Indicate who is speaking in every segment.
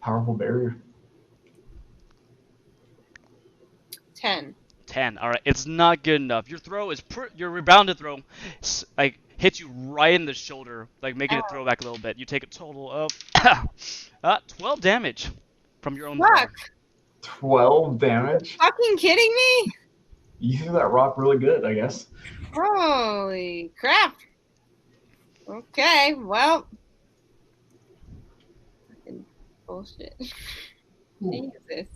Speaker 1: powerful barrier.
Speaker 2: 10.
Speaker 3: 10. All right, it's not good enough. Your throw is your rebounded throw, like hits you right in the shoulder, like making it throw back a little bit. You take a total of 12 damage from your own throw.
Speaker 2: Fuck.
Speaker 1: 12 damage.
Speaker 2: Fucking kidding me?
Speaker 1: You threw that rock really good, I guess.
Speaker 2: Holy crap. Okay, well. Fucking bullshit. Jesus.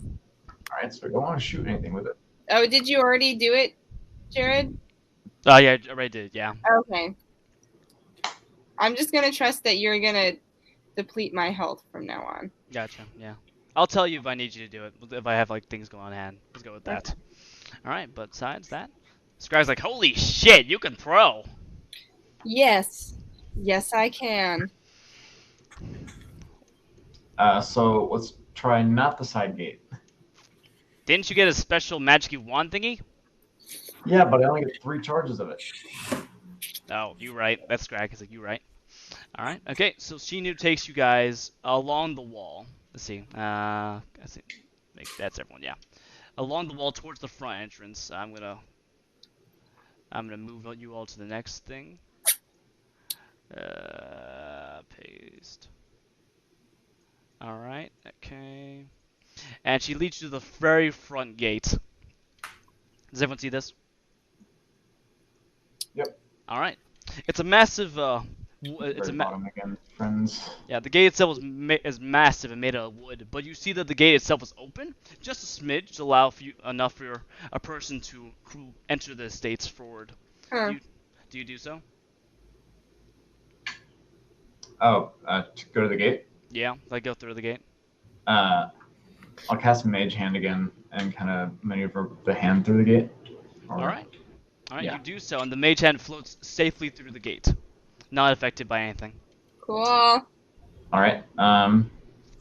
Speaker 1: All right, so I don't want to shoot anything with it.
Speaker 2: Oh, did you already do it, Jared?
Speaker 3: Oh yeah, I already did. Yeah.
Speaker 2: Okay. I'm just gonna trust that you're gonna deplete my health from now on.
Speaker 3: Gotcha. Yeah. I'll tell you if I need you to do it. If I have like things going on hand, let's go with that. All right. But besides that, this guy's like, holy shit, you can throw.
Speaker 2: Yes. Yes, I can.
Speaker 1: So let's try not the side gate.
Speaker 3: Didn't you get a special magic wand thingy?
Speaker 1: Yeah, but I only get 3 charges of it.
Speaker 3: Oh, you right. That's Scrag. He's like, you right. All right. Okay. So Shinu takes you guys along the wall. Let's see. I see. That's everyone. Yeah. Along the wall towards the front entrance. I'm gonna move you all to the next thing. Paste. All right. Okay. And she leads you to the very front gate. Does everyone see this?
Speaker 1: Yep.
Speaker 3: All right. It's a massive.
Speaker 1: It's bottom again, friends.
Speaker 3: Yeah, the gate itself is massive and made out of wood, but you see that the gate itself is open, just a smidge to allow enough for a person to enter the estates forward.
Speaker 2: Huh.
Speaker 3: Do you do so?
Speaker 1: Oh, to go to the gate?
Speaker 3: Yeah, like go through the gate.
Speaker 1: I'll cast Mage Hand again and kind of maneuver the hand through the gate.
Speaker 3: All right.
Speaker 1: Yeah.
Speaker 3: You do so, and the mage hand floats safely through the gate, not affected by anything.
Speaker 2: Cool.
Speaker 1: All right. And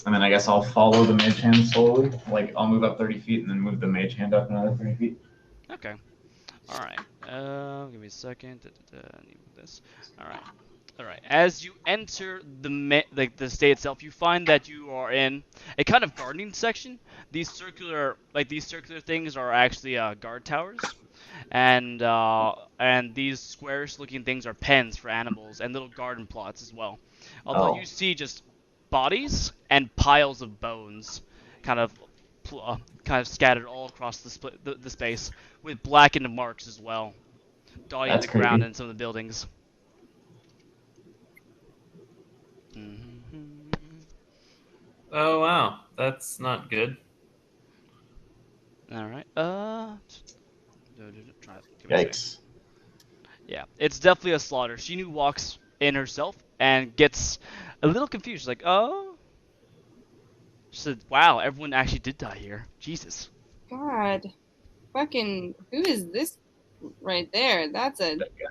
Speaker 1: then I guess I'll follow the Mage Hand slowly. Like I'll move up 30 feet and then move the Mage Hand up another 30 feet.
Speaker 3: Okay. All right. Give me a second. I need this. All right. All right. As you enter the state itself, you find that you are in a kind of gardening section. These circular things are actually guard towers, and these squarish-looking things are pens for animals and little garden plots as well. Although you see just bodies and piles of bones, kind of scattered all across the space, with blackened marks as well, dotting the ground and some of the buildings.
Speaker 4: Oh wow, that's not good.
Speaker 3: All right.
Speaker 1: Yikes.
Speaker 3: Yeah, it's definitely a slaughter. Shinu walks in herself and gets a little confused. She's like, oh. She said, wow, everyone actually did die here. Jesus.
Speaker 2: God. Fucking, who is this right there? That's a...
Speaker 1: That guy.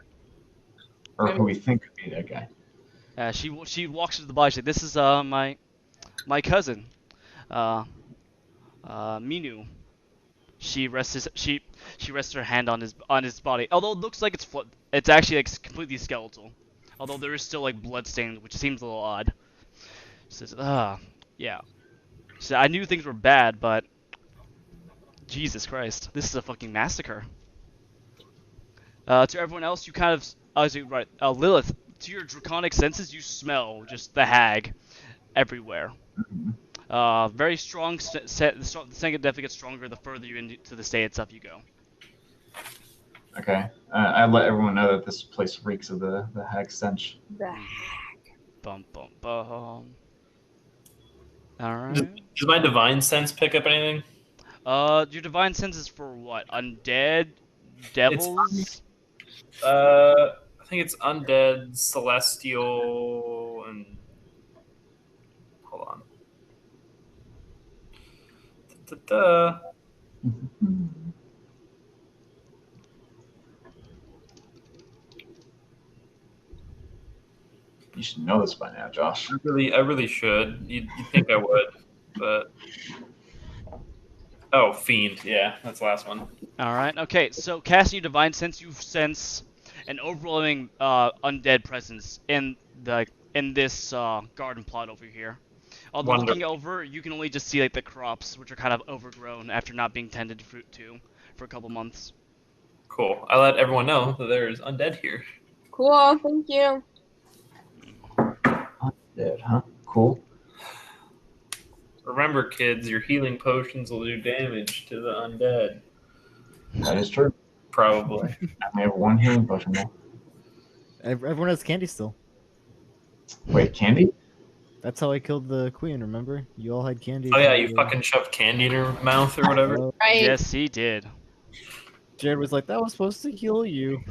Speaker 1: Or who we think could be that guy.
Speaker 3: She walks to the body. She's like, this is my cousin, Minu. She rests her hand on his body. Although it looks like it's actually like completely skeletal. Although there is still like blood stains, which seems a little odd. She says, yeah. She said, I knew things were bad, but Jesus Christ, this is a fucking massacre. To everyone else, you kind of, Lilith, to your draconic senses, you smell just the hag everywhere. Very strong. The scent definitely gets stronger the further you into the state itself you go.
Speaker 1: Okay. I let everyone know that this place reeks of the hag stench.
Speaker 2: The hag.
Speaker 3: Bum bum bum. Alright.
Speaker 4: Does my divine sense pick up anything?
Speaker 3: Your divine sense is for what? Undead? Devils?
Speaker 4: I think it's undead, celestial, and... Hold on.
Speaker 1: You should know this by now, Josh.
Speaker 4: I really should. You'd think I would, but... Oh, Fiend. Yeah, that's the last one.
Speaker 3: Alright, okay, so casting your divine sense, you sense an overwhelming undead presence in this garden plot over here. Although
Speaker 4: Wonderful.
Speaker 3: looking over, you can only just see like the crops, which are kind of overgrown after not being tended to for a couple months.
Speaker 4: Cool. I let everyone know that there's undead here.
Speaker 2: Cool. Thank you.
Speaker 1: Dead, huh? Cool.
Speaker 4: Remember, kids, your healing potions will do damage to the undead.
Speaker 1: That is true.
Speaker 4: Probably.
Speaker 1: I only have one healing potion though.
Speaker 5: Everyone has candy still.
Speaker 1: Wait, candy?
Speaker 5: That's how I killed the queen, remember? You all had candy.
Speaker 4: Oh yeah,
Speaker 5: from
Speaker 4: you
Speaker 5: the-
Speaker 4: fucking shoved candy in her mouth or whatever.
Speaker 2: Right.
Speaker 3: Yes, he did.
Speaker 5: Jared was like, that was supposed to heal you.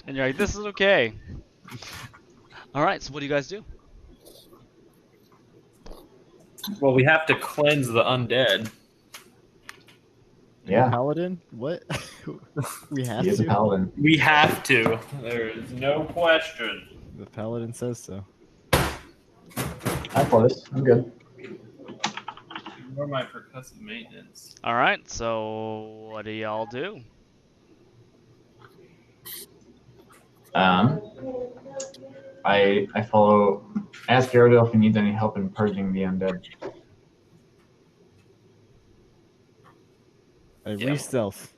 Speaker 3: And you're like, this is okay. Alright, so what do you guys do?
Speaker 4: Well, we have to cleanse the undead.
Speaker 1: Yeah,
Speaker 5: Paladin? What? We have
Speaker 1: he is a
Speaker 5: to?
Speaker 1: paladin.
Speaker 4: We have to. There is no question.
Speaker 5: The paladin says so.
Speaker 1: I'm close. I'm good.
Speaker 4: More my percussive maintenance.
Speaker 3: Alright, so what do y'all do?
Speaker 1: I follow. Ask Gyarados if he needs any help in purging the undead.
Speaker 4: Yeah.
Speaker 5: Re-stealth.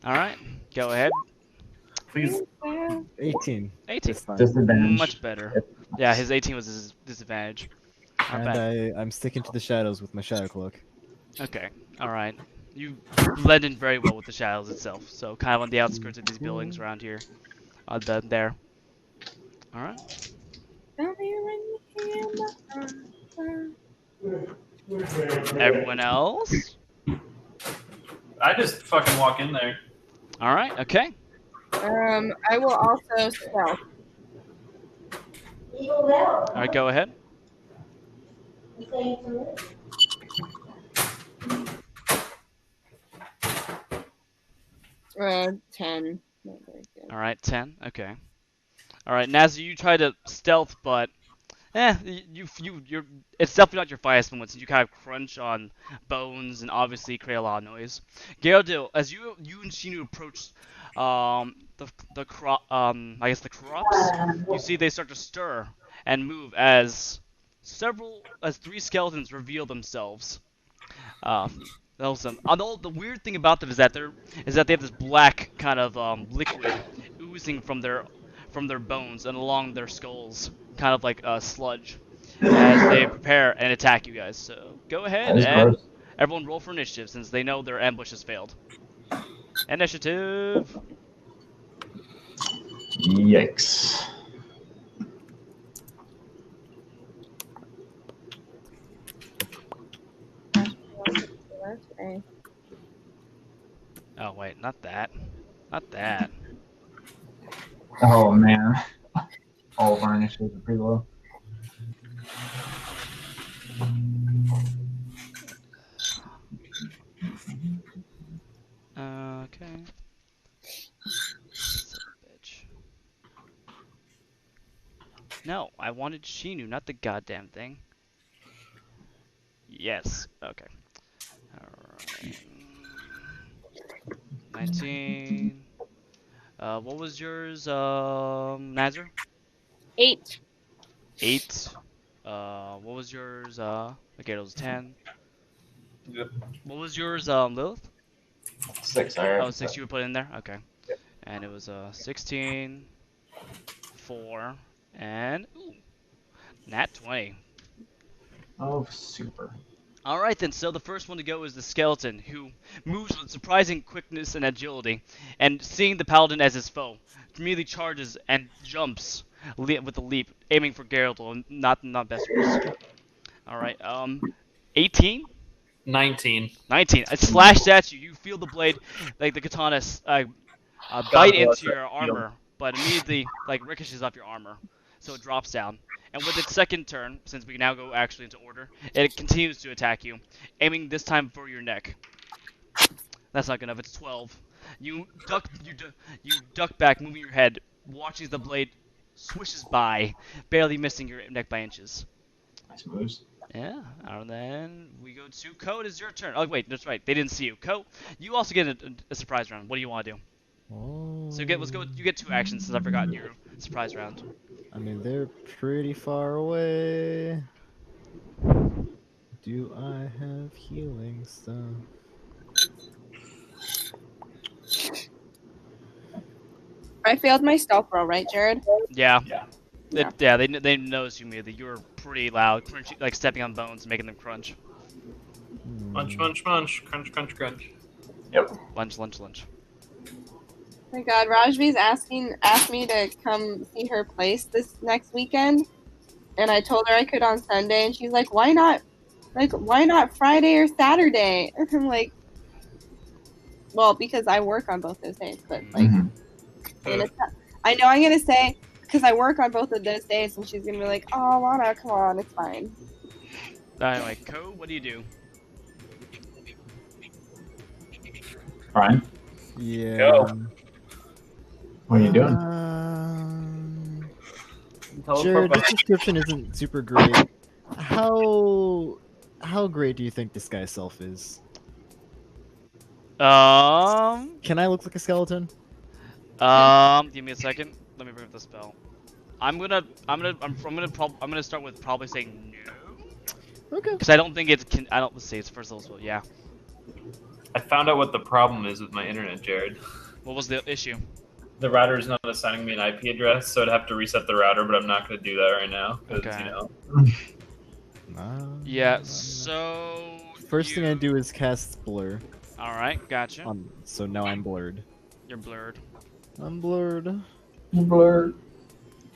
Speaker 3: Alright, go ahead.
Speaker 1: Please.
Speaker 5: 18.
Speaker 3: 18.
Speaker 5: This time.
Speaker 1: Disadvantage.
Speaker 3: Much better. Yeah, his 18 was his disadvantage. Not
Speaker 5: And
Speaker 3: bad.
Speaker 5: I'm sticking to the shadows with my shadow cloak.
Speaker 3: Okay, alright. You blend in very well with the shadows itself, so kind of on the outskirts of these buildings around here. There. Alright. Everyone else?
Speaker 4: I just fucking walk in there.
Speaker 3: Alright, okay.
Speaker 2: I will also stealth.
Speaker 3: Alright, go ahead.
Speaker 2: Uh, 10. Not very good.
Speaker 3: Alright, 10. Okay. Alright, Nazir, you try to stealth, but you're it's definitely not your finest moment since you kind of crunch on bones and obviously create a lot of noise. Gyarados, as you and Shinu approach the crop I guess the crops, you see they start to stir and move as three skeletons reveal themselves. Although the weird thing about them is that they have this black kind of liquid oozing from their bones and along their skulls, kind of like sludge, as they prepare and attack you guys. So go ahead
Speaker 1: That is
Speaker 3: and
Speaker 1: gross.
Speaker 3: everyone roll for initiative since they know their ambush has failed. Initiative.
Speaker 1: Yikes.
Speaker 2: Okay.
Speaker 3: Oh wait, not that. Not that.
Speaker 1: Oh man. All of our initiatives are pretty low.
Speaker 3: Okay. Son of a bitch. No, I wanted Shinu, not the goddamn thing. Yes. Okay. Alright. 19. What was yours, Nazir?
Speaker 2: 8.
Speaker 3: 8. What was yours, okay, it was 10.
Speaker 4: Yep.
Speaker 3: What was yours, Lilith?
Speaker 1: 6. I already
Speaker 3: Oh, 6
Speaker 1: said.
Speaker 3: you would put in there? Okay.
Speaker 1: Yep.
Speaker 3: And it was, 16, 4, and, ooh, nat 20.
Speaker 1: Oh, super.
Speaker 3: Alright then, so the first one to go is the skeleton, who moves with surprising quickness and agility, and seeing the paladin as his foe, immediately charges and jumps with a leap, aiming for Gyarados, not best risk. Alright, 18?
Speaker 4: 19.
Speaker 3: 19. It slashed at you. You feel the blade, like the katana, bite
Speaker 4: bless
Speaker 3: into your
Speaker 4: that
Speaker 3: armor, but immediately, like, ricochets off your armor, so it drops down. And with its second turn, since we now go actually into order, it continues to attack you, aiming this time for your neck. That's not good enough. It's 12. You duck back, moving your head, watching as the blade swishes by, barely missing your neck by inches.
Speaker 1: Nice moves.
Speaker 3: Yeah, and then we go to Ko. It is your turn. Oh wait, that's right. They didn't see you. Ko, you also get a surprise round. What do you want to do?
Speaker 5: Oh.
Speaker 3: So you get 2 actions since I forgot your surprise round.
Speaker 5: I mean, they're pretty far away. Do I have healing stuff?
Speaker 2: I failed my stealth roll, right, Jared?
Speaker 3: Yeah.
Speaker 2: Yeah.
Speaker 3: They noticed you immediately. You were pretty loud, crunchy, like stepping on bones, making them crunch.
Speaker 4: Munch, munch, munch. Crunch, crunch, crunch.
Speaker 3: Lunch, lunch, lunch.
Speaker 2: Oh my God, Rajvi's asked me to come see her place this next weekend, and I told her I could on Sunday, and she's like, "Why not? Like, why not Friday or Saturday?" And I'm like, "Well, because I work on both those days, but like,
Speaker 1: Mhm.
Speaker 2: I know I'm gonna say because I work on both of those days, and she's gonna be like, "Oh, Lana, come on, it's fine."
Speaker 3: Anyway, Co, what do you do?
Speaker 1: Brian,
Speaker 5: Yeah.
Speaker 4: Go.
Speaker 1: what are you doing?
Speaker 5: Jared,
Speaker 4: Teleport
Speaker 5: this description isn't super great. How great do you think disguise self is? Can I look like a skeleton?
Speaker 3: Give me a second. Let me bring up the spell. I'm gonna start with probably saying no,
Speaker 5: Okay.
Speaker 3: because I don't think it's I don't, let's see, it's first level spell. Yeah.
Speaker 4: I found out what the problem is with my internet, Jared.
Speaker 3: What was the issue?
Speaker 4: The router is not assigning me an IP address, so I'd have to reset the router, but I'm not going to do that right now because
Speaker 3: Okay.
Speaker 4: you know.
Speaker 3: Yeah. So.
Speaker 5: First thing I do is cast blur.
Speaker 3: All right, gotcha.
Speaker 5: So now I'm blurred.
Speaker 3: You're blurred.
Speaker 5: I'm blurred.
Speaker 1: Blur.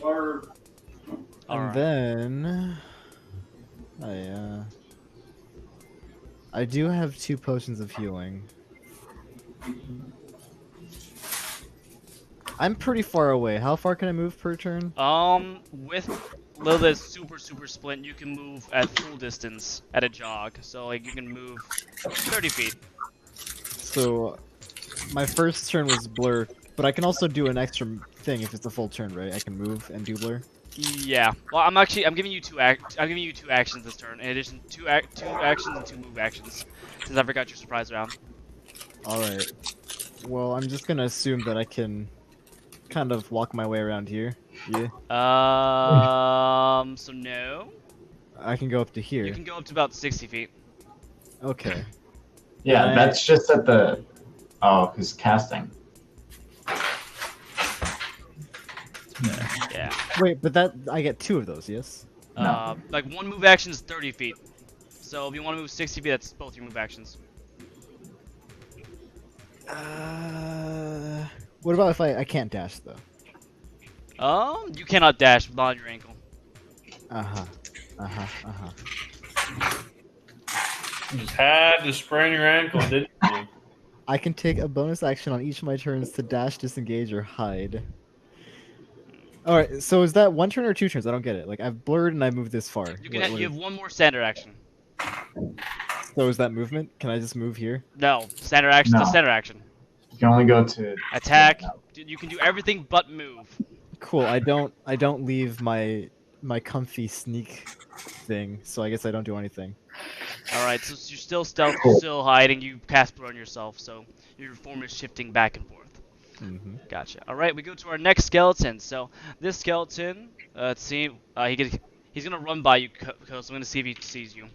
Speaker 3: All
Speaker 5: And
Speaker 3: right.
Speaker 5: then I do have 2 potions of healing. I'm pretty far away. How far can I move per turn?
Speaker 3: With Lilith's super splint, you can move at full distance at a jog. So like you can move 30 feet.
Speaker 5: So my first turn was blur, but I can also do an extra thing if it's a full turn, right? I can move and do blur.
Speaker 3: Yeah. Well, I'm giving you two actions this turn. In addition, two actions and 2 move actions, since I forgot your surprise round.
Speaker 5: All right. Well, I'm just gonna assume that I can kind of walk my way around here. Yeah.
Speaker 3: So no.
Speaker 5: I can go up to here.
Speaker 3: You can go up to about 60 feet.
Speaker 5: Okay.
Speaker 1: Yeah, that's just at the. Oh, because casting.
Speaker 3: Yeah.
Speaker 5: Wait, but that I get 2 of those, yes?
Speaker 1: No.
Speaker 3: Like 1 move action is 30 feet. So if you want to move 60 feet, that's both your move actions.
Speaker 5: What about if I can't dash though?
Speaker 3: You cannot dash on your ankle.
Speaker 4: You just had to sprain your ankle, didn't you?
Speaker 5: I can take a bonus action on each of my turns to dash, disengage, or hide. Alright, so is that 1 turn or 2 turns? I don't get it. Like, I've blurred and I moved this far.
Speaker 3: You can you have 1 more standard action.
Speaker 5: So is that movement? Can I just move here?
Speaker 3: No, standard action.
Speaker 1: No.
Speaker 3: The standard action.
Speaker 1: You can only go to
Speaker 3: Attack. You can do everything but move.
Speaker 5: Cool. I don't leave my comfy sneak thing, so I guess I don't do anything.
Speaker 3: All right, so you're still stealth, you're still hiding. You cast blur on yourself, so your form is shifting back and forth.
Speaker 5: Mm-hmm.
Speaker 3: Gotcha. All right, we go to our next skeleton. So this skeleton, let's see, he's gonna run by you, so I'm gonna see if he sees you.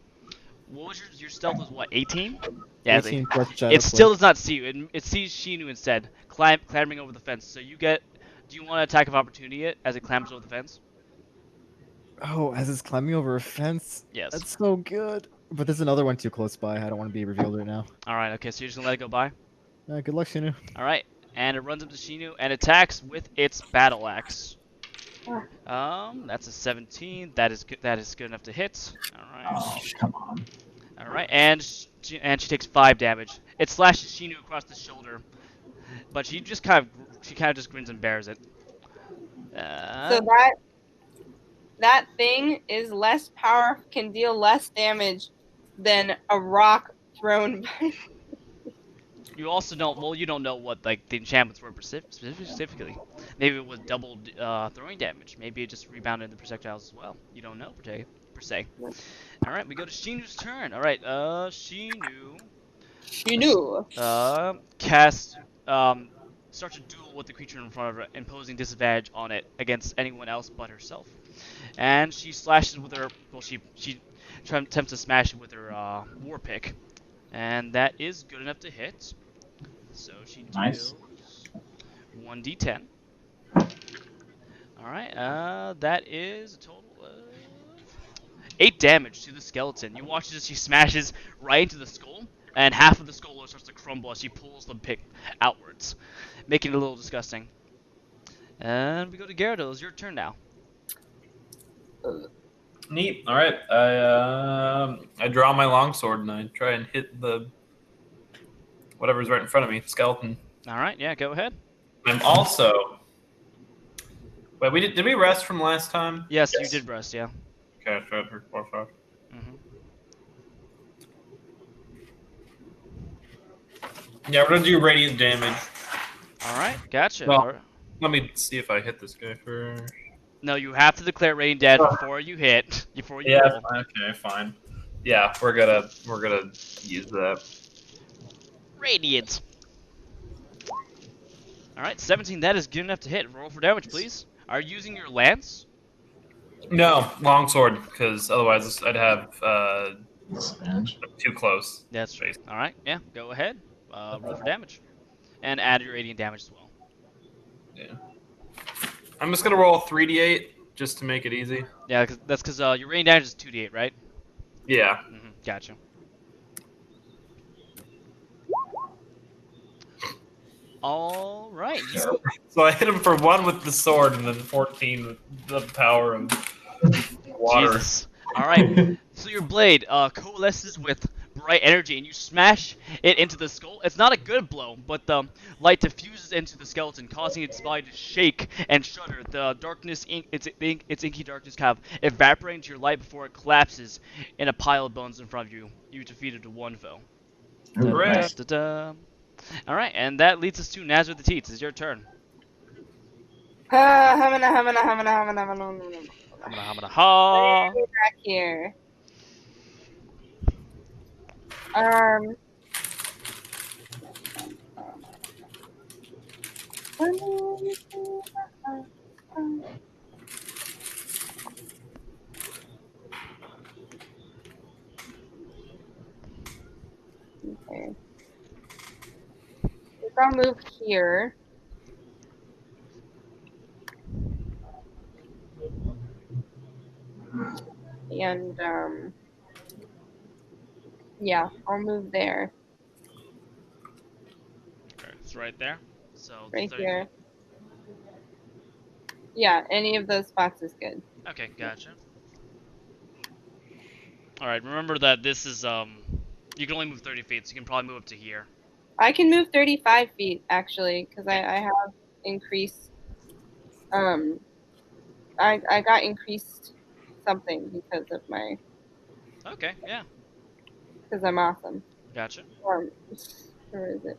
Speaker 3: What was your stealth was what, 18? Yeah,
Speaker 5: 18 plus shadow
Speaker 3: it still
Speaker 5: play.
Speaker 3: does not see you. It sees Shinu instead, clambering over the fence. So you get. Do you want an attack of opportunity it as it clambers over the fence?
Speaker 5: Oh, as it's climbing over a fence?
Speaker 3: Yes.
Speaker 5: That's so good. But there's another one too close by. I don't want to be revealed right now.
Speaker 3: All right. Okay. So you're just gonna let it go by.
Speaker 5: Good luck, Shinu.
Speaker 3: All right. And it runs up to Shinu and attacks with its battle axe. That's a 17. That is good. That is good enough to hit. All right.
Speaker 1: Oh, come on.
Speaker 3: All right. And she takes 5 damage. It slashes Shinu across the shoulder, but she kind of just grins and bears it.
Speaker 2: So that thing is less power, can deal less damage than a rock thrown by.
Speaker 3: You also don't. Well, you don't know what like the enchantments were specifically. Maybe it was double throwing damage. Maybe it just rebounded the projectiles as well. You don't know per se. All right, we go to Shinu's turn. All right, Shinu. Cast starts a duel with the creature in front of her, imposing disadvantage on it against anyone else but herself. and she slashes with her. Well, she attempts to smash it with her war pick, and that is good enough to hit. So she
Speaker 1: Nice.
Speaker 3: deals 1d10. All right, that is a total of 8 damage to the skeleton. You watch as she smashes right into the skull, and half of the skull starts to crumble as she pulls the pick outwards, making it a little disgusting. And we go to Gyarados. It's your turn now.
Speaker 4: Neat. All right. I draw my longsword and I try and hit the whatever's right in front of me, skeleton.
Speaker 3: All right, yeah, go ahead.
Speaker 4: I'm also. Wait, did we rest from last time?
Speaker 3: Yes, you
Speaker 1: Yes.
Speaker 3: did rest, yeah.
Speaker 4: Okay, 4, 5.
Speaker 3: Hmm.
Speaker 4: Yeah, we're gonna do radiant damage.
Speaker 3: All right, gotcha.
Speaker 4: Well-
Speaker 3: All right.
Speaker 4: Let me see if I hit this guy first.
Speaker 3: No, you have to declare radiant damage before you hit, before you
Speaker 4: Yeah.
Speaker 3: roll.
Speaker 4: Okay. Fine. Yeah, we're gonna use that.
Speaker 3: Radiant. All right, 17. That is good enough to hit. Roll for damage, please. Are you using your lance?
Speaker 4: No, longsword, because otherwise I'd have
Speaker 1: Disadvantage.
Speaker 4: too close.
Speaker 3: That's true. All right, yeah, go ahead. Roll for damage, and add your radiant damage as well.
Speaker 4: Yeah. I'm just gonna roll 3d8 just to make it easy.
Speaker 3: Yeah, that's because your radiant damage is 2d8, right?
Speaker 4: Yeah.
Speaker 3: Gotcha. All right.
Speaker 4: So I hit him for 1 with the sword and then 14 with the power of water.
Speaker 3: Jesus. All right. So your blade coalesces with bright energy, and you smash it into the skull. It's not a good blow, but the light diffuses into the skeleton, causing its body to shake and shudder. The darkness, its inky darkness, kind of evaporating to your light before it collapses in a pile of bones in front of you. You defeated one foe.
Speaker 1: Ooh,
Speaker 4: Hooray.
Speaker 1: nice.
Speaker 3: Da-da. All right, and that leads us to Nazareth the Teats. It's your turn.
Speaker 2: Hamana.
Speaker 3: Hamana ha.
Speaker 2: Back here. Okay. I'll move here. And yeah, I'll move there.
Speaker 3: Okay, it's right there. So
Speaker 2: Right
Speaker 3: 30
Speaker 2: here. Yeah, any of those spots is good.
Speaker 3: Okay, gotcha. All right, remember that this is you can only move 30 feet, so you can probably move up to here.
Speaker 2: I can move 35 feet actually, because I have increased. I got increased something because of my
Speaker 3: Okay, yeah,
Speaker 2: because I'm awesome.
Speaker 3: gotcha.
Speaker 2: Or where is it?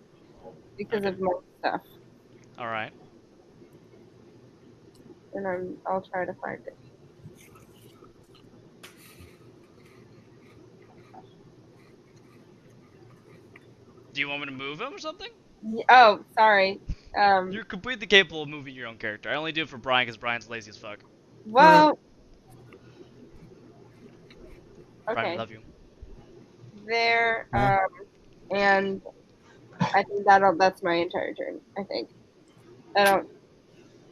Speaker 2: Because
Speaker 3: Okay.
Speaker 2: of my stuff,
Speaker 3: All right.
Speaker 2: and I'll try to find it.
Speaker 3: Do you want me to move him or something?
Speaker 2: Oh, sorry.
Speaker 3: You're completely capable of moving your own character. I only do it for Brian because Brian's lazy as fuck.
Speaker 2: Well.
Speaker 3: Brian,
Speaker 2: Okay.
Speaker 3: I love you.
Speaker 2: There.
Speaker 5: Yeah.
Speaker 2: And I think that's my entire turn. I think. I don't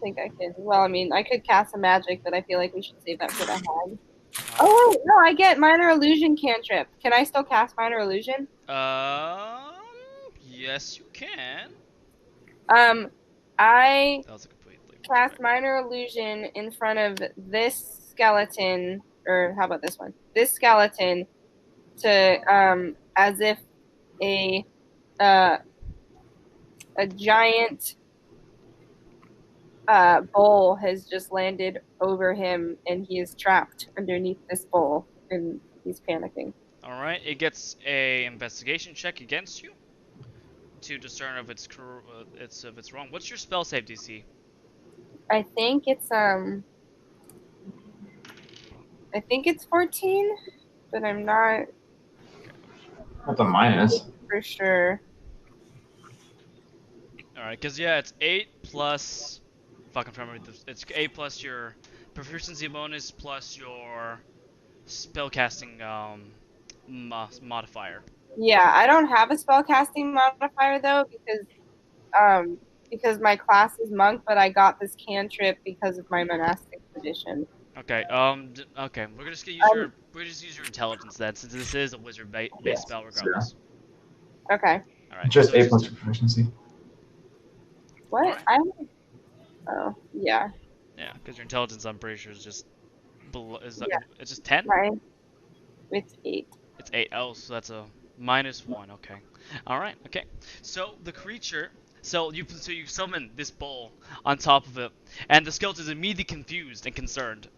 Speaker 2: think I can. Well, I mean, I could cast a magic, but I feel like we should save that for the hand. Oh wait, no, I get minor illusion cantrip. Can I still cast minor illusion?
Speaker 3: Yes, you can.
Speaker 2: I
Speaker 3: That was a completely
Speaker 2: cast minor illusion in front of this skeleton, or how about this one? This skeleton, to as if a giant bowl has just landed over him, and he is trapped underneath this bowl, and he's panicking.
Speaker 3: All right, it gets a investigation check against you to discern if it's wrong. What's your spell save DC?
Speaker 2: I think it's 14, but I'm not
Speaker 1: That's a minus.
Speaker 2: for sure.
Speaker 3: All right, because yeah, it's 8 plus. Fucking remember, it's 8 plus your proficiency bonus plus your spellcasting modifier.
Speaker 2: Yeah, I don't have a spellcasting modifier though because my class is monk, but I got this cantrip because of my monastic tradition.
Speaker 3: Okay. Okay. We're just gonna use your intelligence then, since this is a wizard based
Speaker 1: Yeah,
Speaker 3: spell,
Speaker 1: 0.
Speaker 3: regardless.
Speaker 2: Okay.
Speaker 3: All right.
Speaker 1: Just
Speaker 3: so
Speaker 1: 8 plus your proficiency.
Speaker 2: What?
Speaker 3: Alright.
Speaker 2: Oh, yeah.
Speaker 3: Yeah, because your intelligence, I'm pretty sure, is just below.
Speaker 2: Yeah.
Speaker 3: It's just 10.
Speaker 2: Mine. It's 8.
Speaker 3: It's 8. Oh, so that's a -1. Okay. All right. Okay. So the creature. So you summon this bull on top of it, and the skeleton is immediately confused and concerned,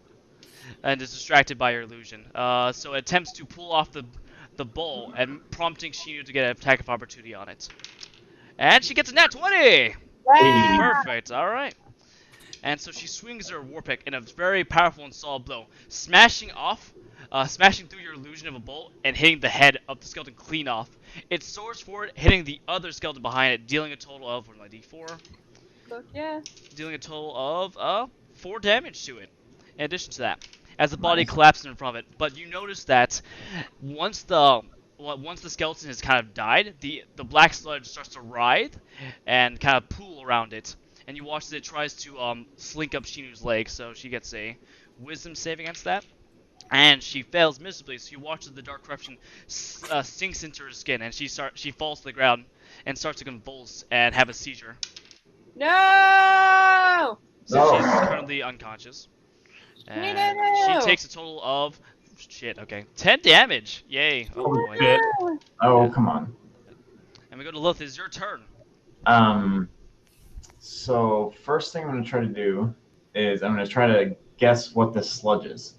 Speaker 3: and is distracted by your illusion. So it attempts to pull off the bull, and prompting Shinu to get an attack of opportunity on it. And she gets a nat 20.
Speaker 2: Yeah.
Speaker 3: Perfect. All right. And so she swings her war pick in a very powerful and solid blow, smashing through your illusion of a bolt and hitting the head of the skeleton clean off. It soars forward, hitting the other skeleton behind it, dealing a total of, what am I, D4?
Speaker 2: Look, yeah.
Speaker 3: Dealing a total of 4 damage to it. In addition to that, as the body collapses in front of it. But you notice that once the skeleton has kind of died, the black sludge starts to writhe and kind of pool around it. And you watch as it tries to slink up Shinu's leg, so she gets a wisdom save against that. And she fails miserably, so you watch as the dark corruption sinks into her skin, and she falls to the ground and starts to convulse and have a seizure.
Speaker 2: No!
Speaker 3: So she's currently unconscious. And she
Speaker 2: No!
Speaker 3: takes a total of 10 damage. Yay! Oh boy.
Speaker 4: Shit.
Speaker 1: Oh, come on.
Speaker 3: And we go to Lilith. It's your turn.
Speaker 1: So first thing I'm going to try to do is I'm going to try to guess what this sludge is.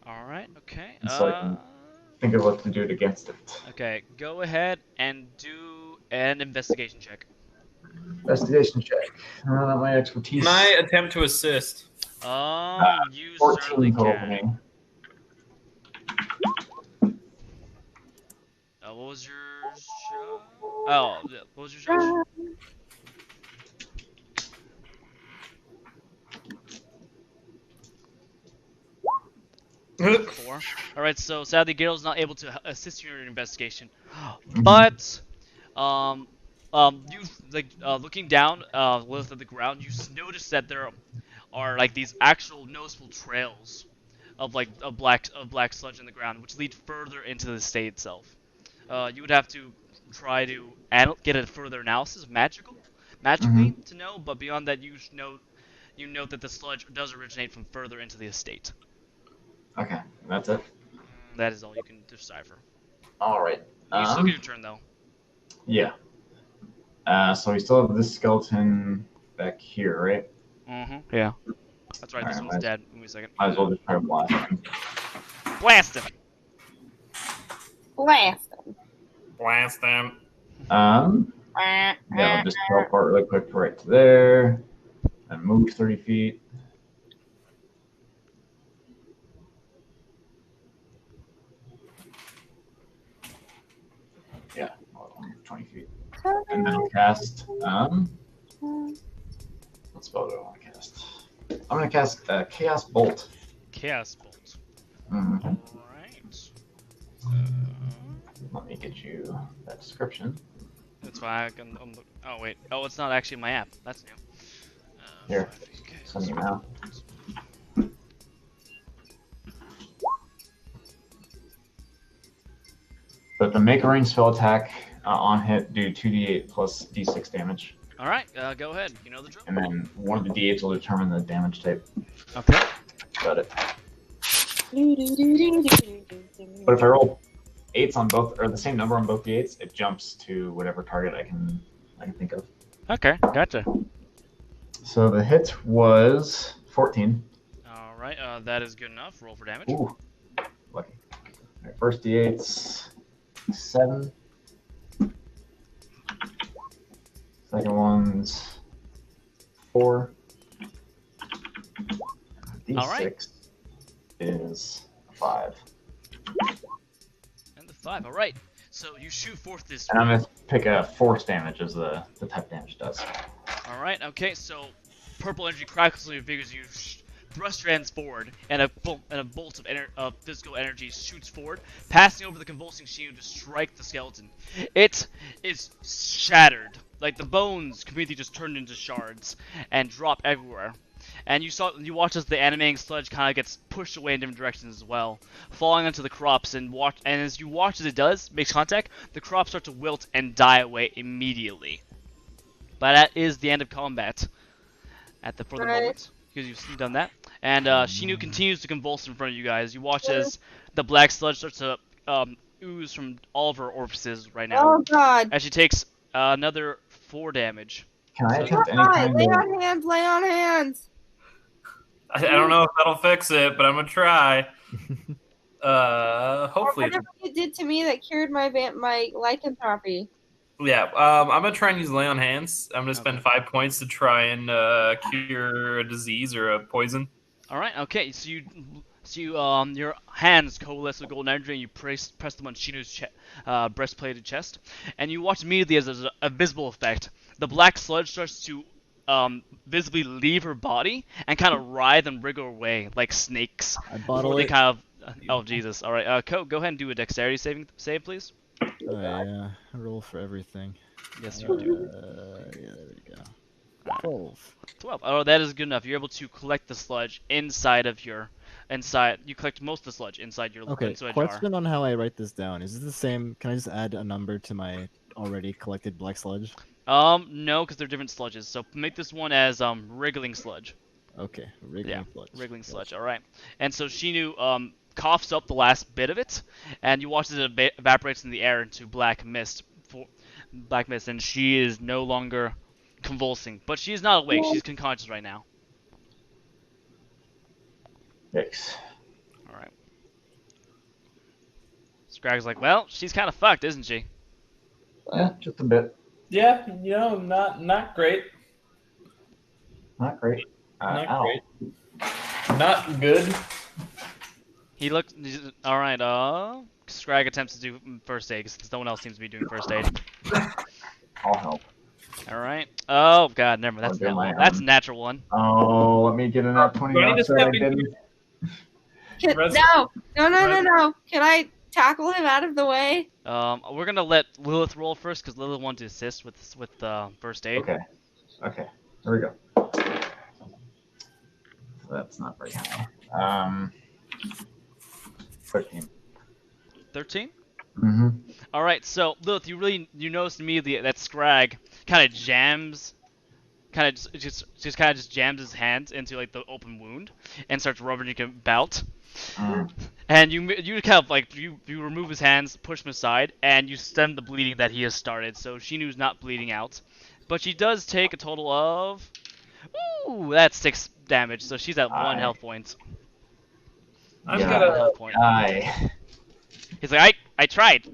Speaker 3: All right. Okay.
Speaker 1: So I can think of what to do against it.
Speaker 3: Okay. Go ahead and do an investigation check.
Speaker 1: Investigation check. Not my expertise.
Speaker 4: Can I attempt to assist?
Speaker 3: You
Speaker 1: 14
Speaker 3: certainly
Speaker 1: total for
Speaker 3: can.
Speaker 1: me.
Speaker 3: What was your show? Oh, what was your show? Four. All right. So sadly, Gail's not able to assist you in your investigation, but you looking down Lilith at the ground, you notice that there are like these actual noticeable trails of black sludge in the ground, which lead further into the state itself. You would have to try to get a further analysis of magically to know, but beyond that, you note that the sludge does originate from further into the estate.
Speaker 1: Okay, that's it.
Speaker 3: That is all you can decipher.
Speaker 1: All right.
Speaker 3: You still get your turn though.
Speaker 1: Yeah. So we still have this skeleton back here, right?
Speaker 3: Yeah. That's right.
Speaker 1: All
Speaker 3: This
Speaker 1: right,
Speaker 3: one's dead. Give me a second.
Speaker 1: Might as well just try to blast him.
Speaker 3: Blast him.
Speaker 2: Blast him.
Speaker 4: Blast them.
Speaker 1: Yeah, I'll just teleport really quick right to there, and move 30 feet. Yeah, I'll move 20 feet. And then I'll cast, what spell do I want to cast? I'm going to cast Chaos Bolt.
Speaker 3: Chaos bolt.
Speaker 1: Mhm.
Speaker 3: All right.
Speaker 1: Let me get you that description.
Speaker 3: That's why I can. Oh wait. Oh, it's not actually my app. That's new.
Speaker 1: Here,
Speaker 3: Okay.
Speaker 1: send you now. But the make a range spell attack on hit do 2d8 plus d6 damage.
Speaker 3: All right. Go ahead. You know the drill.
Speaker 1: And then one of the d8s will determine the damage type.
Speaker 3: Okay.
Speaker 1: Got it. But if I roll 8s on both, or the same number on both d8s, it jumps to whatever target I can think of.
Speaker 3: Okay. Gotcha.
Speaker 1: So the hit was 14.
Speaker 3: All right. That is good enough. Roll for damage.
Speaker 1: Ooh, lucky. All right, first d8's 7. Second one's 4. D6
Speaker 3: All right.
Speaker 1: is 5.
Speaker 3: And the 5. All right. So you shoot forth this.
Speaker 1: And I'm going to pick a force damage as the type damage does.
Speaker 3: All right. Okay. So purple energy crackles in your fingers. You thrust strands forward, and a bolt of physical energy shoots forward, passing over the convulsing shield to strike the skeleton. It is shattered, like the bones completely just turned into shards and drop everywhere. And you watch as the animating sludge kind of gets pushed away in different directions as well, falling onto the crops and as you watch as it makes contact, the crops start to wilt and die away immediately. But that is the end of combat for the
Speaker 2: Right.
Speaker 3: moment, because you've done that. And Shinu continues to convulse in front of you guys. You watch as the black sludge starts to ooze from all of her orifices right now.
Speaker 2: Oh God.
Speaker 3: As she takes another 4 damage.
Speaker 1: Can I
Speaker 3: So-
Speaker 1: attempt any
Speaker 2: Alright,
Speaker 1: kind
Speaker 2: lay
Speaker 1: of?
Speaker 2: on hands, lay on hands.
Speaker 4: I don't know if that'll fix it, but I'm gonna try.
Speaker 2: Or
Speaker 4: Hopefully.
Speaker 2: whatever you did to me that cured my lycanthropy.
Speaker 4: Yeah, I'm gonna try and use lay on hands. I'm gonna spend
Speaker 3: Okay.
Speaker 4: 5 points to try and cure a disease or a poison.
Speaker 3: All right. Okay. So your hands coalesce with golden energy, and you press them on Shinu's breastplated chest, and you watch immediately as there's a visible effect. The black sludge starts to visibly leave her body and kind of writhe and wriggle away like snakes.
Speaker 5: I
Speaker 3: Before
Speaker 5: bottle
Speaker 3: they
Speaker 5: it.
Speaker 3: kind of. Oh Jesus! All right. Go ahead and do a dexterity save, please.
Speaker 5: Oh yeah, I roll for everything.
Speaker 3: Yes, you do.
Speaker 5: Yeah, there we go. 12.
Speaker 3: 12. Oh, that is good enough. You're able to collect the sludge inside of your. You collect most of the sludge inside your
Speaker 5: Okay,
Speaker 3: into a jar.
Speaker 5: question on how I write this down. Is this the same? Can I just add a number to my already collected black sludge?
Speaker 3: No, because they're different sludges. So make this one as wriggling sludge.
Speaker 5: Okay, wriggling sludge.
Speaker 3: Wriggling sludge. All right. And so Shinu coughs up the last bit of it, and you watch as it evaporates in the air into black mist. And she is no longer convulsing, but she is not awake. She's unconscious right now.
Speaker 1: Yikes.
Speaker 3: All right. Scrag's like, well, she's kind of fucked, isn't she?
Speaker 1: Yeah, just a bit.
Speaker 4: Yeah, not great.
Speaker 1: Not great.
Speaker 4: Not
Speaker 1: Ow.
Speaker 4: great. Not good.
Speaker 3: He looks. All right. Scrag attempts to do first aid since no one else seems to be doing first aid.
Speaker 1: I'll help.
Speaker 3: All right. Oh God, never mind.
Speaker 1: I'll do my
Speaker 3: That's a
Speaker 1: own.
Speaker 3: natural one.
Speaker 1: Oh, let me get an up 20
Speaker 4: Do I need to
Speaker 1: off that I
Speaker 4: step in
Speaker 1: didn't.
Speaker 2: No. Can I tackle him out of the way?
Speaker 3: We're gonna let Lilith roll first because Lilith wanted to assist with first aid.
Speaker 1: Okay. Okay. Here we go. That's not very high. 13.
Speaker 3: 13.
Speaker 1: Mm-hmm.
Speaker 3: All right. So Lilith, you noticed immediately that Scrag kind of jams, just jams his hand into like the open wound and starts rubbing about. And you kind of you remove his hands, push him aside, and you stem the bleeding that he has started. So Shinu's not bleeding out, but she does take a total of, that's 6 damage. So she's at 1 health point.
Speaker 4: I'm
Speaker 1: Yeah.
Speaker 4: gonna.
Speaker 3: Health point.
Speaker 1: He's
Speaker 3: He's like, I tried.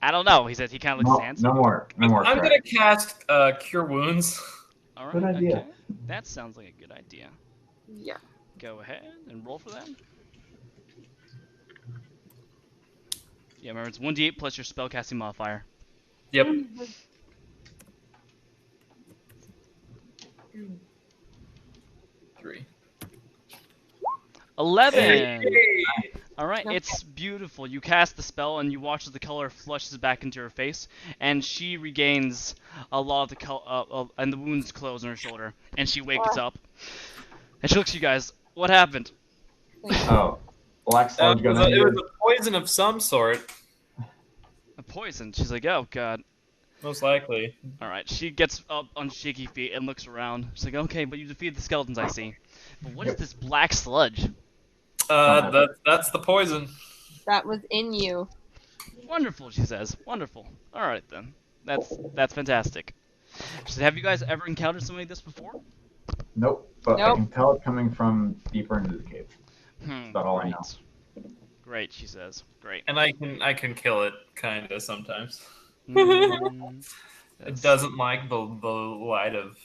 Speaker 3: I don't know. He says he kind of licks his hands.
Speaker 1: No more. No more.
Speaker 4: I'm
Speaker 1: crap.
Speaker 4: gonna cast Cure Wounds.
Speaker 3: All right.
Speaker 1: Good idea.
Speaker 3: Okay. That sounds like a good idea.
Speaker 2: Yeah.
Speaker 3: Go ahead and roll for that. Yeah, remember it's 1d8 plus your spellcasting modifier.
Speaker 4: Yep. 3.
Speaker 3: 11. All right, it's beautiful. You cast the spell, and you watch as the color flushes back into her face, and she regains a lot of the color, and the wounds close on her shoulder, and she wakes up. And she looks at you guys. What happened?
Speaker 1: Oh, black sludge got
Speaker 4: It
Speaker 1: in
Speaker 4: was a poison of some sort,
Speaker 3: A poison. She's like, oh god.
Speaker 4: most likely.
Speaker 3: All right, she gets up on shaky feet and looks around. She's like, okay, but you defeated the skeletons, I see. But what is this black sludge?
Speaker 4: That's the poison.
Speaker 2: That was in you.
Speaker 3: Wonderful, she says. Wonderful. All right then. That's fantastic. She said, have you guys ever encountered something like this before?
Speaker 1: Nope, but I
Speaker 2: Nope.
Speaker 1: can tell it coming from deeper into the cave. About all I know.
Speaker 3: Great, she says. Great.
Speaker 4: And I can kill it kinda sometimes.
Speaker 3: Mm,
Speaker 4: It
Speaker 3: that's-
Speaker 4: doesn't like the light of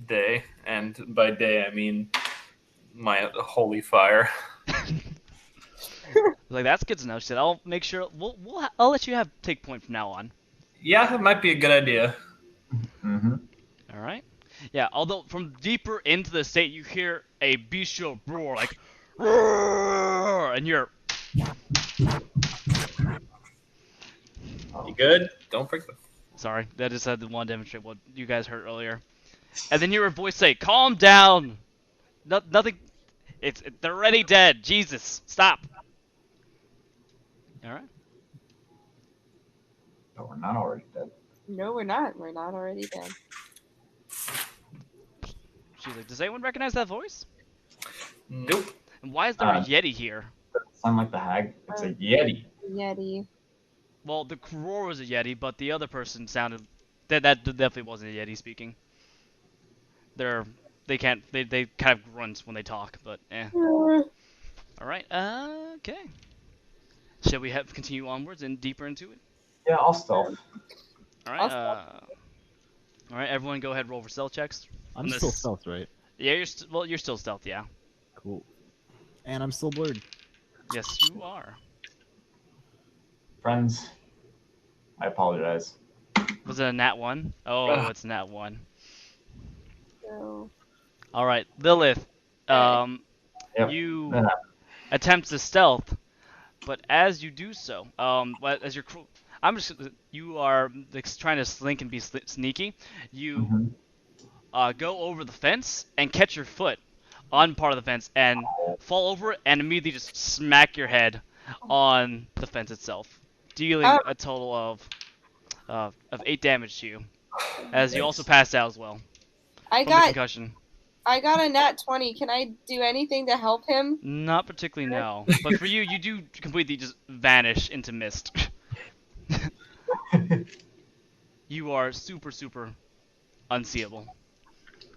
Speaker 4: day, and by day I mean my holy fire.
Speaker 3: Like that's good to know. She said, "I'll make sure. I'll let you take point from now on."
Speaker 4: Yeah, it might be a good idea.
Speaker 1: Mm-hmm.
Speaker 3: All right. Yeah, although from deeper into the estate, you hear a bestial roar, like, roar, and you're,
Speaker 4: You good? Don't break the.
Speaker 3: sorry, that just had to want to demonstrate what you guys heard earlier. And then you hear a voice say, calm down. Nothing, they're already dead. Jesus, stop. Alright.
Speaker 1: But we're not already dead.
Speaker 2: No, we're not. We're not already dead.
Speaker 3: She's like, does anyone recognize that voice?
Speaker 4: Nope.
Speaker 3: And why is there a Yeti here?
Speaker 1: Sound like the hag? It's a Yeti.
Speaker 2: Yeti.
Speaker 3: Well, the roar was a Yeti, but the other person sounded... That definitely wasn't a Yeti speaking. They kind of grunt when they talk, but eh. Alright, okay. Shall we continue onwards and deeper into it?
Speaker 1: Yeah, I'll stealth.
Speaker 3: Alright, alright, everyone go ahead and roll for stealth checks.
Speaker 5: I'm still stealth, right?
Speaker 3: Yeah, you're still stealth, yeah.
Speaker 5: Cool. And I'm still blurred.
Speaker 3: Yes, you are.
Speaker 1: Friends, I apologize.
Speaker 3: Was it a nat 1? Oh, it's nat 1.
Speaker 2: So,
Speaker 3: Alright, Lilith,
Speaker 1: Yep.
Speaker 3: you attempt to stealth, but as you do so, as you're, you are trying to slink and be sneaky. You go over the fence and catch your foot on part of the fence and fall over it and immediately just smack your head on the fence itself, dealing a total of 8 damage to you, as you also passed out as well.
Speaker 2: I
Speaker 3: From the concussion.
Speaker 2: I got a nat 20. Can I do anything to help him?
Speaker 3: Not particularly, no. But for you, you do completely just vanish into mist. You are super, super unseeable.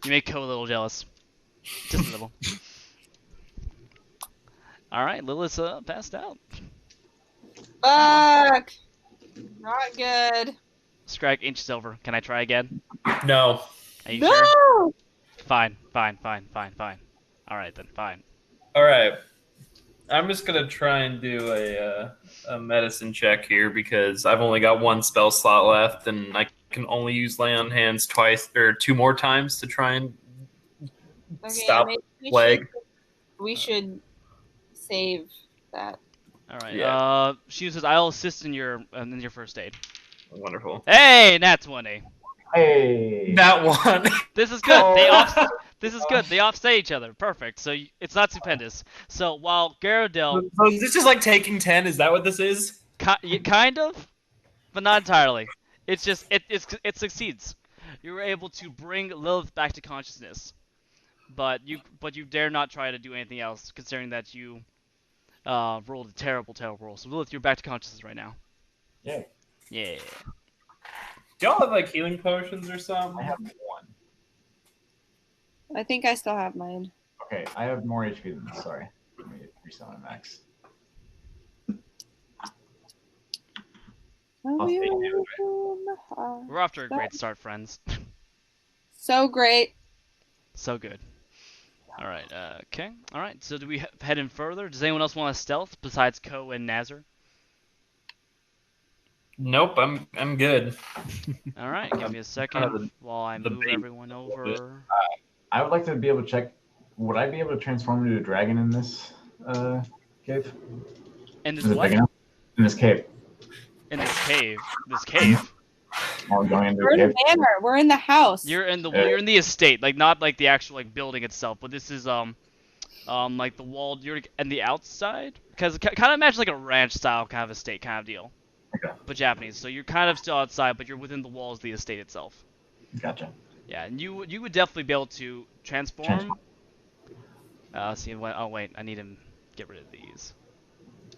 Speaker 3: You make Ko a little jealous. Just a little. Alright, Lilith's passed out.
Speaker 2: Fuck! Not good.
Speaker 3: Scrag inches over. Can I try again?
Speaker 4: No.
Speaker 3: Are you
Speaker 2: No!
Speaker 3: sure? Fine. Alright then, fine.
Speaker 4: All right. I'm just gonna try and do a medicine check here because I've only got 1 spell slot left, and I can only use lay on hands twice or 2 more times to try and stop
Speaker 2: maybe
Speaker 4: plague.
Speaker 2: We should save that.
Speaker 3: Alright,
Speaker 4: Yeah.
Speaker 3: she says, I'll assist in your first aid.
Speaker 4: Wonderful.
Speaker 3: Hey, nat 20!
Speaker 1: Hey!
Speaker 4: That one.
Speaker 3: This is good.
Speaker 1: Oh.
Speaker 3: This is good. They offset each other. Perfect. So it's not stupendous. So while Garadel,
Speaker 4: So is this just like taking 10? Is that what this is?
Speaker 3: kind of, but not entirely. It's just it succeeds. You were able to bring Lilith back to consciousness, but you dare not try to do anything else, considering that you rolled a terrible roll. So Lilith, you're back to consciousness right now.
Speaker 1: Yeah.
Speaker 3: Yeah.
Speaker 4: Do y'all have like healing potions or something?
Speaker 1: I have 1.
Speaker 2: I think I still have mine.
Speaker 1: Okay, I have more HP than this. Sorry. Let me reset my max. I'll stay here.
Speaker 3: We're off to a great start, friends.
Speaker 2: So great.
Speaker 3: So good. All right. Okay. All right. So do we head in further? Does anyone else want to stealth besides Ko and Nazar?
Speaker 4: Nope, I'm good.
Speaker 3: All right. Give me a second while I move everyone over.
Speaker 1: I would like to be able to check. Would I be able to transform into a dragon in this cave?
Speaker 3: In this
Speaker 1: Is it
Speaker 3: what?
Speaker 1: big enough? In this cave.
Speaker 3: In this cave. This cave.
Speaker 1: Are we going into
Speaker 2: We're
Speaker 1: the
Speaker 2: in
Speaker 1: cave?
Speaker 2: the manor. We're in the house.
Speaker 3: You're in the estate, like not like the actual like building itself, but this is like the wall. You're in the outside, because kind of imagine like a ranch style kind of estate kind of deal.
Speaker 1: Okay.
Speaker 3: But Japanese. So you're kind of still outside, but you're within the walls of the estate itself.
Speaker 1: Gotcha.
Speaker 3: Yeah, and you would definitely be able to transform. See what? Oh wait, I need to get rid of these.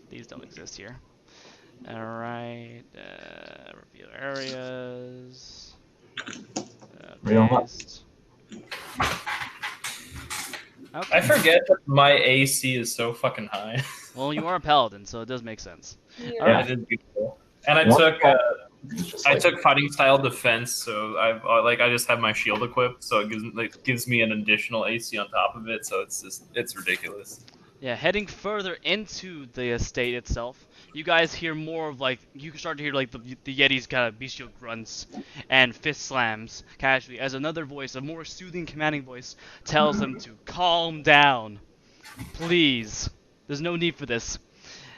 Speaker 3: These don't exist here. All right. Reveal areas. Paste. Okay.
Speaker 4: I forget that my AC is so fucking high.
Speaker 3: Well, you are a paladin, so it does make sense.
Speaker 2: Yeah.
Speaker 3: All right.
Speaker 4: It is beautiful. And I
Speaker 1: What?
Speaker 4: took fighting style defense, so I just have my shield equipped, so it gives me an additional AC on top of it. So it's ridiculous.
Speaker 3: Yeah, heading further into the estate itself, you guys hear more of like you can start to hear like the Yeti's kind of bestial grunts and fist slams casually as another voice, a more soothing, commanding voice, tells them to calm down, please. There's no need for this.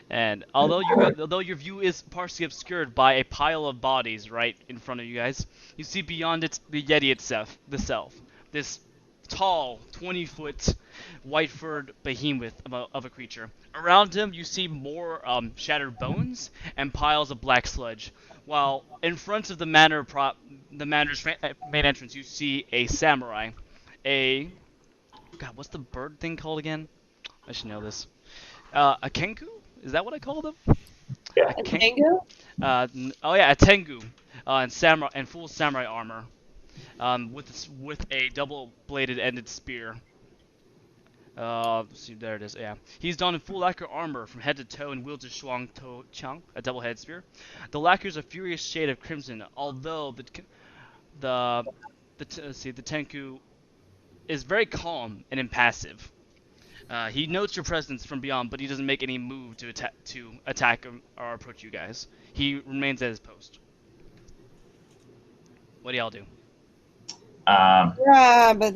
Speaker 3: And although your view is partially obscured by a pile of bodies right in front of you guys, you see beyond it the Yeti itself, this tall, 20-foot, white-furred behemoth of a creature. Around him, you see more shattered bones and piles of black sludge. While in front of the manor's main entrance, you see a samurai, a God, what's the bird thing called again? I should know this. A kenku? Is that what I call them?
Speaker 1: Yeah.
Speaker 2: A tango?
Speaker 3: Oh yeah, a tengu, and samurai and full samurai armor, with a double-bladed ended spear. Let's see, there it is. Yeah, he's donned in full lacquer armor from head to toe and wields a shuang to chang, a double-headed spear. The lacquer is a furious shade of crimson, although the tenku is very calm and impassive. He notes your presence from beyond, but he doesn't make any move to attack or approach you guys. He remains at his post. What do y'all do?
Speaker 2: Yeah, but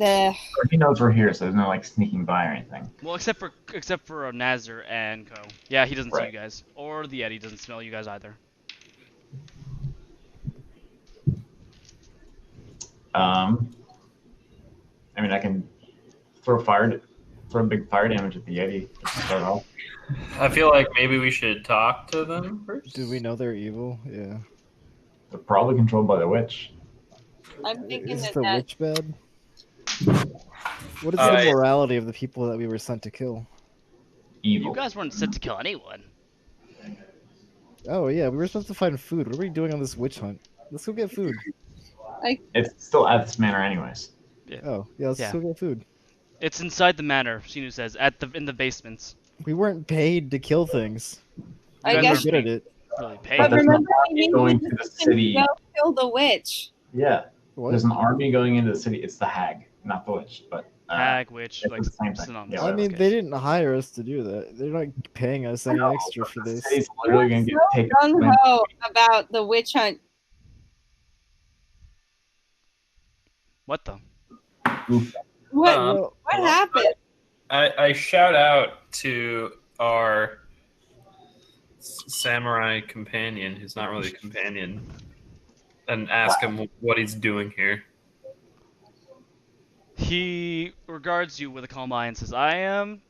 Speaker 1: He knows we're here, so there's no like sneaking by or anything.
Speaker 3: Well, except for Nazar and Co. Yeah, he doesn't see you
Speaker 1: Right.
Speaker 3: guys, or the Yeti doesn't smell you guys either.
Speaker 1: I mean, I can throw a big fire damage at the Yeti just to start off.
Speaker 4: I feel like maybe we should talk to them first.
Speaker 5: Do we know they're evil? Yeah.
Speaker 1: They're probably controlled by the witch.
Speaker 2: I'm thinking
Speaker 5: Is
Speaker 2: that
Speaker 5: the
Speaker 2: that
Speaker 5: witch bad? What is
Speaker 4: Uh,
Speaker 5: the morality of the people that we were sent to kill?
Speaker 1: Evil.
Speaker 3: You guys weren't sent to kill anyone.
Speaker 5: Oh yeah, we were supposed to find food. What are we doing on this witch hunt? Let's go get food.
Speaker 1: It's still at this manor, anyways.
Speaker 5: Oh yeah, let's
Speaker 3: Yeah.
Speaker 5: go get food.
Speaker 3: It's inside the manor. Shinu says in the basements.
Speaker 5: We weren't paid to kill things.
Speaker 2: I
Speaker 3: You guys
Speaker 2: guess.
Speaker 3: aren't
Speaker 5: Good at it.
Speaker 3: really
Speaker 1: But
Speaker 3: paid.
Speaker 2: But
Speaker 1: there's an
Speaker 2: remember,
Speaker 1: army going to the city.
Speaker 2: Go kill the witch.
Speaker 1: Yeah,
Speaker 5: What?
Speaker 1: there's an army going into the city. It's the hag, not the witch, but
Speaker 3: Hag, witch,
Speaker 1: it's
Speaker 3: like
Speaker 1: the same thing.
Speaker 3: synonymous.
Speaker 1: Yeah,
Speaker 5: I mean,
Speaker 3: Okay.
Speaker 5: they didn't hire us to do that. They're not paying us any
Speaker 1: No,
Speaker 5: extra for
Speaker 1: the
Speaker 5: this.
Speaker 1: city's literally gonna get taken.
Speaker 2: Gung ho about the witch hunt.
Speaker 3: What the?
Speaker 2: What?
Speaker 5: Well,
Speaker 2: What happened?
Speaker 4: I shout out to our samurai companion, who's not really a companion, and ask him what he's doing here.
Speaker 3: He regards you with a calm eye and says, "I am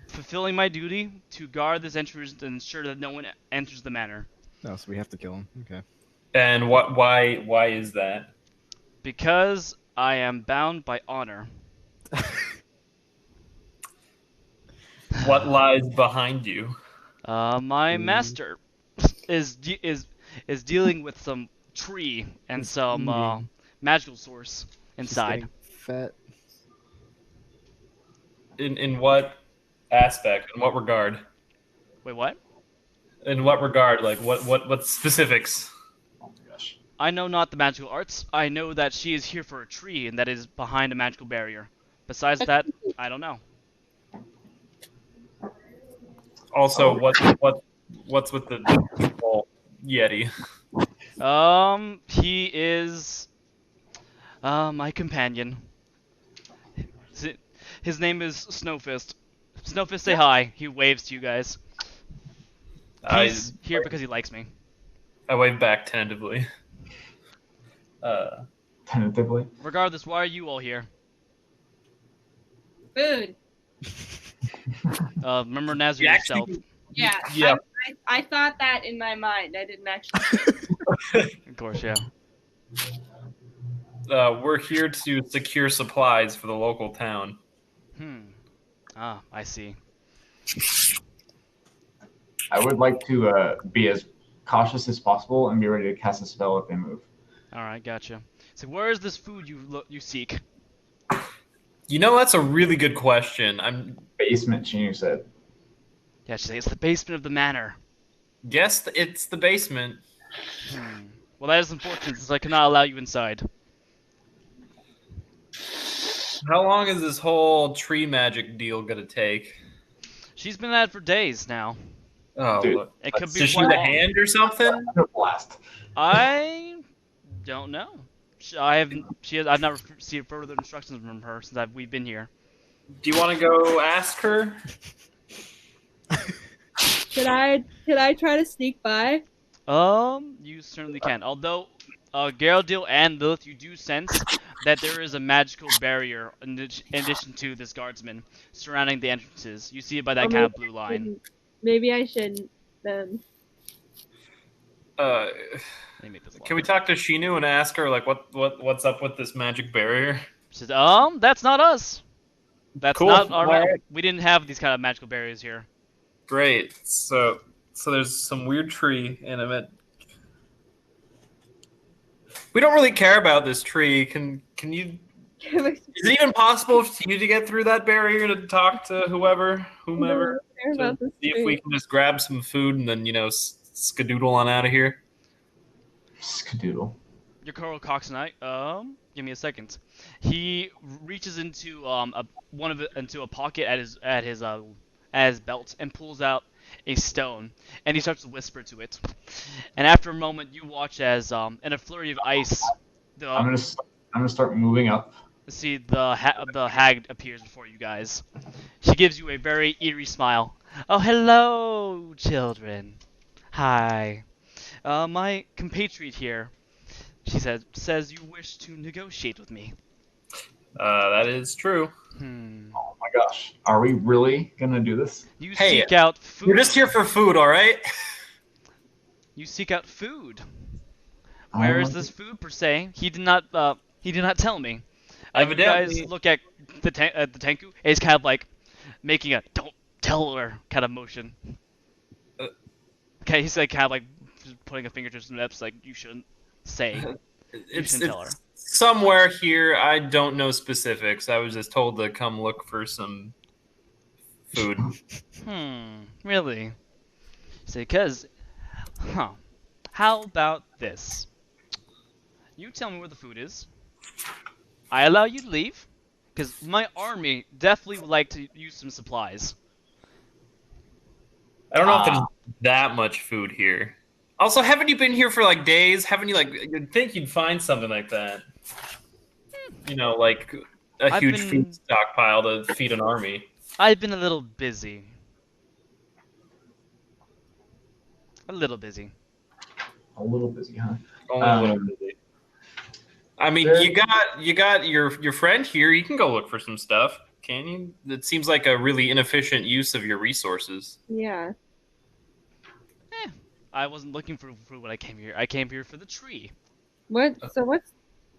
Speaker 3: fulfilling my duty to guard this entrance and ensure that no one enters the manor.
Speaker 5: no, so we have to kill him. Okay.
Speaker 4: And why is that?
Speaker 3: Because I am bound by honor."
Speaker 4: What lies behind you?
Speaker 3: My master is dealing with some tree and
Speaker 5: He's
Speaker 3: some
Speaker 5: eating.
Speaker 3: magical source
Speaker 5: Just
Speaker 3: inside.
Speaker 5: getting fat.
Speaker 4: In what aspect? In what regard?
Speaker 3: Wait, what?
Speaker 4: In what regard? Like what specifics?
Speaker 1: Oh my gosh.
Speaker 3: I know not the magical arts. I know that she is here for a tree and that is behind a magical barrier. Besides that, I don't know.
Speaker 4: Also, what's with the whole Yeti?
Speaker 3: He is my companion. His name is Snowfist. Snowfist, say hi. He waves to you guys. He's here because he likes me.
Speaker 4: I wave back tentatively.
Speaker 1: Tentatively.
Speaker 3: Regardless, why are you all here?
Speaker 2: Food.
Speaker 3: Remember Nazar
Speaker 4: You
Speaker 3: yourself.
Speaker 4: actually-
Speaker 2: Yeah.
Speaker 4: Yeah.
Speaker 2: I thought that in my mind. I didn't actually.
Speaker 3: Of course, yeah.
Speaker 4: We're here to secure supplies for the local town.
Speaker 3: Ah, I see.
Speaker 1: I would like to be as cautious as possible and be ready to cast a spell if they move.
Speaker 3: All right, gotcha. So where is this food you seek?
Speaker 4: You know, that's a really good question. I'm
Speaker 1: Basement, Shinu said.
Speaker 3: Yeah, she said it's the basement of the manor.
Speaker 4: guess it's the basement.
Speaker 3: Well, that is unfortunate since I cannot allow you inside.
Speaker 4: How long is this whole tree magic deal gonna take?
Speaker 3: She's been at it for days now.
Speaker 4: Oh,
Speaker 1: Dude,
Speaker 4: look.
Speaker 3: It could be
Speaker 4: Does she
Speaker 3: quite
Speaker 4: need a
Speaker 3: long.
Speaker 4: hand or something?
Speaker 1: Blast.
Speaker 3: I don't know. I've never received further instructions from her since we've been here.
Speaker 4: Do you want to go ask her?
Speaker 6: Can I try to sneak by?
Speaker 3: You certainly can. Although, Geraldine and Lilith, you do sense that there is a magical barrier in addition to this guardsman surrounding the entrances. You see it by that
Speaker 6: Or
Speaker 3: kind of blue line.
Speaker 6: Maybe I shouldn't then.
Speaker 4: Uh,
Speaker 3: Let me make this
Speaker 4: can we
Speaker 3: longer.
Speaker 4: talk to Shinu and ask her like what's up with this magic barrier?
Speaker 3: She says, that's not us. That's
Speaker 4: Cool.
Speaker 3: not our.
Speaker 4: Alright.
Speaker 3: We didn't have these kind of magical barriers here.
Speaker 4: Great. So there's some weird tree, and I meant we don't really care about this tree. Can you? Is it even possible for you to get through that barrier to talk to whomever,
Speaker 6: Care
Speaker 4: to
Speaker 6: about this
Speaker 4: see if we
Speaker 6: tree.
Speaker 4: can just grab some food and then skadoodle on out of here?
Speaker 1: Skadoodle.
Speaker 3: Your Coral Coxonite. Give me a second. He reaches into into a pocket at his belt and pulls out a stone, and he starts to whisper to it. And after a moment, you watch as in a flurry of ice,
Speaker 1: I'm gonna start moving up.
Speaker 3: see the hag appears before you guys. She gives you a very eerie smile. Oh, hello, children. Hi. My compatriot here, she says you wish to negotiate with me.
Speaker 4: That is true.
Speaker 1: Oh my gosh, are we really gonna do this?
Speaker 3: You
Speaker 4: Hey,
Speaker 3: seek out food.
Speaker 4: We're just here for food, all right?
Speaker 3: You seek out food.
Speaker 1: I
Speaker 3: Where
Speaker 1: don't
Speaker 3: is
Speaker 1: like
Speaker 3: this food per se? He did not tell me. You guys
Speaker 4: Evidently.
Speaker 3: look at the Tenku. And he's kind of like making a "don't tell her" kind of motion. Okay, he's like kind of like just putting a finger to his lips, like you shouldn't say.
Speaker 4: It's
Speaker 3: shouldn't tell her.
Speaker 4: somewhere here. I don't know specifics. I was just told to come look for some food.
Speaker 3: Really? Say, how about this? You tell me where the food is. I allow you to leave, because my army definitely would like to use some supplies.
Speaker 4: I don't know if there's that much food here. Also, haven't you been here for like days? Haven't you you'd think you'd find something like that? Like a
Speaker 3: I've
Speaker 4: huge
Speaker 3: been-
Speaker 4: food stockpile to feed an army.
Speaker 3: I've been a little busy. A little busy.
Speaker 1: a little busy, huh?
Speaker 4: Only a little busy. I mean,
Speaker 1: there-
Speaker 4: you got your friend here. You can go look for some stuff, can you? It seems like a really inefficient use of your resources.
Speaker 6: Yeah.
Speaker 3: I wasn't looking for food when I came here. I came here for the tree.
Speaker 6: What? So what's?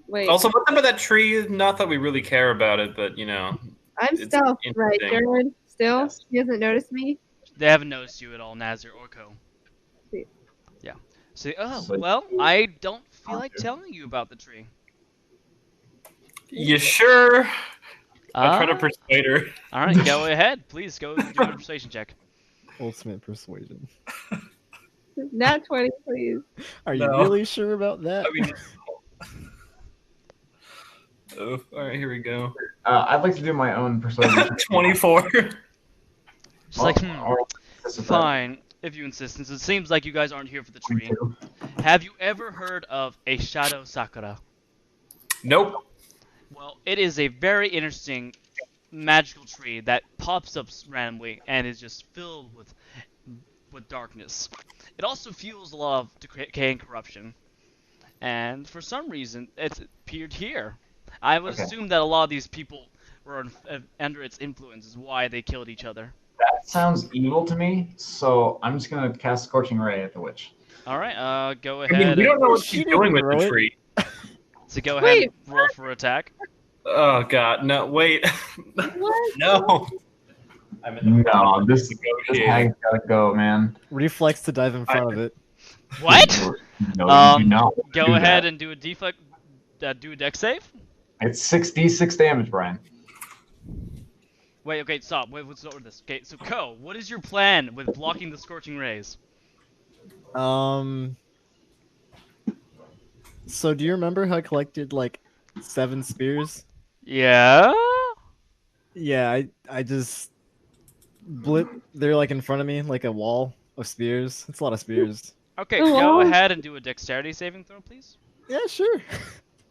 Speaker 6: Wait.
Speaker 4: Also, what's up with that tree? Not that we really care about it, but
Speaker 6: I'm
Speaker 4: it's
Speaker 6: stealth, right,
Speaker 4: interesting.
Speaker 6: Jared? Still,
Speaker 1: Yes.
Speaker 6: he hasn't noticed me.
Speaker 3: They haven't noticed you at all, Nazir or Co.
Speaker 6: Sweet.
Speaker 3: Yeah. So,
Speaker 1: So-
Speaker 3: well, I don't feel like telling you about the tree.
Speaker 4: You sure? I try to
Speaker 3: Ah,
Speaker 4: persuade her.
Speaker 3: all right, go ahead. Please go do a persuasion check.
Speaker 5: Ultimate persuasion.
Speaker 6: Nat 20, please.
Speaker 5: Are you
Speaker 4: No.
Speaker 5: really sure about that?
Speaker 4: I mean, oh, all right, here we go.
Speaker 1: I'd like to do my own persuasion.
Speaker 4: 24.
Speaker 3: She's like,
Speaker 1: Or- or-
Speaker 3: fine, if you insist, since it seems like you guys aren't here for the tree. Have you ever heard of a shadow sakura?
Speaker 4: Nope.
Speaker 3: Well, it is a very interesting magical tree that pops up randomly and is just filled with darkness. It also fuels a lot of decay and corruption. And for some reason, it's appeared here. I would
Speaker 1: Okay.
Speaker 3: assume that a lot of these people were under its influence, is why they killed each other.
Speaker 1: That sounds evil to me, so I'm just gonna cast Scorching Ray at the witch.
Speaker 3: Alright, go
Speaker 4: I
Speaker 3: ahead.
Speaker 4: mean, we don't know what
Speaker 5: She
Speaker 4: she's
Speaker 5: didn't
Speaker 4: doing with
Speaker 5: grow
Speaker 4: the
Speaker 5: it.
Speaker 4: tree.
Speaker 3: So go ahead
Speaker 6: Wait,
Speaker 3: and roll for attack.
Speaker 4: Oh God, no! Wait,
Speaker 6: What?
Speaker 4: no. I'm in the
Speaker 1: No, this
Speaker 4: negotiating.
Speaker 1: hag's gotta go, man.
Speaker 5: Reflex to dive in front of it.
Speaker 3: What?
Speaker 1: No, you do not
Speaker 3: Go
Speaker 1: do
Speaker 3: ahead
Speaker 1: that.
Speaker 3: and do a deflect. Do a deck save.
Speaker 1: It's 6d6 damage, Brian.
Speaker 3: Wait, okay, stop. Wait, let's start with this. Okay, so Ko, what is your plan with blocking the scorching rays?
Speaker 5: So do you remember how I collected like 7 spears?
Speaker 3: Yeah.
Speaker 5: Yeah, I just They're like in front of me, like a wall of spears. It's a lot of spears.
Speaker 3: Okay,
Speaker 6: Oh,
Speaker 3: go
Speaker 6: wow.
Speaker 3: ahead and do a dexterity saving throw, please.
Speaker 5: Yeah, sure.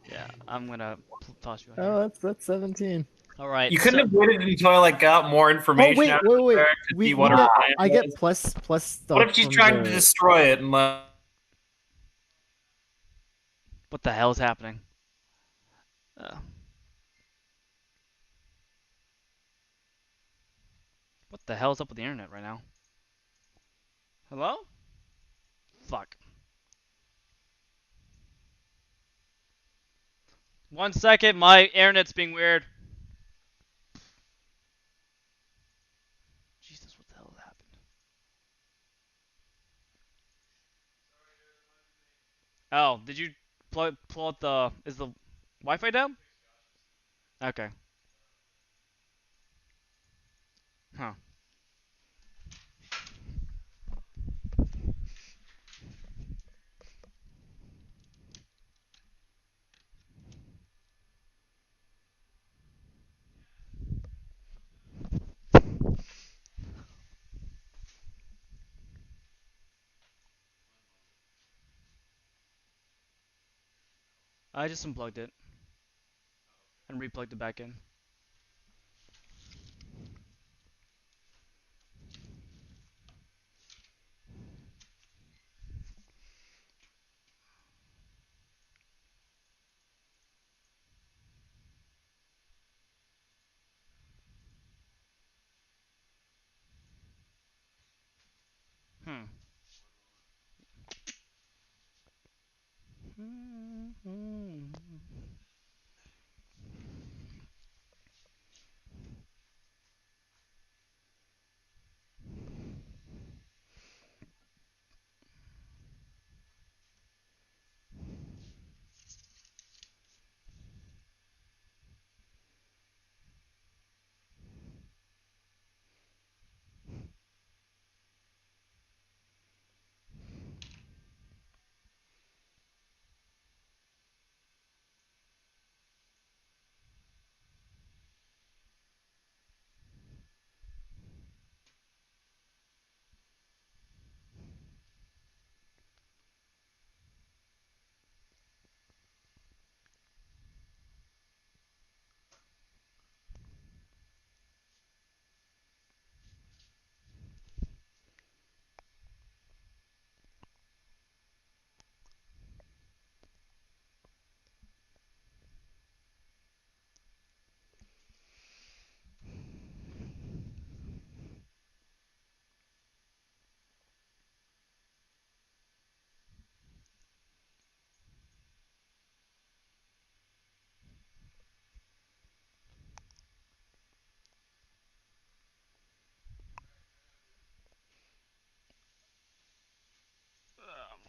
Speaker 3: Yeah, I'm gonna toss you out
Speaker 5: Oh,
Speaker 3: here.
Speaker 5: that's 17.
Speaker 3: All right.
Speaker 4: You couldn't
Speaker 3: so,
Speaker 4: have waited until I got more
Speaker 5: Oh
Speaker 4: information
Speaker 5: wait,
Speaker 4: out
Speaker 5: wait,
Speaker 4: of
Speaker 5: wait.
Speaker 4: her to see what her plan
Speaker 5: I get
Speaker 4: was.
Speaker 5: plus stuff.
Speaker 4: What if she's
Speaker 5: from
Speaker 4: trying to
Speaker 5: the...
Speaker 4: destroy it and like,
Speaker 3: what the hell is happening? What the hell is up with the internet right now? Hello? Fuck. 1 second, my internet's being weird. Jesus, what the hell happened? Oh, did you pull out the... Is the Wi-Fi down? Okay. Huh. I just unplugged it. And replugged it back in. Hmm.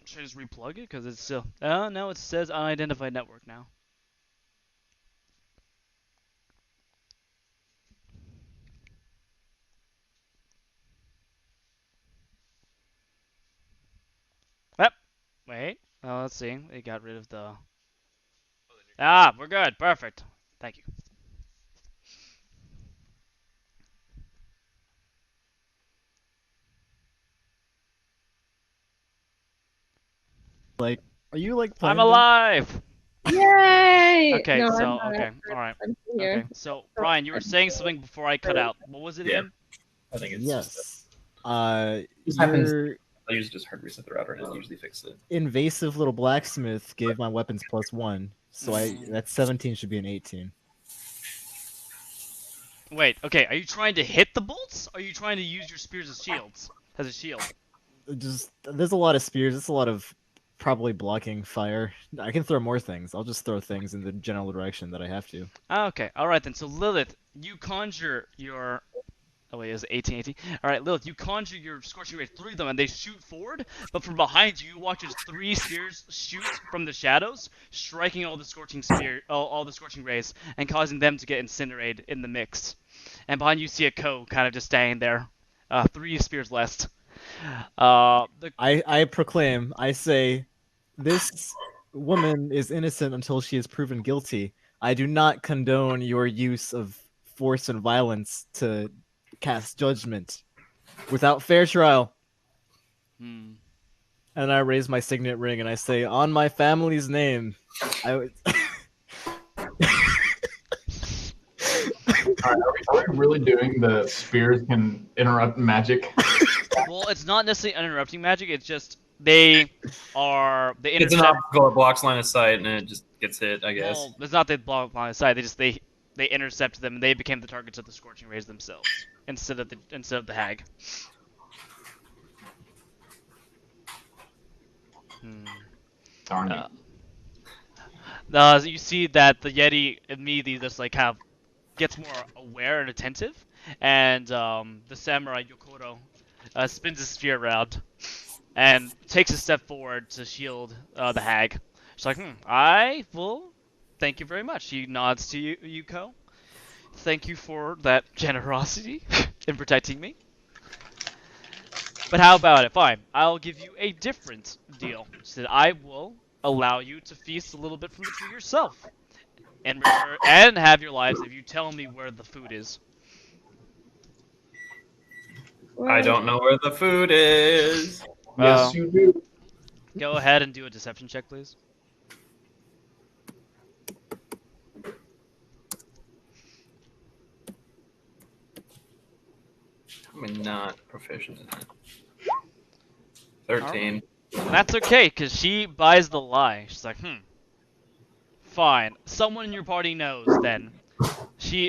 Speaker 3: Should I just replug it? Because it's still... Oh, no, it says unidentified network now. Yep. Wait. Oh, let's see. They got rid of the... Ah, we're good. Perfect. Thank you.
Speaker 5: Like, are you like
Speaker 3: I'm
Speaker 5: playing this?
Speaker 3: alive!
Speaker 6: Yay!
Speaker 3: Okay,
Speaker 6: No,
Speaker 3: so,
Speaker 6: I'm not.
Speaker 3: okay, alright.
Speaker 6: I'm here.
Speaker 3: Okay, so, Brian, you were saying something before I cut out. What was it
Speaker 4: Yeah.
Speaker 3: again?
Speaker 4: I think it's
Speaker 5: Yes.
Speaker 4: Just happens-
Speaker 5: Your
Speaker 4: I usually just hard reset the router and it usually fixes it.
Speaker 5: invasive little blacksmith gave my weapons +1, so that 17 should be an 18.
Speaker 3: Wait, okay, are you trying to hit the bolts? Or are you trying to use your spears as shields? As a shield?
Speaker 5: Just there's a lot of spears. It's a lot of probably blocking fire. I can throw more things. I'll just throw things in the general direction that I have to.
Speaker 3: Okay, alright then. So, Lilith, you conjure your... Oh wait, is it 18? Alright, Lilith, you conjure your Scorching Ray through them and they shoot forward, but from behind you, you watch as 3 spears shoot from the shadows, striking all the all the Scorching Rays, and causing them to get incinerated in the mix. And behind you see a Ko kind of just standing there. 3 spears left.
Speaker 5: I proclaim, I say, this woman is innocent until she is proven guilty. I do not condone your use of force and violence to cast judgment without fair trial.
Speaker 3: Hmm.
Speaker 5: And I raise my signet ring and I say, on my family's name, I would.
Speaker 1: Are we really doing the spears can interrupt magic?
Speaker 3: Well, it's not necessarily uninterrupting magic. It's just they
Speaker 4: It's an
Speaker 3: intercept.
Speaker 4: obstacle that blocks line of sight, and it just gets hit. I guess.
Speaker 3: Well, it's not they block on the side. They intercept them, and they became the targets of the scorching rays themselves instead of the hag. Hmm.
Speaker 1: Darn it.
Speaker 3: You see that the Yeti immediately just like kind of gets more aware and attentive, and the samurai Yokoro spins his spear around and takes a step forward to shield the hag. She's like, I will. Thank you very much. He nods to you, Yuko. Thank you for that generosity in protecting me. But how about it? Fine. I'll give you a different deal. She said, I will allow you to feast a little bit from the tree yourself. And have your lives if you tell me where the food is.
Speaker 4: I don't know where the food is.
Speaker 1: Yes, you do.
Speaker 3: Go ahead and do a deception check, please.
Speaker 4: I'm not proficient in it. 13.
Speaker 3: And that's okay, because she buys the lie. She's like, fine. Someone in your party knows, then.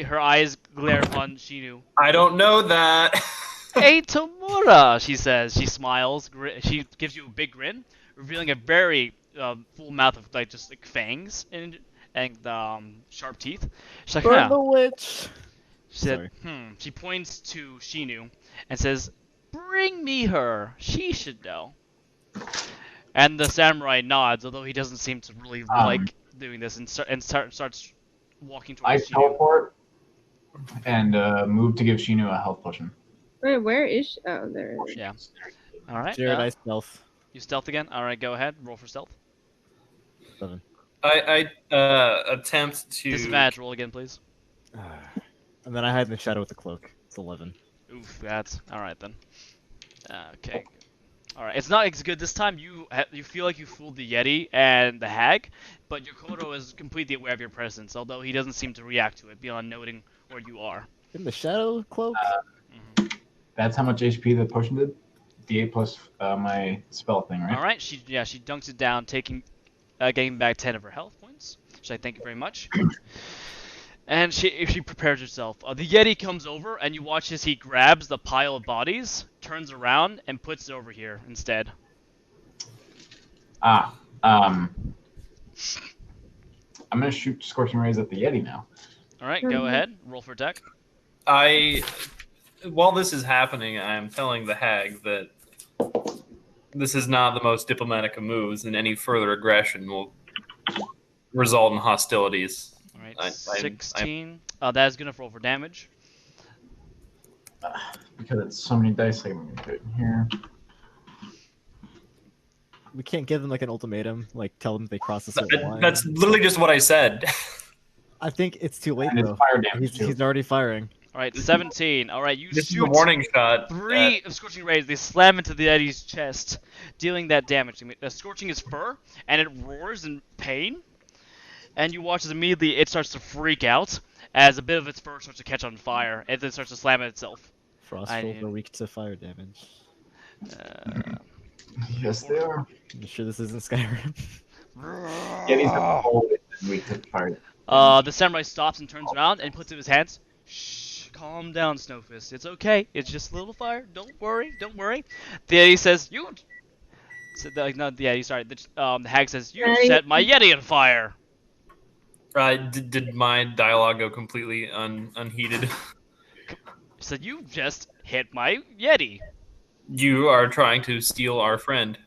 Speaker 3: Her eyes glare upon Shinu.
Speaker 4: I don't know that.
Speaker 3: Hey, Tomura, she says. She smiles. She gives you a big grin, revealing a very full mouth of just fangs and sharp teeth. She's like,
Speaker 5: Burn the witch.
Speaker 3: She said, She points to Shinu and says, bring me her. She should know. And the samurai nods, although he doesn't seem to really like doing this, and starts walking towards
Speaker 1: I
Speaker 3: Shinu.
Speaker 1: teleport and move to give Shinu a health potion.
Speaker 2: Wait, where is she? Oh, there it is.
Speaker 3: Yeah. All right.
Speaker 5: Jared, I stealth.
Speaker 3: You stealth again? All right, go ahead. Roll for stealth.
Speaker 5: 7.
Speaker 4: I attempt to.
Speaker 3: Disadvantage. Roll again, please.
Speaker 5: And then I hide in the shadow with the cloak. It's 11.
Speaker 3: Oof, that's all right then. Okay. All right. It's not as good this time. You feel like you fooled the Yeti and the hag, but Yokoro is completely aware of your presence, although he doesn't seem to react to it beyond noting where you are.
Speaker 5: In the shadow cloak?
Speaker 1: That's how much HP the potion did? D8 plus my spell thing, right?
Speaker 3: All right. She dunks it down, getting back 10 of her health points. She's like, thank you very much. And she prepares herself. The Yeti comes over, and you watch as he grabs the pile of bodies, turns around, and puts it over here instead.
Speaker 1: I'm gonna shoot Scorching Rays at the Yeti now.
Speaker 3: All right, go ahead. Roll for attack.
Speaker 4: While this is happening, I am telling the hag that this is not the most diplomatic of moves, and any further aggression will result in hostilities.
Speaker 3: All right, 16. That is gonna roll for damage.
Speaker 1: Because it's so many dice, I'm gonna put it in here.
Speaker 5: We can't give them like an ultimatum, like tell them they cross a certain line.
Speaker 4: That's literally just what I said.
Speaker 5: I think it's too late
Speaker 1: And it's
Speaker 5: though.
Speaker 1: fire damage too.
Speaker 5: He's already firing.
Speaker 3: All right, 17. All right, you
Speaker 4: This is
Speaker 3: shoot
Speaker 4: a warning shot.
Speaker 3: 3 of Scorching Rays. They slam into the Yeti's chest, dealing that damage. Scorching his fur, and it roars in pain. And you watch as immediately it starts to freak out as a bit of its fur starts to catch on fire, and then starts to slam at itself.
Speaker 5: Frost rolls are weak to fire damage.
Speaker 1: Yes, they are.
Speaker 5: You sure this isn't Skyrim?
Speaker 1: Yetis have always been weak to fire.
Speaker 3: The samurai stops and turns around and puts in his hands. Shh, calm down, Snowfist. It's okay. It's just a little fire. Don't worry. Don't worry. The Yeti says, "You." The Yeti. Sorry. The hag says, "You set my Yeti on fire."
Speaker 4: Did my dialogue go completely unheeded?
Speaker 3: He said, "You just hit my Yeti."
Speaker 4: You are trying to steal our friend.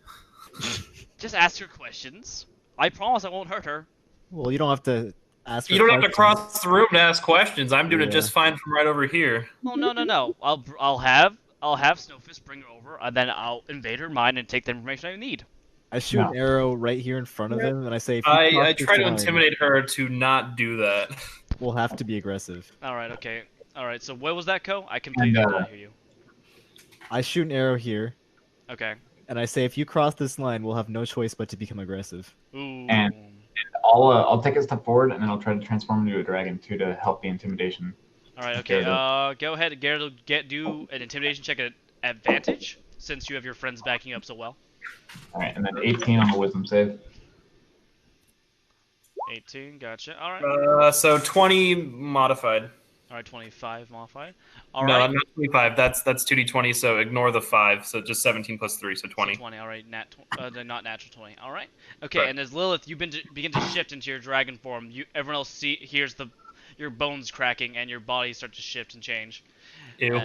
Speaker 3: Just ask her questions. I promise I won't hurt her.
Speaker 5: Well, you don't have to ask.
Speaker 4: You don't have to cross the room to ask questions. I'm doing it
Speaker 5: Yeah.
Speaker 4: just fine from right over here.
Speaker 3: Oh no. I'll have Snowfist bring her over, and then I'll invade her mind and take the information I need.
Speaker 5: I shoot an arrow right here in front of him, and I say, if you
Speaker 4: I
Speaker 5: cross this
Speaker 4: try to
Speaker 5: line,
Speaker 4: intimidate her to not do that.
Speaker 5: we'll have to be aggressive.
Speaker 3: All right. Okay. All right. So what was that, Ko? I completely did not hear you.
Speaker 5: I shoot an arrow here,
Speaker 3: Okay.
Speaker 5: and I say if you cross this line, we'll have no choice but to become aggressive.
Speaker 3: Ooh.
Speaker 1: And- I'll take a step forward and then I'll try to transform into a dragon too to help the intimidation.
Speaker 3: All right. Okay.
Speaker 1: Gyarados.
Speaker 3: Go ahead, Gyarados. Do an intimidation check at advantage since you have your friends backing you up so well.
Speaker 1: All right, and then 18 on the wisdom save.
Speaker 3: 18. Gotcha. All right.
Speaker 4: So 20 modified.
Speaker 3: All right. 25 modified. All
Speaker 4: No,
Speaker 3: right.
Speaker 4: not 25. That's 2d20. So ignore the 5. So just 17 plus 3. So 20.
Speaker 3: So 20. All right. Not natural 20. All right. Okay.
Speaker 4: Right.
Speaker 3: And as Lilith, you begin to shift into your dragon form. Everyone else hears your bones cracking and your body start to shift and change.
Speaker 4: Ew.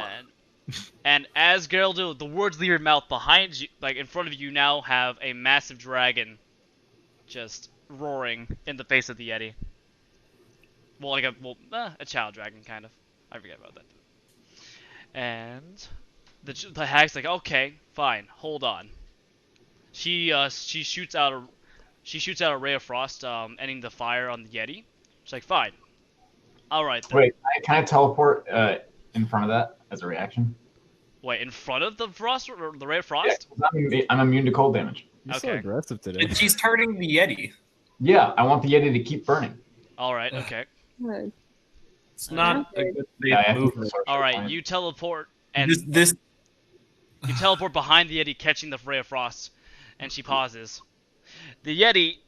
Speaker 3: And as Geraldo, the words leave your mouth, behind you, like in front of you, now have a massive dragon just roaring in the face of the Yeti. Well, like a child dragon, kind of. I forget about that. And the hag's like, okay, fine, hold on. She shoots out a ray of frost, ending the fire on the Yeti. She's like, fine, all right then.
Speaker 1: Wait, can I teleport in front of that as a reaction?
Speaker 3: Wait, in front of the frost or the ray of frost?
Speaker 1: Yeah, I'm immune to cold damage.
Speaker 5: You're so
Speaker 3: Okay.
Speaker 5: aggressive today.
Speaker 4: She's turning the Yeti.
Speaker 1: Yeah, I want the Yeti to keep burning.
Speaker 3: All right, okay.
Speaker 2: Good.
Speaker 4: It's not a good
Speaker 1: Yeah, I have to
Speaker 4: move.
Speaker 1: use the sorcerer
Speaker 3: All right,
Speaker 1: point.
Speaker 3: you teleport and
Speaker 4: This
Speaker 3: you teleport behind the Yeti, catching the ray of frost, and she pauses. The Yeti,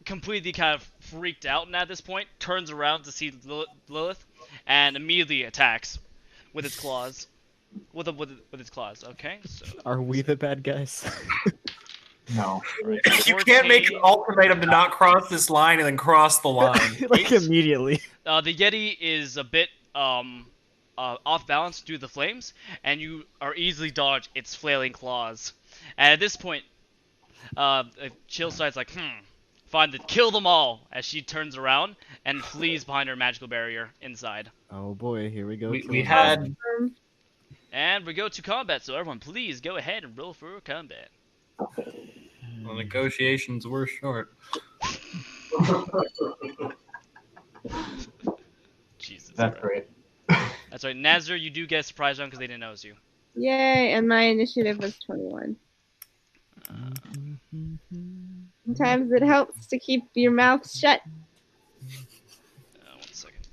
Speaker 3: completely kind of freaked out at this point, turns around to see Lilith, and immediately attacks with its claws. With its claws. Okay, so
Speaker 5: Are we the bad guys?
Speaker 1: No.
Speaker 3: right,
Speaker 4: you can't make an
Speaker 3: 14.
Speaker 4: ultimatum to not cross this line and then cross the line.
Speaker 5: Like immediately.
Speaker 3: The Yeti is a bit off balance due to the flames, and you are easily dodge its flailing claws. And at this point, Chillside's like, fine, then kill them all, as she turns around and flees behind her magical barrier inside.
Speaker 5: Oh boy, here we go.
Speaker 4: We had
Speaker 3: And we go to combat, so everyone please go ahead and roll for combat.
Speaker 4: well, negotiations were short.
Speaker 3: Jesus
Speaker 1: That's
Speaker 3: Christ.
Speaker 1: great.
Speaker 3: That's right. Nazir, you do get a surprise round because they didn't notice you.
Speaker 2: Yay! And my initiative was 21. Sometimes it helps to keep your mouth shut.
Speaker 3: 1 second.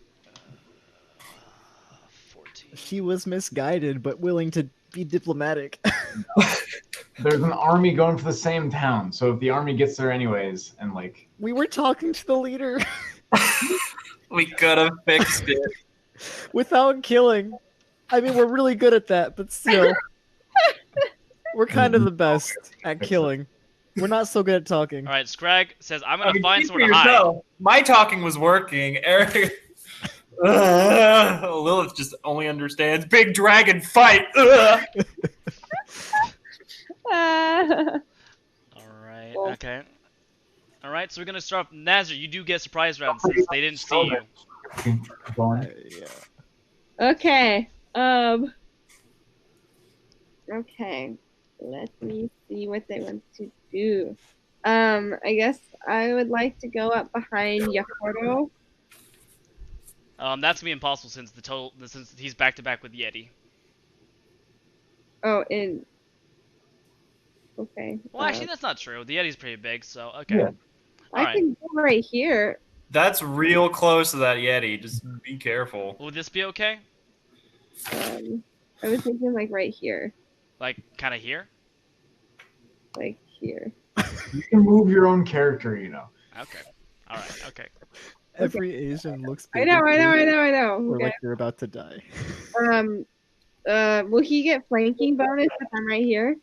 Speaker 3: 14.
Speaker 5: She was misguided, but willing to be diplomatic.
Speaker 1: There's an army going for the same town, so if the army gets there anyways, and like,
Speaker 5: We were talking to the leader
Speaker 4: We could have fixed it.
Speaker 5: without killing. I mean, we're really good at that, but still. We're kind of the best at killing. We're not so good at talking.
Speaker 3: All right, Scrag says, I'm going to
Speaker 4: I mean,
Speaker 3: find
Speaker 4: speak
Speaker 3: somewhere
Speaker 4: for
Speaker 3: to hide.
Speaker 4: yourself. My talking was working. Eric. Lilith just only understands big dragon fight.
Speaker 2: Ah.
Speaker 3: All right,
Speaker 2: Cool.
Speaker 3: okay. All right, so we're going to start off. Nazir, you do get a surprise round since they didn't see you.
Speaker 5: Yeah.
Speaker 2: Okay. Okay. Let me see what they want to do. I guess I would like to go up behind Yakordo.
Speaker 3: That's going to be impossible since since he's back-to-back with Yeti.
Speaker 2: Oh, okay.
Speaker 3: Well, actually, that's not true. The Yeti's pretty big, so okay.
Speaker 1: Yeah.
Speaker 2: I
Speaker 3: Alright.
Speaker 2: can go right here.
Speaker 4: That's real close to that Yeti. Just be careful.
Speaker 3: Would this be okay?
Speaker 2: I was thinking like right here.
Speaker 3: Like, kind of here?
Speaker 2: Like here.
Speaker 1: You can move your own character, you know.
Speaker 3: Okay. All right. Okay.
Speaker 5: Every Asian looks
Speaker 2: I know.
Speaker 5: Or
Speaker 2: Okay.
Speaker 5: like you're about to die.
Speaker 2: Will he get flanking bonus if I'm right here?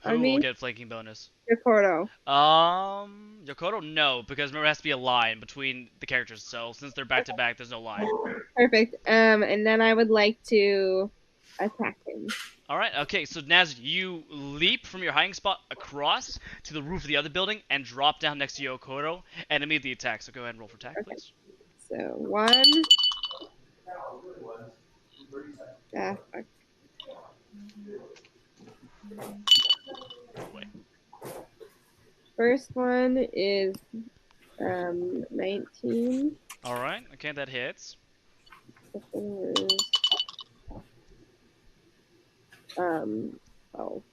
Speaker 3: Who
Speaker 2: I
Speaker 3: will
Speaker 2: mean,
Speaker 3: get flanking bonus?
Speaker 2: Yakordo.
Speaker 3: Yokoro, no, because remember it has to be a line between the characters. So since they're back to back, there's no line.
Speaker 2: Perfect. And then I would like to attack him.
Speaker 3: All right. Okay. So Naz, you leap from your hiding spot across to the roof of the other building and drop down next to Yokoro and immediately attack. So go ahead and roll for attack,
Speaker 2: Okay.
Speaker 3: please.
Speaker 2: So 1. Ah, fuck.
Speaker 3: Wait.
Speaker 2: First one is 19.
Speaker 3: All right. Okay, that hits.
Speaker 2: Second is Oh.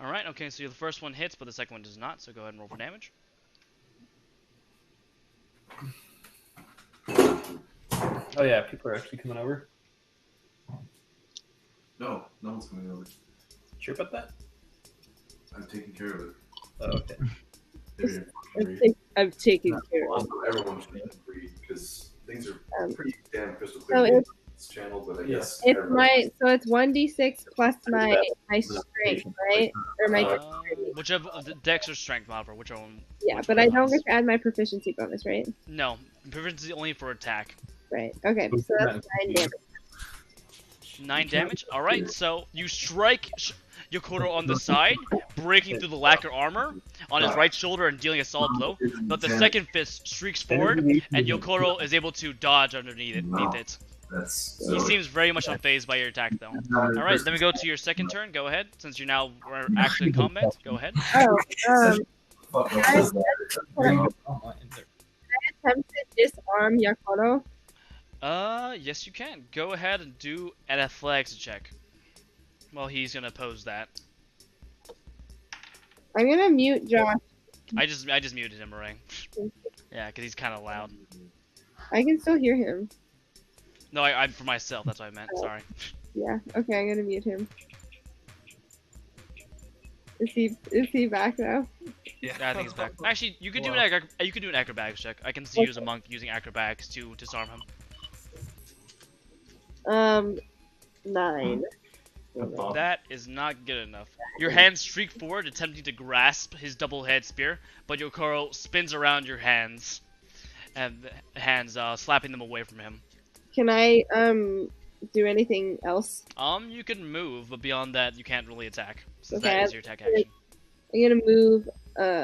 Speaker 3: Alright, okay, so the first one hits, but the second one does not, so go ahead and roll for damage.
Speaker 4: Oh yeah, people are actually coming over.
Speaker 7: No, no one's coming over.
Speaker 4: Sure about that?
Speaker 7: I'm taking care of it.
Speaker 4: Oh, okay.
Speaker 7: They're fucking great.
Speaker 2: I've taken care of.
Speaker 7: Also, everyone should agree because things are pretty damn crystal
Speaker 2: So
Speaker 7: clear in this channel, but I guess
Speaker 2: It's
Speaker 7: everyone-
Speaker 2: my so it's 1d6 plus my strength, right? Or my
Speaker 3: Whichever, the dex or strength, however, whichever one.
Speaker 2: yeah, but I don't get to add my proficiency bonus, right?
Speaker 3: No, proficiency only for attack.
Speaker 2: Right. Okay, so that's 9 damage.
Speaker 3: 9 damage? Alright, so you strike Yokoro on the side, breaking through the lacquer armor on his right shoulder and dealing a solid blow. But the second fist streaks forward, and Yokoro is able to dodge underneath it. He seems very much unfazed by your attack, though. Alright, then we go to your second turn. Go ahead. Since you're now actually in combat, go ahead.
Speaker 2: I attempt to disarm Yokoro.
Speaker 3: Yes you can. Go ahead and do an athletics check. Well, he's gonna oppose that.
Speaker 2: I'm gonna mute Josh.
Speaker 3: I just muted him, Ray. Yeah, because he's kind of loud.
Speaker 2: I can still hear him.
Speaker 3: No, I'm for myself. That's what I meant. Sorry.
Speaker 2: Yeah. Okay, I'm gonna mute him. Is he back now?
Speaker 3: Yeah, I think he's back. Actually, you could do an acrobatics check. I can see you as a monk using acrobatics to disarm him.
Speaker 2: 9.
Speaker 3: That is not good enough. Your hands streak forward, attempting to grasp his double-head spear, but Yokoro spins around your hands, and slapping them away from him.
Speaker 2: Can I do anything else?
Speaker 3: You can move, but beyond that, you can't really attack. Since
Speaker 2: Okay,
Speaker 3: that is your attack action.
Speaker 2: I'm gonna move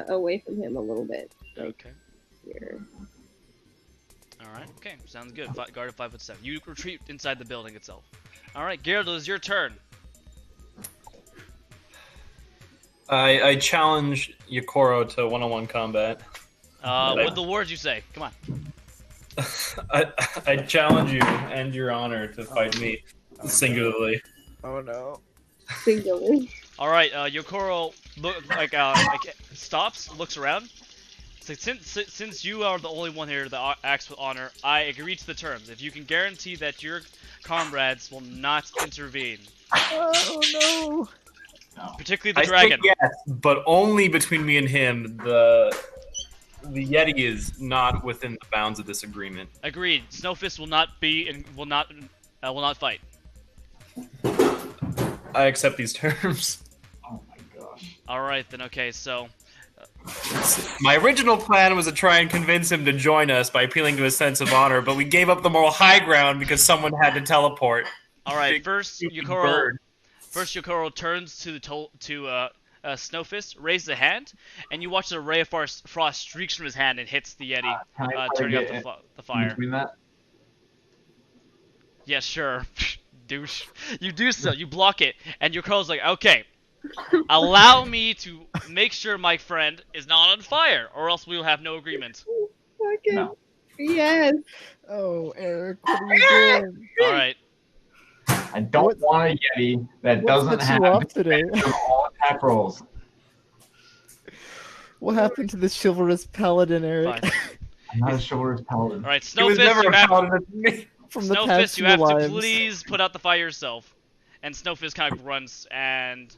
Speaker 2: away from him a little bit.
Speaker 3: Okay.
Speaker 2: Here.
Speaker 3: Alright, okay, sounds good. Guard at 5'7". You retreat inside the building itself. Alright, Gyarados, it's your turn.
Speaker 4: I challenge Yokoro to one-on-one combat.
Speaker 3: What the words you say? Come on.
Speaker 4: I challenge you and your honor to fight me singularly.
Speaker 5: Oh no.
Speaker 2: Singularly.
Speaker 3: Alright, Yokoro stops, looks around. So since you are the only one here that acts with honor, I agree to the terms. If you can guarantee that your comrades will not intervene.
Speaker 5: Oh no.
Speaker 3: Particularly the
Speaker 4: I
Speaker 3: dragon.
Speaker 4: say yes, but only between me and him. The Yeti is not within the bounds of this agreement.
Speaker 3: Agreed. Snowfist will not be and will not fight.
Speaker 4: I accept these terms.
Speaker 1: Oh my gosh.
Speaker 3: Alright then, okay, so...
Speaker 4: My original plan was to try and convince him to join us by appealing to his sense of honor, but we gave up the moral high ground because someone had to teleport.
Speaker 3: Alright, first Yokoro turns to Snowfist, raises a hand, and you watch a ray of frost streaks from his hand and hits the Yeti, turning off the fire.
Speaker 1: Between that?
Speaker 3: Yeah, sure. Douche. You do so, you block it, and Yokoro's like, okay, allow me to make sure my friend is not on fire, or else we will have no agreement.
Speaker 2: Okay.
Speaker 1: No.
Speaker 2: Yes.
Speaker 5: Oh, Eric, what are you doing?
Speaker 3: Alright.
Speaker 1: I don't want a Yeti that doesn't
Speaker 5: What's
Speaker 1: have
Speaker 5: you off today?
Speaker 1: all attack rolls.
Speaker 5: What happened to the chivalrous paladin, Eric?
Speaker 3: Fine.
Speaker 1: I'm not a chivalrous paladin.
Speaker 3: Alright,
Speaker 4: He was never a paladin of me.
Speaker 5: From the past
Speaker 3: Snowfist, you
Speaker 5: few
Speaker 3: have to
Speaker 5: lives.
Speaker 3: please put out the fire yourself. And Snowfist kind of grunts and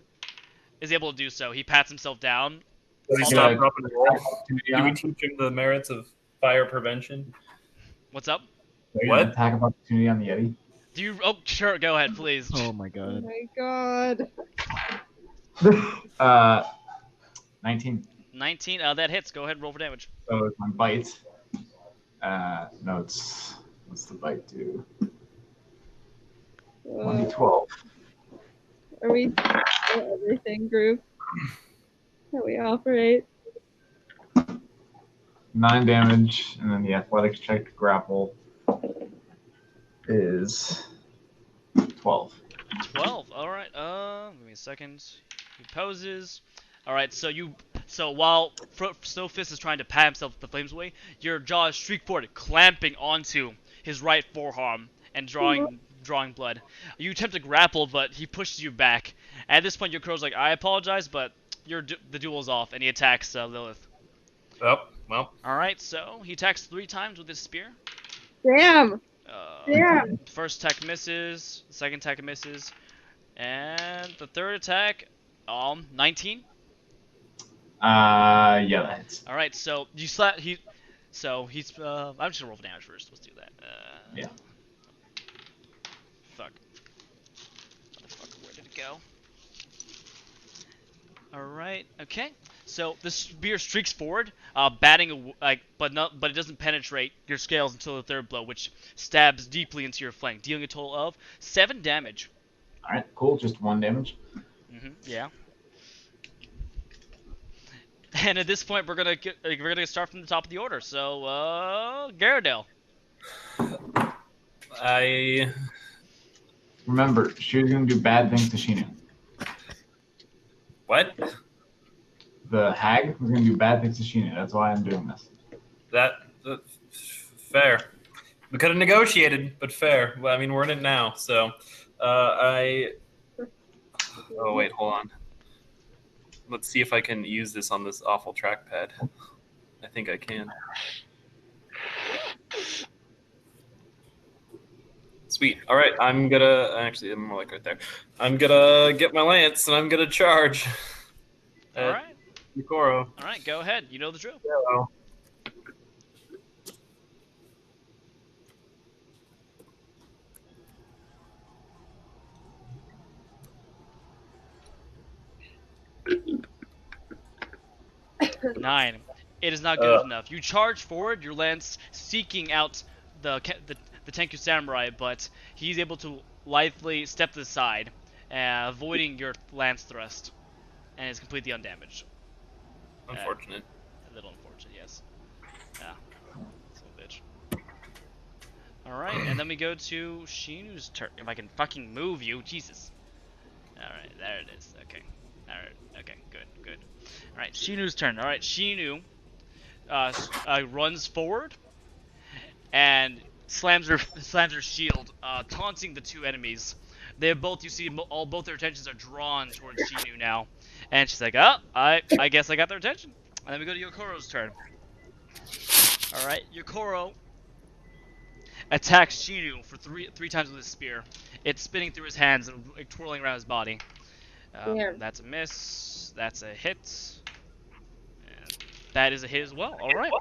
Speaker 3: is able to do so. He pats himself down.
Speaker 4: Does he
Speaker 1: Also,
Speaker 4: stop dropping the roll? Do we
Speaker 1: Yeah.
Speaker 4: teach him the merits of fire prevention?
Speaker 3: What's up?
Speaker 4: What?
Speaker 1: Attack of opportunity on the Yeti.
Speaker 3: Do you? Oh, sure. Go ahead, please.
Speaker 5: Oh my
Speaker 2: Oh
Speaker 5: god.
Speaker 2: my god.
Speaker 1: 19.
Speaker 3: 19. That hits. Go ahead and roll for damage.
Speaker 1: So it's my bite. No, it's what's the bite do? 1d12.
Speaker 2: Are we everything group? Can we operate?
Speaker 1: 9 damage, and then the athletics check to grapple is 12.
Speaker 3: 12. All right. Give me a second. He poses. All right. So while Snowfist is trying to pat himself the flames away, your jaws streak forward, clamping onto his right forearm and drawing blood. You attempt to grapple, but he pushes you back, At this point, your crow's like, I apologize, but the duel is off, and he attacks Lilith.
Speaker 4: Oh, well.
Speaker 3: All right, so he attacks 3 times with his spear.
Speaker 6: Damn. Damn.
Speaker 3: First attack misses, second attack misses, and the third attack, 19.
Speaker 1: Yeah, that hits.
Speaker 3: All right, so you slap he. So he's. I'm just gonna roll for damage first. Let's do that.
Speaker 1: Yeah.
Speaker 3: Fuck. Motherfucker, where did it go? All right. Okay. So the spear streaks forward, batting but it doesn't penetrate your scales until the third blow, which stabs deeply into your flank, dealing a total of 7 damage.
Speaker 1: All right, cool. Just 1 damage.
Speaker 3: Yeah. And at this point, we're gonna start from the top of the order. So, Garradale.
Speaker 1: Remember, she was gonna do bad things to Shinu.
Speaker 4: What?
Speaker 1: The hag was gonna do bad things to Shinu. That's why I'm doing this.
Speaker 4: That fair. We could have negotiated, but fair. Well, I mean, we're in it now, so Oh wait, hold on. Let's see if I can use this on this awful trackpad. I think I can. Sweet. All right, I'm more like right there. I'm gonna get my lance and I'm gonna charge.
Speaker 3: All right.
Speaker 4: Yukoro.
Speaker 3: All right, go ahead. You know the drill.
Speaker 4: Hello.
Speaker 3: Nine. It is not good enough. You charge forward, your lance seeking out the Tenku samurai, but he's able to lithely step to the side, avoiding your lance thrust, and is completely undamaged.
Speaker 4: Unfortunate.
Speaker 3: A little unfortunate, yes. Yeah. Son of a bitch. Alright, and then we go to Shinu's turn. If I can fucking move you, Jesus. Alright, there it is. Okay. Alright, okay, good. Alright, Shinu's turn. Alright, Shinu runs forward and slams her shield, taunting the 2 enemies. They have both, you see, both their attentions are drawn towards Shinu now. And she's like, oh, I guess I got their attention. And then we go to Yokoro's turn. Alright, Yokoro attacks Shinu for three times with his spear. It's spinning through his hands and twirling around his body. That's a miss. That's a hit. And that is a hit as well. Alright.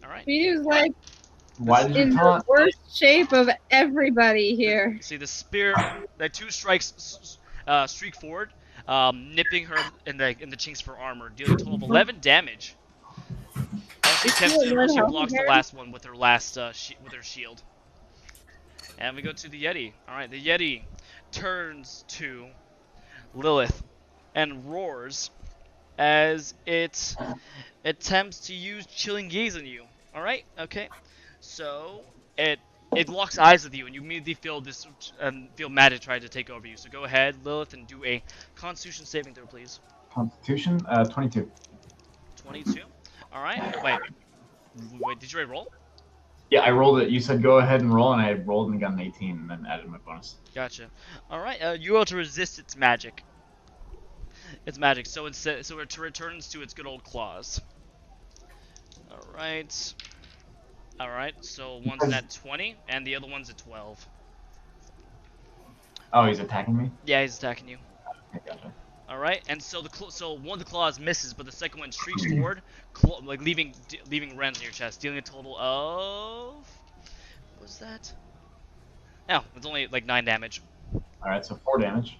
Speaker 3: Alright.
Speaker 6: He was like
Speaker 1: Why did
Speaker 6: in
Speaker 1: you
Speaker 6: the
Speaker 1: taunt?
Speaker 6: worst shape of everybody here.
Speaker 3: See, the spear, the 2 strikes streak forward, nipping her in the chinks of her armor, dealing a total of 11 damage. She blocks the last one with her with her shield. And we go to the Yeti. Alright, the Yeti turns to Lilith and roars as it attempts to use Chilling Gaze on you. Alright, okay. So it locks eyes with you, and you immediately feel magic try to take over you. So go ahead, Lilith, and do a Constitution saving throw, please.
Speaker 1: Constitution, 22.
Speaker 3: 22. All right. Wait. Did you already roll?
Speaker 1: Yeah, I rolled it. You said go ahead and roll, and I rolled and got an 18, and then added my bonus.
Speaker 3: Gotcha. All right. You're able to resist its magic. It's magic, so it returns to its good old claws. All right. All right. So one's at 20, and the other one's at 12.
Speaker 1: Oh, he's attacking me?
Speaker 3: Yeah, he's attacking you.
Speaker 1: Okay, gotcha.
Speaker 3: All right, and so one of the claws misses, but the second one streaks forward, leaving rends in your chest, dealing a total of what was that? No, it's only like 9 damage.
Speaker 1: All right, so 4 damage.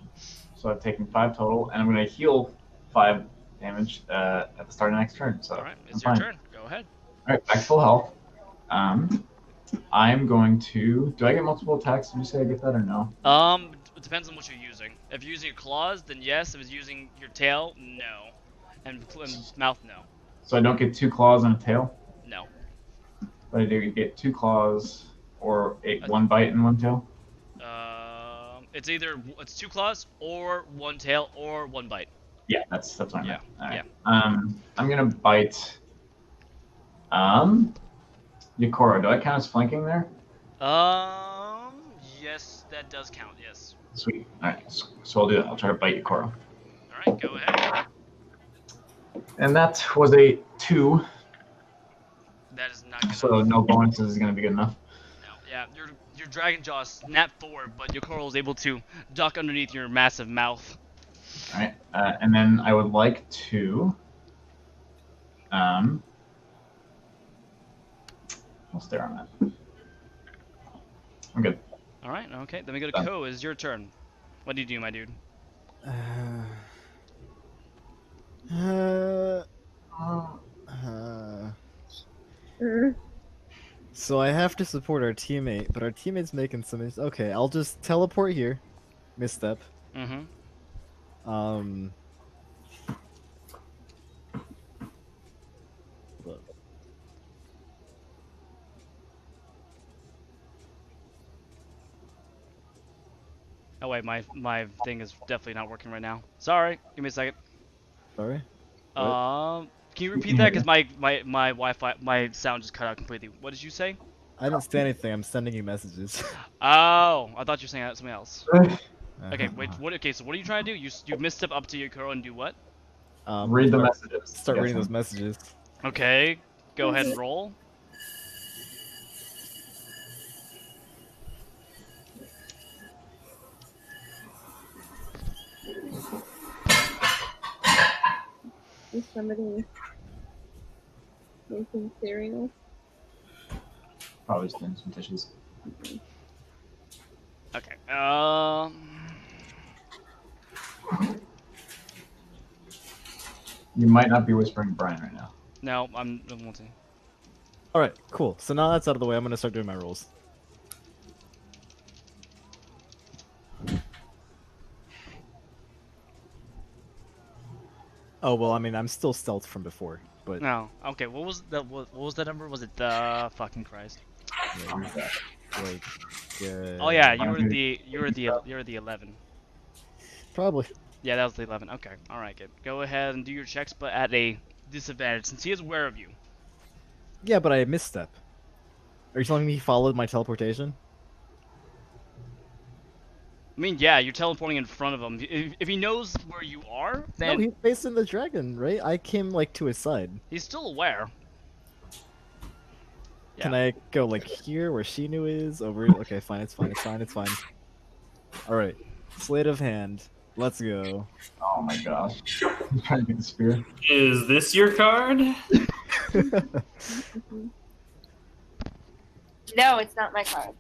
Speaker 1: So I've taken 5 total, and I'm going to heal 5 damage at the start of next turn. So
Speaker 3: all right, it's your turn. Go ahead.
Speaker 1: All right, back to full health. I'm going to. Do I get multiple attacks? Did you say I get that or no?
Speaker 3: It depends on what you're using. If you're using your claws, then yes. If it's using your tail, no. And mouth, no.
Speaker 1: So I don't get 2 claws and a tail?
Speaker 3: No.
Speaker 1: But I do get 2 claws or 1 bite and 1 tail?
Speaker 3: It's either 2 claws or 1 tail or 1 bite.
Speaker 1: Yeah, that's what I meant.
Speaker 3: Yeah.
Speaker 1: All right.
Speaker 3: Yeah.
Speaker 1: I'm gonna bite. Yukoro, do I count as flanking there?
Speaker 3: Yes, that does count. Yes.
Speaker 1: Sweet. All right. So I'll do that. I'll try to bite you, Coral.
Speaker 3: All right, go ahead.
Speaker 1: And that was a 2.
Speaker 3: That is not gonna.
Speaker 1: So no bonuses is gonna be good enough.
Speaker 3: No, yeah, your dragon jaw snapped forward, but your coral is able to duck underneath your massive mouth.
Speaker 1: All right. And then I would like to. I'll stare on that. I'm good.
Speaker 3: All right, okay. Then we go to
Speaker 1: Done.
Speaker 3: Ko. It's your turn. What do you do, my dude?
Speaker 5: So I have to support our teammate, but our teammate's making some. Okay, I'll just teleport here. Misstep.
Speaker 3: Mm-hmm.
Speaker 5: Look.
Speaker 3: Oh wait, my thing is definitely not working right now. Sorry, give me a second.
Speaker 5: Sorry. What?
Speaker 3: Can you repeat that? Because my Wi-Fi, my sound just cut out completely. What did you say?
Speaker 5: I didn't say anything. I'm sending you messages.
Speaker 3: Oh, I thought you were saying something else. Okay,
Speaker 5: Uh-huh.
Speaker 3: wait. What? Okay, so what are you trying to do? You misstep up to your curl and do what?
Speaker 1: Read the
Speaker 5: start-
Speaker 1: messages.
Speaker 5: Start reading those
Speaker 1: Guessing.
Speaker 5: messages.
Speaker 3: Okay, go ahead and roll.
Speaker 6: Is somebody making cereal?
Speaker 1: Probably just doing some dishes.
Speaker 3: Okay.
Speaker 1: You might not be whispering Brian right now.
Speaker 3: No, I'm wanting.
Speaker 5: All right, cool. So now that's out of the way. I'm gonna start doing my rolls. Oh well, I mean, I'm still stealth from before, but
Speaker 3: No. Okay. What was the what was the number? Was it the fucking Christ?
Speaker 5: yeah, like,
Speaker 3: Oh yeah, you
Speaker 1: I'm
Speaker 3: were
Speaker 1: gonna-
Speaker 3: the 11.
Speaker 5: probably.
Speaker 3: Yeah, that was the 11. Okay. All right. Good. Go ahead and do your checks, but at a disadvantage since he is aware of you.
Speaker 5: Yeah, but I misstep. Are you telling me he followed my teleportation?
Speaker 3: I mean, yeah, you're teleporting in front of him. If he knows where you are, then
Speaker 5: No, he's facing the dragon, right? I came like to his side.
Speaker 3: he's still aware.
Speaker 5: Can
Speaker 3: Yeah.
Speaker 5: I go like here where Shinu is? Over. Okay, fine. It's fine. It's fine. It's fine. All right. Sleight of hand. Let's go.
Speaker 1: Oh my gosh. I'm trying to get the spear.
Speaker 4: Is this your card?
Speaker 2: No, it's not my card.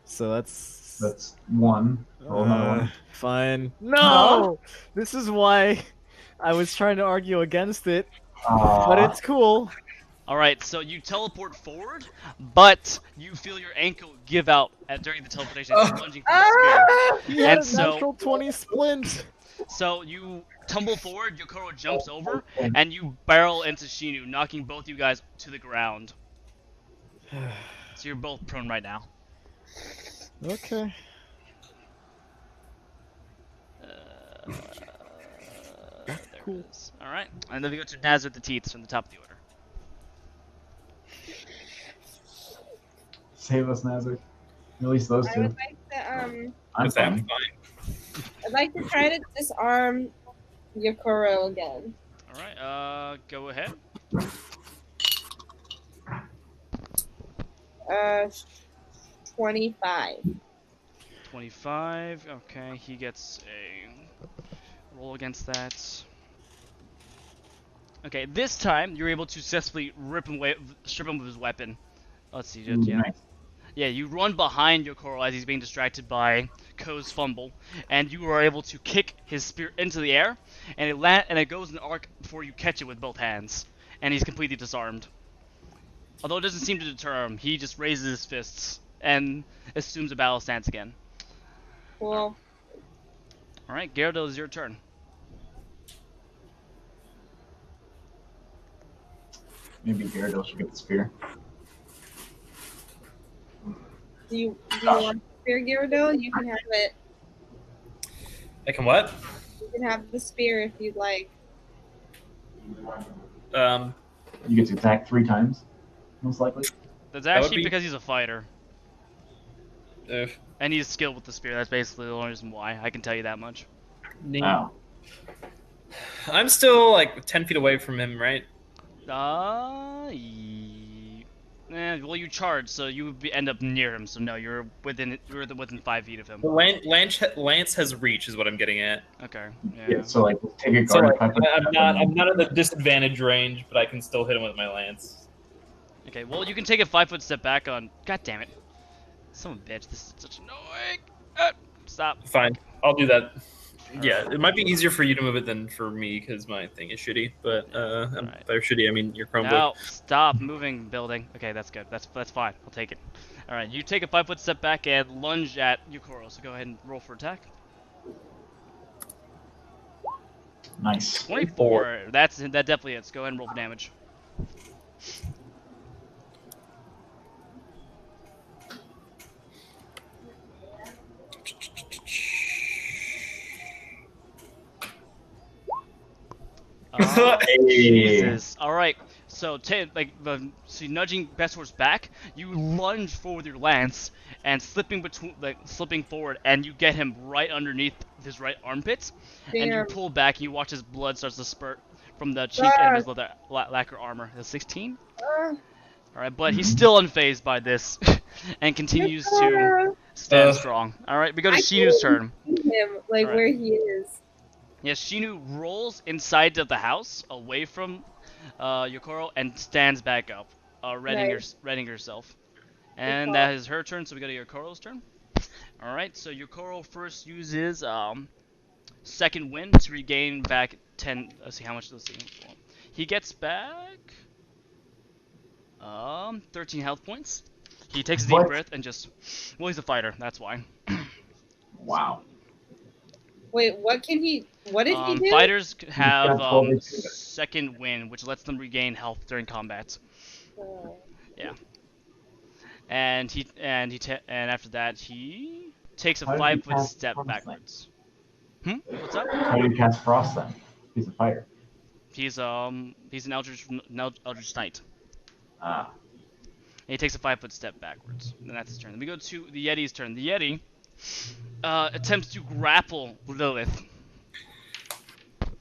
Speaker 5: So that's.
Speaker 1: That's 1. Roll another one.
Speaker 5: Fine. No! This is why I was trying to argue against it, but it's cool.
Speaker 3: All right. So you teleport forward, but you feel your ankle give out during the teleportation as you're lunging for the spear.
Speaker 5: He had
Speaker 3: And
Speaker 5: a
Speaker 3: so-
Speaker 5: natural 20 splint.
Speaker 3: So you tumble forward, Yokoro jumps over, and you barrel into Shinu, knocking both you guys to the ground. So you're both prone right now.
Speaker 5: Okay.
Speaker 3: There
Speaker 5: cool.
Speaker 3: it is. All right, and then we go to Naz with the teeth from the top of the order.
Speaker 1: Save us, Nazir. Release those
Speaker 6: I
Speaker 1: two.
Speaker 6: would like to
Speaker 1: I'm
Speaker 4: Is that
Speaker 1: fine.
Speaker 4: fine?
Speaker 6: I'd like to try to disarm Yokoro again.
Speaker 3: All right, go ahead.
Speaker 6: 25.
Speaker 3: 25. Okay, he gets a roll against that. Okay, this time you're able to successfully strip him of his weapon. Let's see,
Speaker 1: Ooh,
Speaker 3: yeah.
Speaker 1: nice.
Speaker 3: Yeah, you run behind Yokoro as he's being distracted by Ko's fumble, and you are able to kick his spear into the air, and it goes in an arc before you catch it with both hands, and he's completely disarmed. Although it doesn't seem to deter him, he just raises his fists and assumes a battle stance again.
Speaker 6: Cool.
Speaker 3: All right, Gyarados, it's your turn.
Speaker 1: Maybe Gyarados should get the spear.
Speaker 6: Do you want spear Gyarados? You can have it.
Speaker 4: I can what?
Speaker 6: You can have the spear if you'd like.
Speaker 1: You get to attack 3 times, most likely.
Speaker 3: That's
Speaker 4: That would
Speaker 3: actually
Speaker 4: be-
Speaker 3: because he's a fighter. And he's skilled with the spear. That's basically the only reason why. I can tell you that much.
Speaker 4: Neat.
Speaker 1: Oh.
Speaker 4: I'm still like 10 feet away from him, right?
Speaker 3: Well, you charge, so you would end up near him. So no, you're within 5 feet of him.
Speaker 4: Lance has reach, is what I'm getting at.
Speaker 3: Okay.
Speaker 1: Yeah.
Speaker 3: Yeah.
Speaker 1: So like, take a
Speaker 4: So
Speaker 1: guard
Speaker 4: like,
Speaker 1: pipe.
Speaker 4: I'm not in the disadvantage range, but I can still hit him with my lance.
Speaker 3: Okay. Well, you can take a 5-foot step back on. God damn it! Son of a bitch. This is such annoying. Stop.
Speaker 4: Fine, I'll do that. Yeah,
Speaker 3: Perfect.
Speaker 4: it might be easier for you to move it than for me because my thing is shitty. But
Speaker 3: Alright.
Speaker 4: by shitty I mean your Chromebook.
Speaker 3: No, stop moving building. Okay, that's good. That's fine. I'll take it. All right, you take a 5-foot step back and lunge at Yukoro. So go ahead and roll for attack.
Speaker 1: Nice.
Speaker 3: 24. That definitely hits. Go ahead and roll for damage. Oh, Jesus. All right. So, so you're nudging Bessor's back. You lunge forward with your lance and slipping forward, and you get him right underneath his right armpit. And you
Speaker 6: Damn.
Speaker 3: pull back, and you watch his blood starts to spurt from the cheek end of his lacquer armor. The 16.
Speaker 6: Ah,
Speaker 3: All right, but he's still unfazed by this, and continues to stand strong. All right, we go to
Speaker 6: I
Speaker 3: Shinu's
Speaker 6: can't
Speaker 3: turn.
Speaker 6: see him like
Speaker 3: Alright.
Speaker 6: where he is.
Speaker 3: Yes, Shinu rolls inside of the house, away from Yokoro, and stands back up, readying herself. And that is her turn, so we go to Yokoro's turn. Alright, so Yokoro first uses second wind to regain back 10. Let's see how much. Let's see. He gets back 13 health points. He takes a deep breath and just. Well, he's a fighter. That's why.
Speaker 1: Wow.
Speaker 6: Wait, what can he? What did he do?
Speaker 3: Fighters have
Speaker 1: got 12 HP.
Speaker 3: second wind, which lets them regain health during combat.
Speaker 6: Oh.
Speaker 3: Yeah. And after that he takes a
Speaker 1: How did he
Speaker 3: 5-foot
Speaker 1: cast
Speaker 3: step
Speaker 1: Frost
Speaker 3: backwards. What's up?
Speaker 1: How do you cast Frost then? He's a fighter.
Speaker 3: He's an Eldritch Knight.
Speaker 1: Ah.
Speaker 3: And he takes a 5-foot step backwards. And that's his turn. Then we go to the Yeti's turn. The Yeti attempts to grapple Lilith.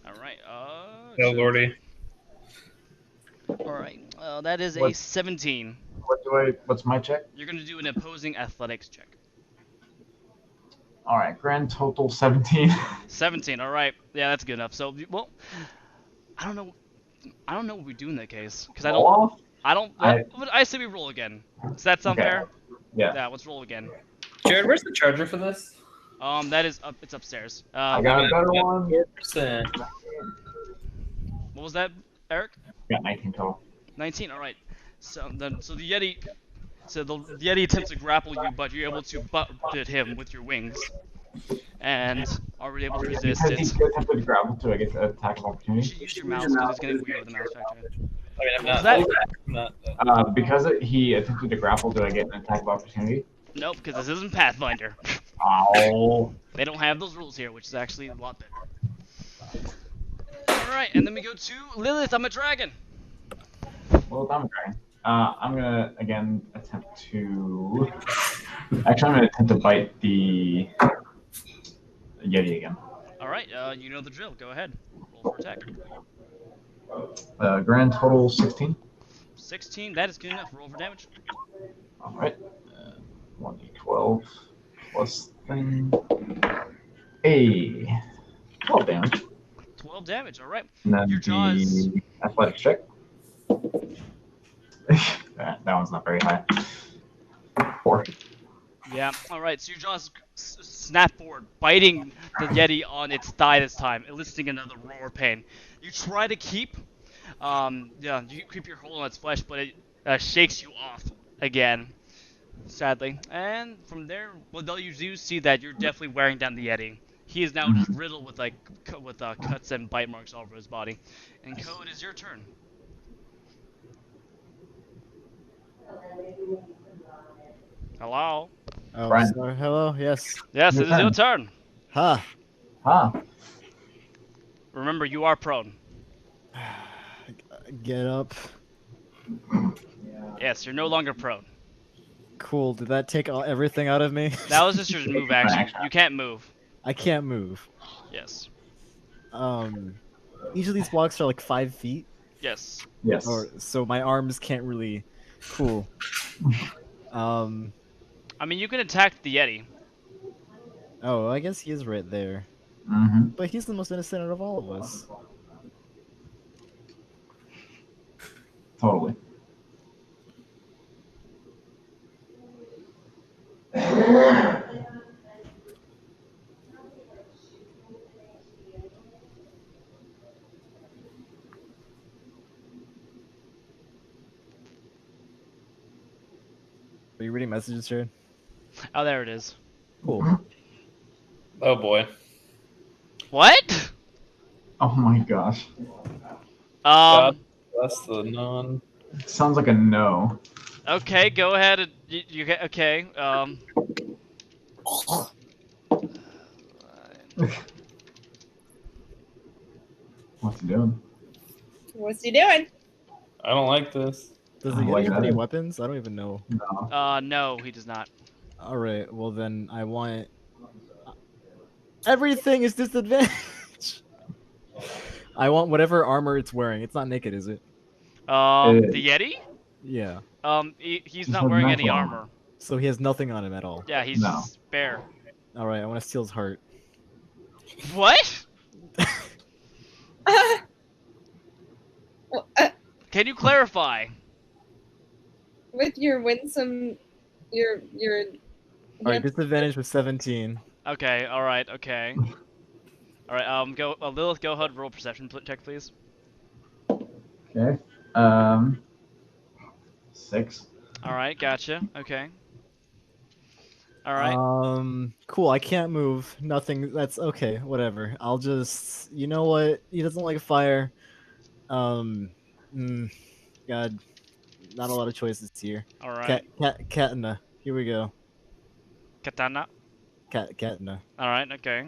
Speaker 3: Alright,
Speaker 4: Oh lordy.
Speaker 3: Alright, that is a
Speaker 1: What?
Speaker 3: 17.
Speaker 1: What's my check?
Speaker 3: You're gonna do an opposing athletics check.
Speaker 1: All right, grand total 17.
Speaker 3: 17, alright. Yeah, that's good enough. So, well, I don't know what we do in that case. Because I say we roll again. Does that sound fair?
Speaker 1: Yeah.
Speaker 3: Yeah, let's roll again.
Speaker 4: Jared, where's the charger for this?
Speaker 3: That is up. It's upstairs.
Speaker 1: I got a better one.
Speaker 4: 4%.
Speaker 3: What was that, Eric?
Speaker 1: Got 19 total.
Speaker 3: 19. All right. So the Yeti attempts to grapple you, but you're able to butt him with your wings, and are able to resist
Speaker 1: Because
Speaker 3: it.
Speaker 1: he attempted to grapple, do I get the attack of
Speaker 3: You
Speaker 1: opportunity?
Speaker 3: should use your mouse because it's getting weird with the mouse factor.
Speaker 4: I mean,
Speaker 3: What was that?
Speaker 4: I'm not.
Speaker 1: Because he attempted to grapple, do I get an attack of opportunity?
Speaker 3: Nope, because this isn't Pathfinder.
Speaker 1: Oh.
Speaker 3: They don't have those rules here, which is actually a lot better. Alright, and then we go to Lilith, I'm a dragon.
Speaker 1: Well, I'm a dragon. I'm gonna again attempt to. Actually, I'm gonna attempt to bite the Yeti again.
Speaker 3: Alright, you know the drill. Go ahead. Roll for attack.
Speaker 1: Grand total 16.
Speaker 3: 16, that is good enough. Roll for damage.
Speaker 1: All right. 1d12 plus thing. 12 damage.
Speaker 3: 12 damage, alright.
Speaker 1: And then
Speaker 3: Your jaws.
Speaker 1: the athletics check. that one's not very high. 4.
Speaker 3: Yeah, alright, so your jaws snap forward, biting the Yeti on its thigh this time, eliciting another roar pain. You try to keep your hold on its flesh, but it shakes you off again, sadly. And from there, well, though you do see that you're definitely wearing down the Yeti. He is now just riddled with cuts and bite marks all over his body. And Code, is your turn. Hello.
Speaker 5: Oh,
Speaker 1: Brian.
Speaker 5: sorry. Hello. Yes.
Speaker 3: Yes,
Speaker 1: Your
Speaker 3: it is your
Speaker 1: turn.
Speaker 3: turn.
Speaker 5: Ha.
Speaker 1: Huh.
Speaker 3: Remember, you are prone.
Speaker 5: Get up.
Speaker 3: Yes, you're no longer prone.
Speaker 5: Cool. Did that take everything out of me?
Speaker 3: That was just your move action. You can't move.
Speaker 5: I can't move.
Speaker 3: Yes.
Speaker 5: Each of these blocks are like 5 feet.
Speaker 3: Yes.
Speaker 1: Yes.
Speaker 5: Or so my arms can't really. Cool.
Speaker 3: I mean, you can attack the Yeti.
Speaker 5: Oh, I guess he is right there.
Speaker 1: Mm-hmm.
Speaker 5: But he's the most innocent out of all of us.
Speaker 1: Totally.
Speaker 5: Are you reading messages, Jared?
Speaker 3: Oh, there it is.
Speaker 5: Cool.
Speaker 4: Oh boy.
Speaker 3: What?
Speaker 1: Oh my gosh.
Speaker 4: God bless the non.
Speaker 1: It sounds like a no.
Speaker 3: Okay, go ahead. And okay.
Speaker 1: What's he doing?
Speaker 6: What's he doing?
Speaker 4: I don't like this.
Speaker 5: Does the
Speaker 1: Oh,
Speaker 5: Yeti have
Speaker 1: like
Speaker 5: any
Speaker 1: that.
Speaker 5: weapons? I don't even know.
Speaker 1: No.
Speaker 3: No, he does not.
Speaker 5: Alright, well then I want. Everything is disadvantage! I want whatever armor it's wearing. It's not naked, is it?
Speaker 3: The Yeti?
Speaker 5: Yeah.
Speaker 3: He's
Speaker 1: Just
Speaker 3: not
Speaker 1: has
Speaker 3: wearing any
Speaker 1: natural
Speaker 3: armor.
Speaker 5: So he has nothing on him at all.
Speaker 3: Yeah, he's
Speaker 1: No.
Speaker 3: bare.
Speaker 5: Alright, I want to steal his heart.
Speaker 3: What?
Speaker 6: Well,
Speaker 3: Can you clarify?
Speaker 6: with your winsome, your
Speaker 5: Alright, disadvantage was 17.
Speaker 3: Okay, alright, okay. Alright, Lilith, go ahead, roll perception check, please.
Speaker 1: Okay. 6.
Speaker 3: Alright, gotcha, okay. Alright.
Speaker 5: Cool, I can't move. Nothing, that's okay, whatever. I'll just, you know what? He doesn't like fire. God, not a lot of choices here.
Speaker 3: Alright.
Speaker 5: Katana. Here we go.
Speaker 3: Katana.
Speaker 5: Katana.
Speaker 3: Alright, okay.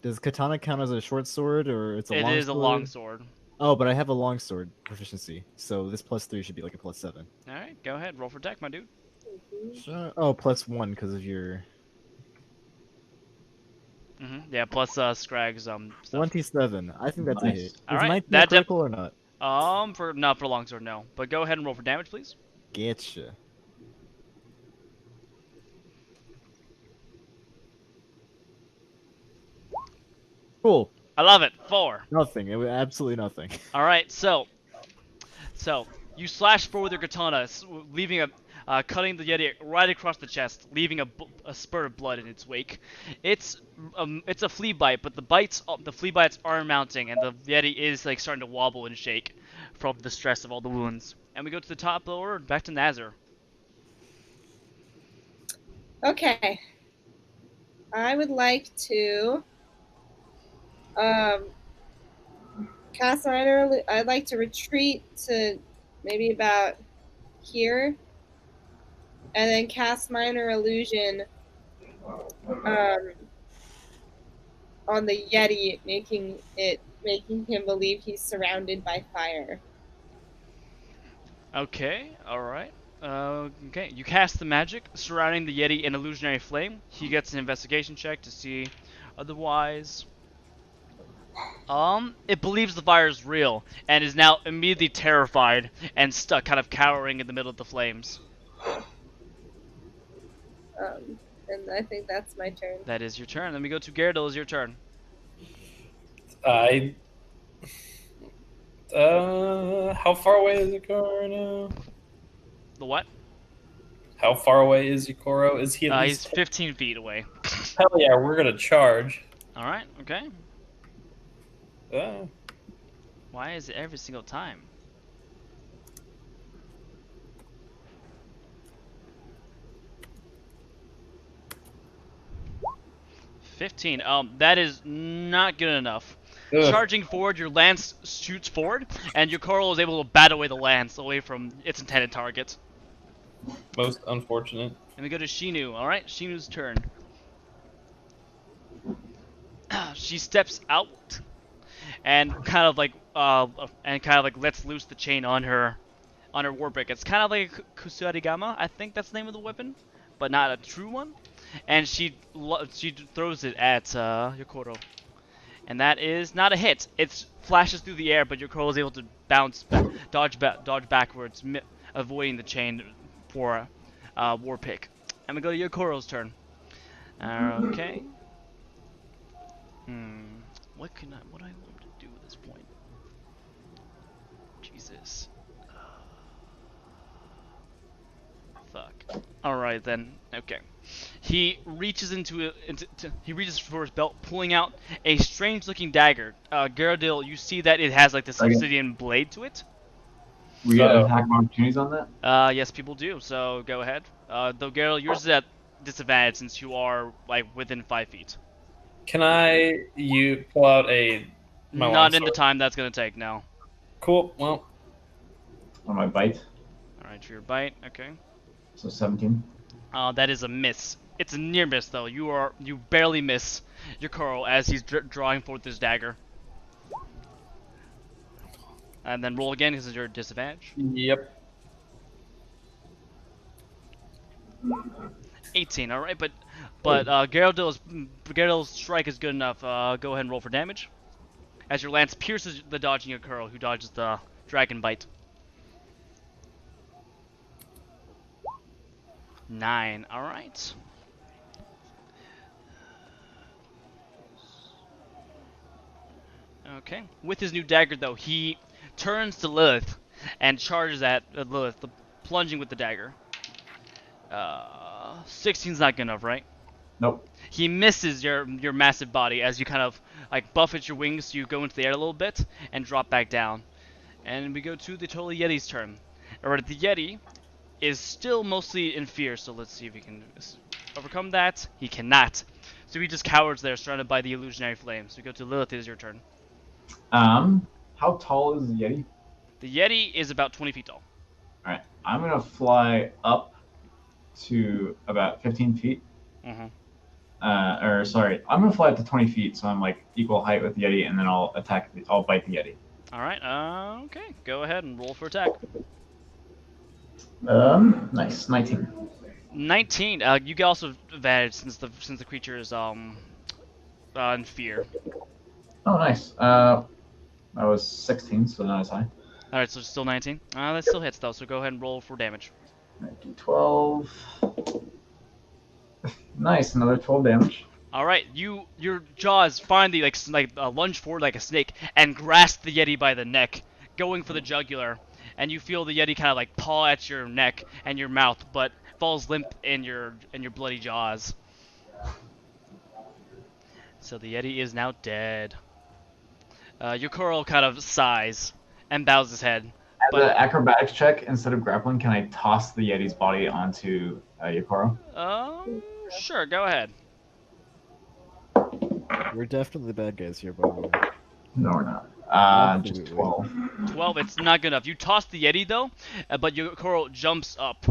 Speaker 5: Does katana count as a short sword or it's a
Speaker 3: It
Speaker 5: long
Speaker 3: is
Speaker 5: sword?
Speaker 3: a long sword.
Speaker 5: Oh, but I have a long sword proficiency, so this +3 should be like a +7.
Speaker 3: Alright, go ahead, roll for deck, my dude.
Speaker 5: Sure. Oh, +1 because of your
Speaker 3: Yeah, plus Scrag's stuff.
Speaker 5: 27. I think that's a
Speaker 1: Nice.
Speaker 5: hit. Is
Speaker 3: Alright,
Speaker 5: 19
Speaker 3: that
Speaker 5: critical or not?
Speaker 3: for not for longsword, no. But go ahead and roll for damage, please.
Speaker 5: Getcha. Cool.
Speaker 3: I love it. 4.
Speaker 5: Nothing. It was absolutely nothing.
Speaker 3: Alright, so you slash forward with your katana, leaving cutting the Yeti right across the chest, leaving a spurt of blood in its wake. It's a flea bite, but the flea bites are mounting, and the Yeti is like starting to wobble and shake from the stress of all the wounds. And we go to the top of the order, back to Nazar.
Speaker 6: Okay. I would like to cast minor. I'd like to retreat to maybe about here, and then cast minor illusion on the Yeti, making him believe he's surrounded by fire.
Speaker 3: Okay, alright. Okay, you cast the magic surrounding the Yeti in illusionary flame. He gets an investigation check to see otherwise. It believes the fire is real and is now immediately terrified and stuck, kind of cowering in the middle of the flames.
Speaker 6: And I think that's my turn.
Speaker 3: That is your turn. Then we go to Gyarados, your turn.
Speaker 4: How far away is Ikoro now?
Speaker 3: The what?
Speaker 4: How far away is Ikoro? Is he at
Speaker 3: He's
Speaker 4: least
Speaker 3: 15 feet away.
Speaker 4: Hell yeah, we're gonna charge.
Speaker 3: Alright, okay. Why is it every single time? $15. That is not good enough.
Speaker 4: Ugh.
Speaker 3: Charging forward, your lance shoots forward, and your coral is able to bat away the lance away from its intended target.
Speaker 4: Most unfortunate.
Speaker 3: And we go to Shinu. Alright, Shinu's turn. She steps out and kind of like lets loose the chain on on her war pick. It's kind of like a Kusarigama, I think that's the name of the weapon, but not a true one. And she throws it at Yokoro. And that is not a hit. It flashes through the air, but Yokoro is able to dodge backwards, avoiding the chain for war pick. And we go to Yokoro's turn. Okay. What do I want to do at this point? Jesus. Fuck. All right then. Okay. He reaches he reaches for his belt, pulling out a strange-looking dagger. Gyarados, you see that it has like this obsidian blade to it.
Speaker 1: We get attack opportunities on that?
Speaker 3: Yes, people do. So go ahead. Though Gyarados, yours is at disadvantage since you are like within 5 feet.
Speaker 4: Can you pull out my
Speaker 3: Not in the
Speaker 4: longsword?
Speaker 3: time that's gonna take. No.
Speaker 4: Cool. Well,
Speaker 1: On my bite.
Speaker 3: All right, for your bite. Okay.
Speaker 1: So 17.
Speaker 3: That is a miss. It's a near miss though. You barely miss Yokoro as he's drawing forth his dagger. And then roll again because it's your disadvantage.
Speaker 4: yep.
Speaker 3: 18. All right, but Gyarados' strike is good enough. Go ahead and roll for damage. As your lance pierces the dodging Yokoro, who dodges the dragon bite. 9. All right. Okay. With his new dagger, though, he turns to Lilith and charges at Lilith, plunging with the dagger. 16's not good enough, right?
Speaker 1: Nope.
Speaker 3: He misses your massive body as you kind of like buffet your wings, so you go into the air a little bit and drop back down. And we go to the Total Yeti's turn. Alright, the Yeti is still mostly in fear, so let's see if he can overcome that. He cannot. So he just cowers there, surrounded by the illusionary flames. So we go to Lilith, it is your turn.
Speaker 1: How tall is the Yeti?
Speaker 3: The Yeti is about 20 feet tall.
Speaker 1: Alright, I'm gonna fly up to about 15 feet.
Speaker 3: Mm-hmm.
Speaker 1: I'm gonna fly up to 20 feet, so I'm like equal height with the Yeti, and then I'll bite the Yeti.
Speaker 3: Alright, okay. Go ahead and roll for attack.
Speaker 1: Nice, 19.
Speaker 3: 19. You get also advantage since the creature is in fear.
Speaker 1: Oh, nice. I was 16, so not as high.
Speaker 3: Alright, so still 19. That still hits though, so go ahead and roll for damage.
Speaker 1: D12. Nice, another 12 damage.
Speaker 3: Alright, your jaws finally like lunge forward like a snake and grasp the Yeti by the neck, going for the jugular, and you feel the Yeti kind of like paw at your neck and your mouth, but falls limp in your bloody jaws. So the Yeti is now dead. Yokoro kind of sighs and bows his head.
Speaker 1: As an acrobatics check, instead of grappling, can I toss the Yeti's body onto Yokoro?
Speaker 3: Sure, go ahead.
Speaker 5: We're definitely the bad guys here, by the way.
Speaker 1: No, we're not. Just
Speaker 5: Absolutely.
Speaker 1: 12.
Speaker 3: 12, it's not good enough. You toss the Yeti though, but Yokoro jumps up,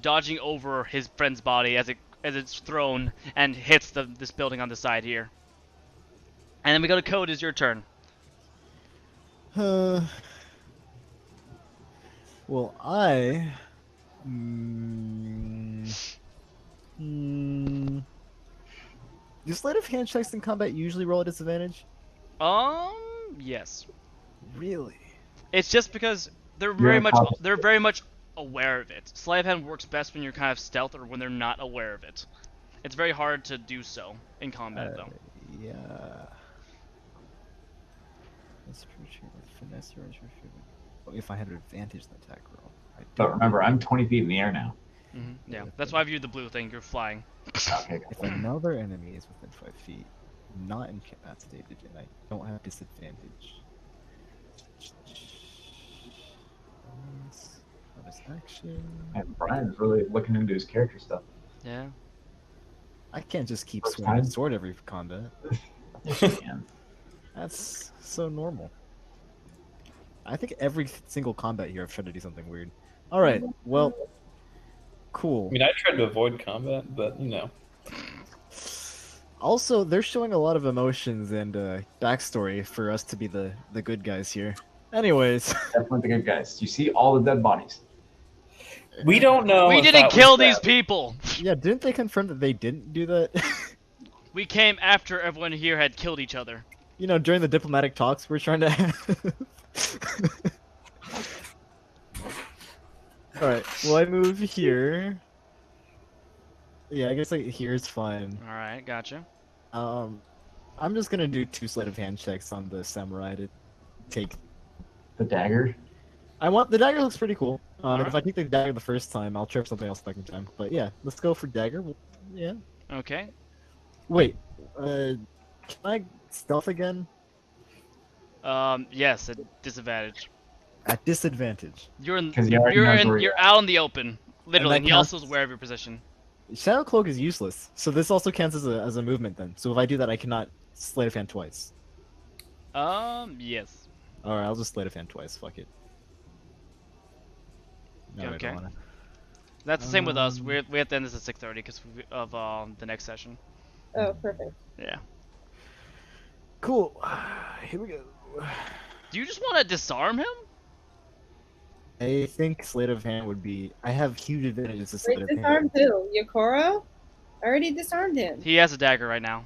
Speaker 3: dodging over his friend's body as it's thrown and hits this building on the side here. And then we go to Code. Is your turn?
Speaker 5: Well, I. Do sleight of hand checks in combat usually roll a disadvantage?
Speaker 3: Yes.
Speaker 5: Really?
Speaker 3: It's just because they're very much aware of it. Sleight of hand works best when you're kind of stealth or when they're not aware of it. It's very hard to do so in combat, though.
Speaker 5: Yeah. Let's finesse or if I had an advantage in the attack roll.
Speaker 1: But remember, I'm 20 feet in the air now.
Speaker 3: Yeah, that's why I viewed the blue thing. You're flying.
Speaker 1: Okay.
Speaker 5: If another enemy is within 5 feet, not incapacitated, and I don't have disadvantage. Bonus action.
Speaker 1: And Brian's really looking into his character stuff.
Speaker 3: Yeah.
Speaker 5: I can't just keep
Speaker 1: First
Speaker 5: swinging
Speaker 1: time?
Speaker 5: the sword every combat.
Speaker 1: Yes, you can.
Speaker 5: That's so normal. I think every single combat here I've tried to do something weird. Alright, well, cool.
Speaker 4: I mean, I tried to avoid combat, but you know.
Speaker 5: Also, they're showing a lot of emotions and backstory for us to be the good guys here. Anyways,
Speaker 1: Definitely the good guys. You see all the dead bodies.
Speaker 4: We don't know.
Speaker 3: We
Speaker 4: if
Speaker 3: didn't
Speaker 4: that
Speaker 3: kill
Speaker 4: was
Speaker 3: these
Speaker 4: them.
Speaker 3: people.
Speaker 5: yeah, didn't they confirm that they didn't do that?
Speaker 3: We came after everyone here had killed each other.
Speaker 5: You know, during the diplomatic talks we're trying to have. Alright, well I move here. Yeah, I guess like here's fine.
Speaker 3: All right, gotcha.
Speaker 5: I'm just gonna do 2 sleight of hand checks on the samurai to take.
Speaker 1: The dagger.
Speaker 5: I want the dagger looks pretty cool. And
Speaker 3: Alright.
Speaker 5: if I take the dagger the first time, I'll trip something else the second time. But yeah, let's go for dagger. Yeah.
Speaker 3: Okay.
Speaker 5: Wait, can I stealth again?
Speaker 3: Yes, at disadvantage.
Speaker 5: At disadvantage.
Speaker 3: You're in.
Speaker 1: 'Cause he already knows where
Speaker 3: You're
Speaker 1: you're
Speaker 3: out in the open, literally.
Speaker 5: that
Speaker 3: And he also is
Speaker 5: counts-
Speaker 3: aware of your position.
Speaker 5: Shadow cloak is useless, so this also counts as a movement then. So if I do that, I cannot sleight of hand twice.
Speaker 3: Yes.
Speaker 5: All right, I'll just sleight of hand twice. Fuck it. No, I
Speaker 3: Okay.
Speaker 5: don't wanna.
Speaker 3: That's the same with us.
Speaker 5: Um,
Speaker 3: We have to end this at 6:30 because of the next session.
Speaker 6: Oh, perfect.
Speaker 3: Yeah.
Speaker 5: Cool. Here we go.
Speaker 3: Do you just want to disarm him?
Speaker 5: I think sleight of hand would be. I have huge advantages to sleight
Speaker 6: Wait,
Speaker 5: of hand.
Speaker 6: disarmed who? Yokoro? I already disarmed him.
Speaker 3: He has a dagger right now.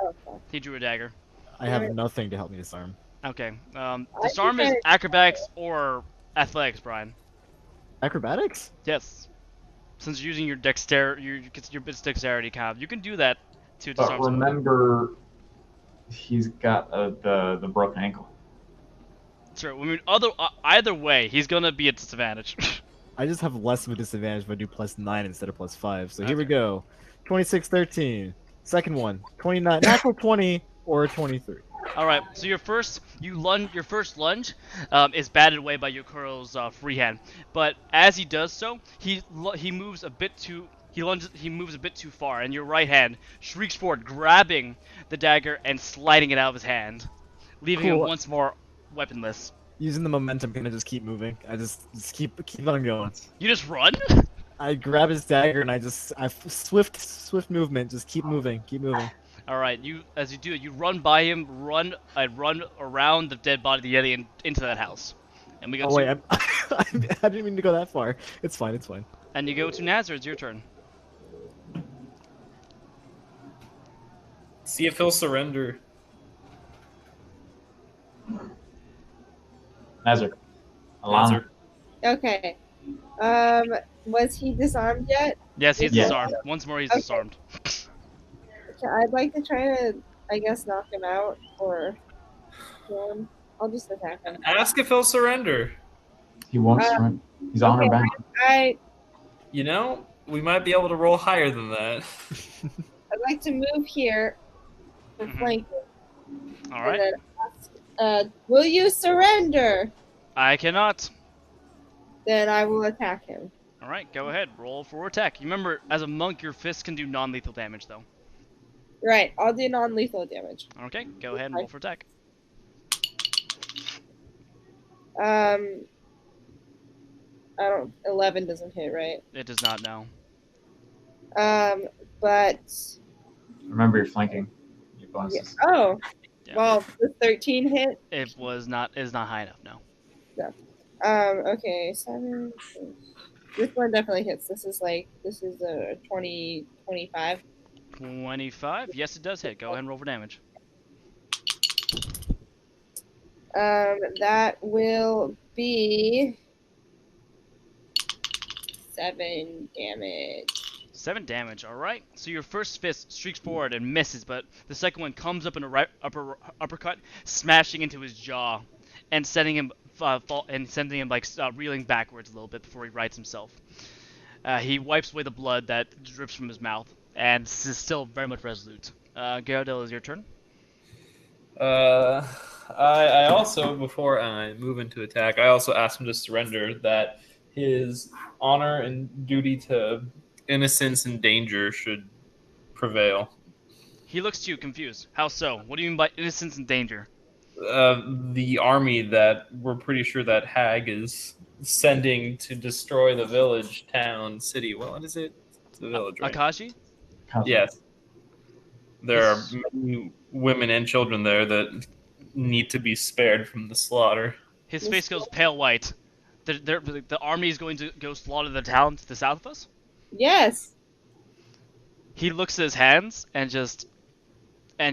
Speaker 6: Oh, fuck.
Speaker 3: He drew a dagger.
Speaker 5: I have nothing to help me disarm.
Speaker 3: Okay.
Speaker 6: I
Speaker 3: Disarm
Speaker 6: think
Speaker 3: is
Speaker 6: I-
Speaker 3: acrobatics or athletics, Brian.
Speaker 5: Acrobatics?
Speaker 3: Yes. Since you're using your your bit's dexterity kind of, you can do that to
Speaker 1: But
Speaker 3: disarm someone.
Speaker 1: remember, he's got the broken ankle.
Speaker 3: Sure. I mean, either way, he's gonna be at disadvantage.
Speaker 5: I just have less of a disadvantage if I do +9 instead of +5. So here we
Speaker 3: Okay.
Speaker 5: go. 26, 13. Second one. 29. Natural 20 or 23.
Speaker 3: All right. So your first lunge is batted away by Yokoro's free hand, but as he does so, he moves a bit too. He moves a bit too far, and your right hand shrieks forward, grabbing the dagger and sliding it out of his hand, leaving him
Speaker 5: Cool.
Speaker 3: once more weaponless.
Speaker 5: Using the momentum, can I just keep moving? I just keep on going.
Speaker 3: You just run?
Speaker 5: I grab his dagger and I swift movement. Just keep moving.
Speaker 3: All right. As you do it, you run by him, run around the dead body of the Yeti and into that house. And we go
Speaker 5: Oh
Speaker 3: to
Speaker 5: wait, I didn't mean to go that far. It's fine.
Speaker 3: and you go to Nazar. It's your turn.
Speaker 4: See if he'll surrender.
Speaker 1: Nazar. Alana.
Speaker 4: Nazar.
Speaker 6: Okay. Was he disarmed yet?
Speaker 3: Yes, he's
Speaker 1: Yeah.
Speaker 3: disarmed. Once more, he's
Speaker 6: Okay.
Speaker 3: disarmed.
Speaker 6: Okay, I'd like to try to, I guess, knock him out or kill him. I'll just attack him.
Speaker 4: Ask if he'll surrender.
Speaker 1: He won't surrender. He's honor
Speaker 6: okay.
Speaker 1: bound.
Speaker 4: You know, we might be able to roll higher than that.
Speaker 6: I'd like to move here for
Speaker 3: Mhm.
Speaker 6: flanking.
Speaker 3: All
Speaker 6: And
Speaker 3: right.
Speaker 6: then ask, will you surrender?
Speaker 3: I cannot.
Speaker 6: Then I will attack him.
Speaker 3: All right, go ahead. Roll for attack. You remember, as a monk, your fists can do non-lethal damage, though.
Speaker 6: Right, I'll do non-lethal damage.
Speaker 3: Okay, go ahead and roll for attack.
Speaker 6: I don't. 11 doesn't hit, right?
Speaker 3: It does not know.
Speaker 6: But
Speaker 1: Remember, you're flanking. Your
Speaker 6: yeah.
Speaker 1: bonuses.
Speaker 6: Oh,
Speaker 3: Yeah.
Speaker 6: well, the 13 hit.
Speaker 3: It was not. Is not high enough. No.
Speaker 6: Okay, 7. This one definitely hits. This is a 20, 25.
Speaker 3: 25. Yes, it does hit. Go ahead and roll for damage.
Speaker 6: That will be 7 damage.
Speaker 3: 7 damage. All right. So your first fist streaks forward and misses, but the second one comes up in a right uppercut, smashing into his jaw, and sending him reeling backwards a little bit before he rights himself. He wipes away the blood that drips from his mouth, and is still very much resolute. Gyardo, is your turn.
Speaker 4: I also, before I move into attack, I also asked him to surrender, that his honor and duty to innocence and danger should prevail.
Speaker 3: He looks to you confused. How so? What do you mean by innocence and danger?
Speaker 4: The army that we're pretty sure that Hag is sending to destroy the village, town, city. Well, what is it? It's the village, right?
Speaker 3: Akashi?
Speaker 4: Yes. There are many women and children there that need to be spared from the slaughter.
Speaker 3: His face goes pale white. The army is going to go slaughter the town to the south of us.
Speaker 6: Yes.
Speaker 3: He looks at his hands and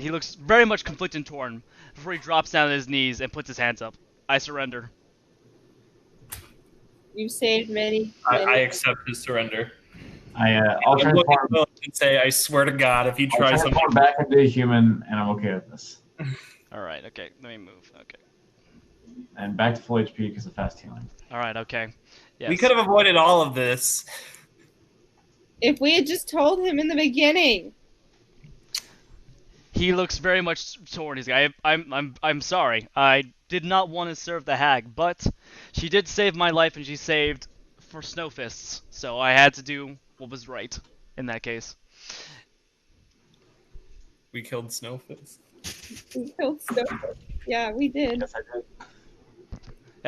Speaker 3: he looks very much conflicted and torn before he drops down on his knees and puts his hands up. I surrender.
Speaker 6: You've saved many.
Speaker 4: I accept his surrender.
Speaker 1: I'll
Speaker 4: I'm looking
Speaker 1: transform.
Speaker 4: at him and say, I swear to God, if you
Speaker 1: I'll
Speaker 4: try something,
Speaker 1: transform back into a human, and I'm okay with this.
Speaker 3: All right. Okay. Let me move. Okay.
Speaker 1: And back to full HP because of fast healing.
Speaker 3: All right. Okay. Yes.
Speaker 4: we could have avoided all of this.
Speaker 6: If we had just told him in the beginning.
Speaker 3: He looks very much torn. He's like, I'm sorry. I did not want to serve the hag, but she did save my life, and she saved for Snowfists, so I had to do what was right in that case.
Speaker 4: We killed Snowfist.
Speaker 6: We killed Snowflake. Yeah, we did.
Speaker 1: Yes, I did.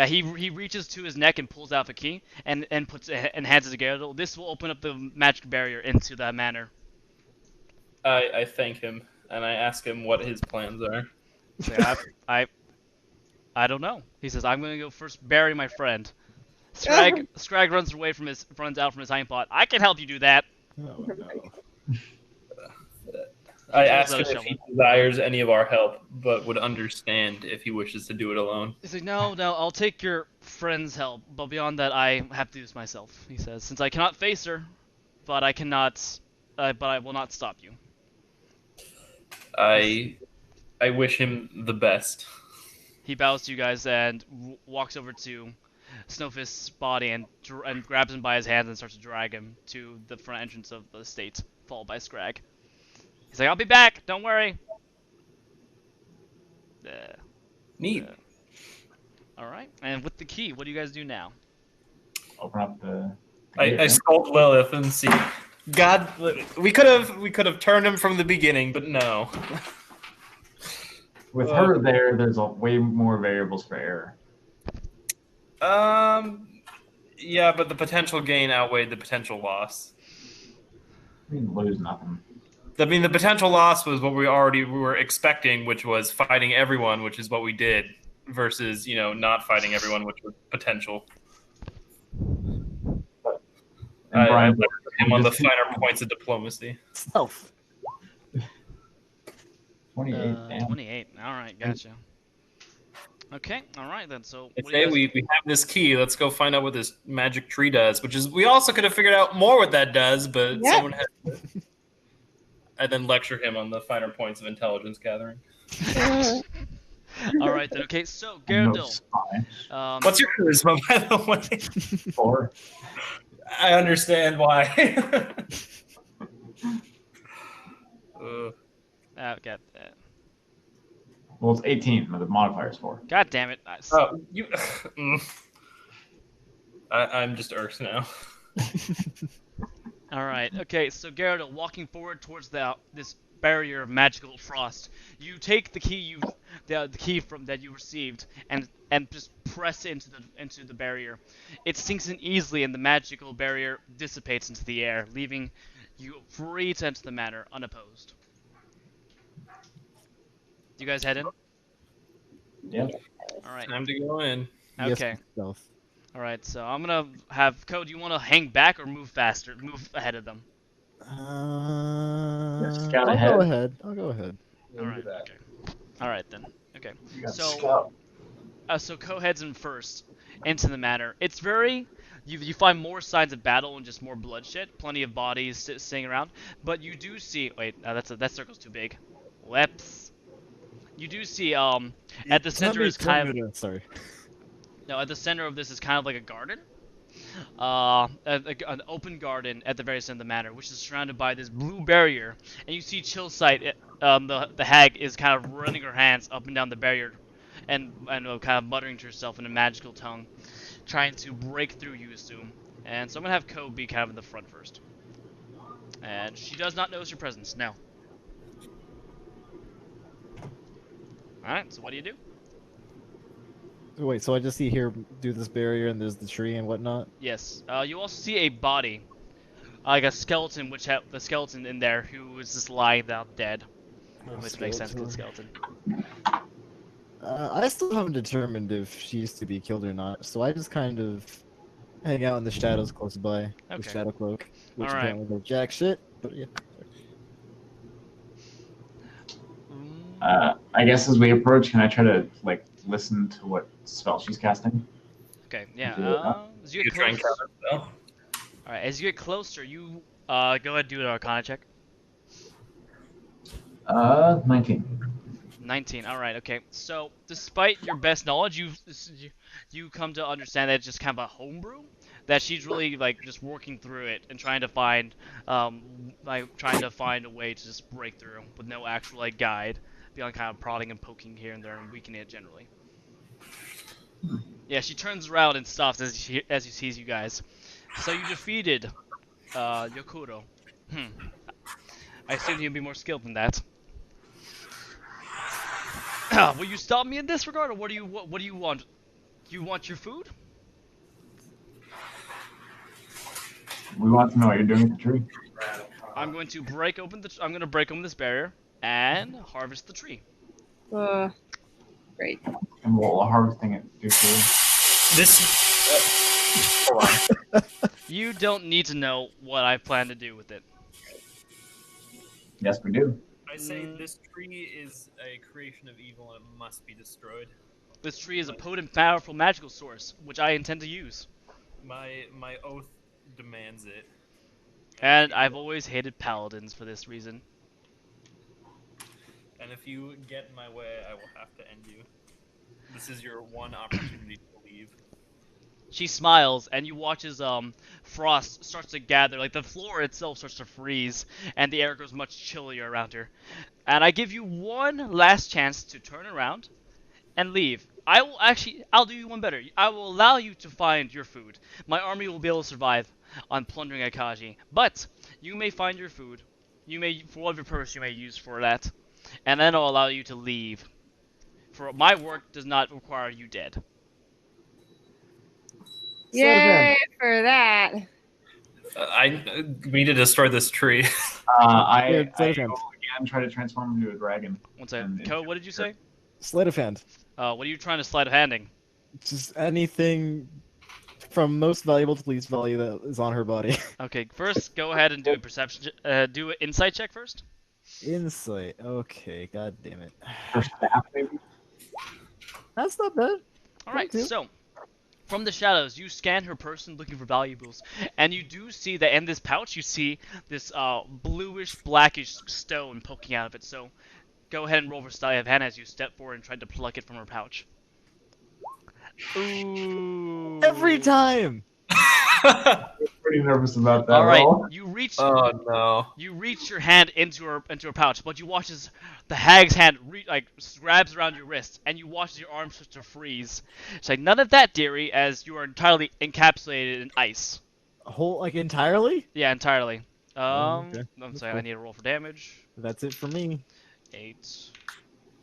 Speaker 3: He reaches to his neck and pulls out the key and puts it and hands it to Gyarados. This will open up the magic barrier into the manor.
Speaker 4: I thank him and I ask him what his plans are.
Speaker 3: So I don't know. He says, I'm gonna go first bury my friend. Scrag runs out from his hind pot. I can help you do that.
Speaker 5: Oh, no.
Speaker 4: I ask him if he desires any of our help, but would understand if he wishes to do it alone.
Speaker 3: He's like, no, I'll take your friend's help, but beyond that, I have to do this myself. He says, since I cannot face her, but I will not stop you.
Speaker 4: I wish him the best.
Speaker 3: He bows to you guys and walks over to Snowfist's body and grabs him by his hands and starts to drag him to the front entrance of the estate, followed by Scrag. He's like, I'll be back, don't worry.
Speaker 4: Neat.
Speaker 3: Alright, and with the key, what do you guys do now?
Speaker 1: Open up the.
Speaker 4: I scold Lilith and see. God, we could have turned him from the beginning, but no.
Speaker 1: With her there, there's way more variables for error.
Speaker 4: Yeah, but the potential gain outweighed the potential loss.
Speaker 1: We didn't lose nothing.
Speaker 4: I mean, the potential loss was what we were expecting, which was fighting everyone, which is what we did, versus, not fighting everyone, which was potential.
Speaker 1: And Brian,
Speaker 4: I'm on the finer points of diplomacy.
Speaker 5: Self.
Speaker 1: 28. Damn.
Speaker 3: 28. Alright, gotcha. Okay, alright then, so...
Speaker 4: I say we have this key, let's go find out what this magic tree does, which is, we also could have figured out more what that does, but someone had to... I then lecture him on the finer points of intelligence gathering.
Speaker 3: Alright then, okay, so, Gyarados.
Speaker 4: What's your charisma, by the way?
Speaker 1: 4.
Speaker 4: I understand why.
Speaker 3: Okay.
Speaker 1: Well, it's 18, but the modifier's 4.
Speaker 3: God damn it.
Speaker 4: I'm just irked now.
Speaker 3: Alright, okay, so Gyarados, walking forward towards this barrier of magical frost, you take the key the key that you received and just press it into the barrier. It sinks in easily and the magical barrier dissipates into the air, leaving you free to enter the manor unopposed. Do you guys head in?
Speaker 1: Yeah.
Speaker 3: Alright.
Speaker 4: Time to go in.
Speaker 3: Okay.
Speaker 5: Yes,
Speaker 3: Alright, so I'm gonna have Code, you wanna hang back or move faster? Move ahead of them.
Speaker 1: Scout
Speaker 5: I'll
Speaker 1: ahead.
Speaker 5: go ahead. I'll go ahead.
Speaker 3: Alright, okay. Alright then. Okay.
Speaker 1: You got
Speaker 3: So
Speaker 1: scout.
Speaker 3: So Ko heads in first into the manor. It's very you find more signs of battle and just more bloodshed, plenty of bodies sitting around, but you do see that circle's too big. Whoops. You do see at the center is kind of
Speaker 5: sorry.
Speaker 3: no, at the center of this is kind of like a garden. An open garden at the very center of the manor, which is surrounded by this blue barrier, and you see Chillsight, the hag, is kind of running her hands up and down the barrier, and kind of muttering to herself in a magical tongue, trying to break through, you assume. And so I'm gonna have Ko be kind of in the front first, and she does not notice your presence. No. All right. So what do you do?
Speaker 5: Wait, so I just see here do this barrier and there's the tree and whatnot?
Speaker 3: Yes. You also see a body, like a skeleton, which had the skeleton in there who is just lying down dead. Which makes sense to the skeleton.
Speaker 5: I still haven't determined if she's to be killed or not, so I just kind of hang out in the shadows close by with
Speaker 3: Okay.
Speaker 5: Shadow Cloak, which
Speaker 3: All right.
Speaker 5: apparently does jack shit. But yeah.
Speaker 1: I guess as we approach, can I try to like listen to what spell she's casting?
Speaker 3: Okay, yeah. As you
Speaker 4: You
Speaker 3: get
Speaker 4: try and
Speaker 3: close,
Speaker 4: counter spell.
Speaker 3: all right. As you get closer, you go ahead and do an Arcana check.
Speaker 1: 19.
Speaker 3: 19. All right. Okay. So, despite your best knowledge, you come to understand that it's just kind of a homebrew. That she's really like just working through it and trying to find a way to just break through with no actual like guide, beyond kind of prodding and poking here and there and weakening it generally. Yeah, she turns around and stops as she sees you guys. So you defeated Yokuro. I assumed you'd be more skilled than that. Will you stop me in this regard, or what do you want? Do you want your food?
Speaker 1: We want to know what you're doing with the tree.
Speaker 3: I'm going to break open this barrier and harvest the tree.
Speaker 6: Great.
Speaker 1: And what will harvesting it do for you?
Speaker 4: Hold on.
Speaker 3: You don't need to know what I plan to do with it.
Speaker 1: Yes, we do.
Speaker 4: I say this tree is a creation of evil and it must be destroyed.
Speaker 3: This tree is a potent, powerful magical source, which I intend to use.
Speaker 4: My oath demands it.
Speaker 3: And I've always hated paladins for this reason.
Speaker 4: And if you get in my way, I will have to end you. This is your one opportunity to leave.
Speaker 3: She smiles, and you watch as frost starts to gather, like the floor itself starts to freeze, and the air goes much chillier around her. And I give you one last chance to turn around and leave. I'll do you one better. I will allow you to find your food. My army will be able to survive on plundering Akaji, but you may find your food. You may, for whatever purpose you may use for that, and then I'll allow you to leave. For my work does not require you dead.
Speaker 6: Yay for that.
Speaker 4: We need to destroy this tree.
Speaker 1: I
Speaker 5: Sleight of hand.
Speaker 1: will again try to transform into a dragon.
Speaker 3: One second. Ko, what did you say?
Speaker 5: Sleight of hand.
Speaker 3: What are you trying to sleight of handing?
Speaker 5: Just anything from most valuable to least value that is on her body.
Speaker 3: Okay, first go ahead and do a perception. Do an insight check first.
Speaker 5: Insight. Okay, god damn it.
Speaker 1: Her staff, maybe?
Speaker 5: That's not bad.
Speaker 3: All right,
Speaker 5: 22.
Speaker 3: so from the shadows, you scan her person looking for valuables, and you do see that in this pouch, you see this bluish, blackish stone poking out of it. So go ahead and roll for sleight of hand as you step forward and try to pluck it from her pouch. Ooh.
Speaker 5: Every time.
Speaker 1: I'm pretty nervous about that.
Speaker 3: All right,
Speaker 1: roll.
Speaker 3: you reach.
Speaker 4: Oh no.
Speaker 3: You reach your hand into her pouch, but you watch as the hag's hand grabs around your wrist, and you watch as your arm starts to freeze. It's like, none of that, dearie, as you are entirely encapsulated in ice.
Speaker 5: Entirely?
Speaker 3: Yeah, entirely.
Speaker 5: Okay.
Speaker 3: I'm
Speaker 5: That's
Speaker 3: sorry, I
Speaker 5: cool.
Speaker 3: need a roll for damage.
Speaker 5: That's it for me.
Speaker 3: 8,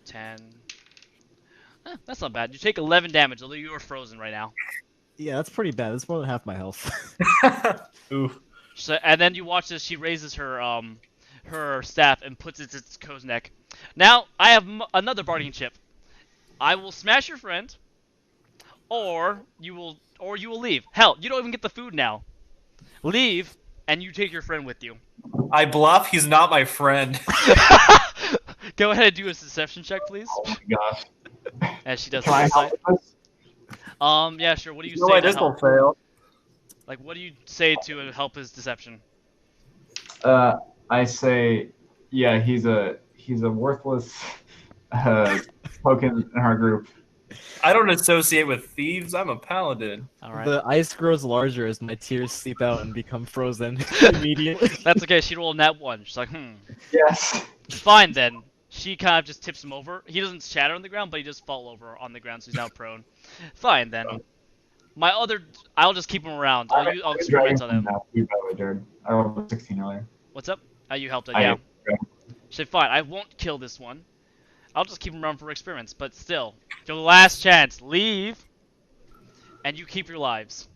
Speaker 3: 10. That's not bad. You take 11 damage, although you are frozen right now.
Speaker 5: Yeah, that's pretty bad. That's more than half my health.
Speaker 4: Oof.
Speaker 3: So, and then you watch as she raises her her staff and puts it to its Ko's neck. Now, I have another bargaining chip. I will smash your friend, or you will leave. Hell, you don't even get the food now. Leave, and you take your friend with you.
Speaker 4: I bluff. He's not my friend.
Speaker 3: Go ahead and do a deception check, please.
Speaker 1: Oh my gosh.
Speaker 3: As she does
Speaker 1: Can I
Speaker 3: the
Speaker 1: help
Speaker 3: insight.
Speaker 1: with this?
Speaker 3: Yeah, sure. What do you
Speaker 4: No,
Speaker 3: say
Speaker 4: I
Speaker 3: to
Speaker 4: just
Speaker 3: help?
Speaker 4: will fail.
Speaker 3: Like, what do you say to help his deception?
Speaker 1: I say, yeah, he's a worthless token in our group.
Speaker 4: I don't associate with thieves. I'm a paladin.
Speaker 3: All right.
Speaker 5: The ice grows larger as my tears seep out and become frozen immediately.
Speaker 3: That's okay. She rolled a nat 1. She's like,
Speaker 1: Yes.
Speaker 3: Fine then. She kind of just tips him over. He doesn't shatter on the ground, but he just fall over on the ground, so he's now prone. Fine then. I'll just keep him around. I'll experiment on him.
Speaker 1: Jared. I rolled a 16 earlier.
Speaker 3: What's up? You helped it,
Speaker 1: I-
Speaker 3: yeah. She said, fine, I won't kill this one. I'll just keep him around for experiments, but still. Your last chance. Leave, and you keep your lives.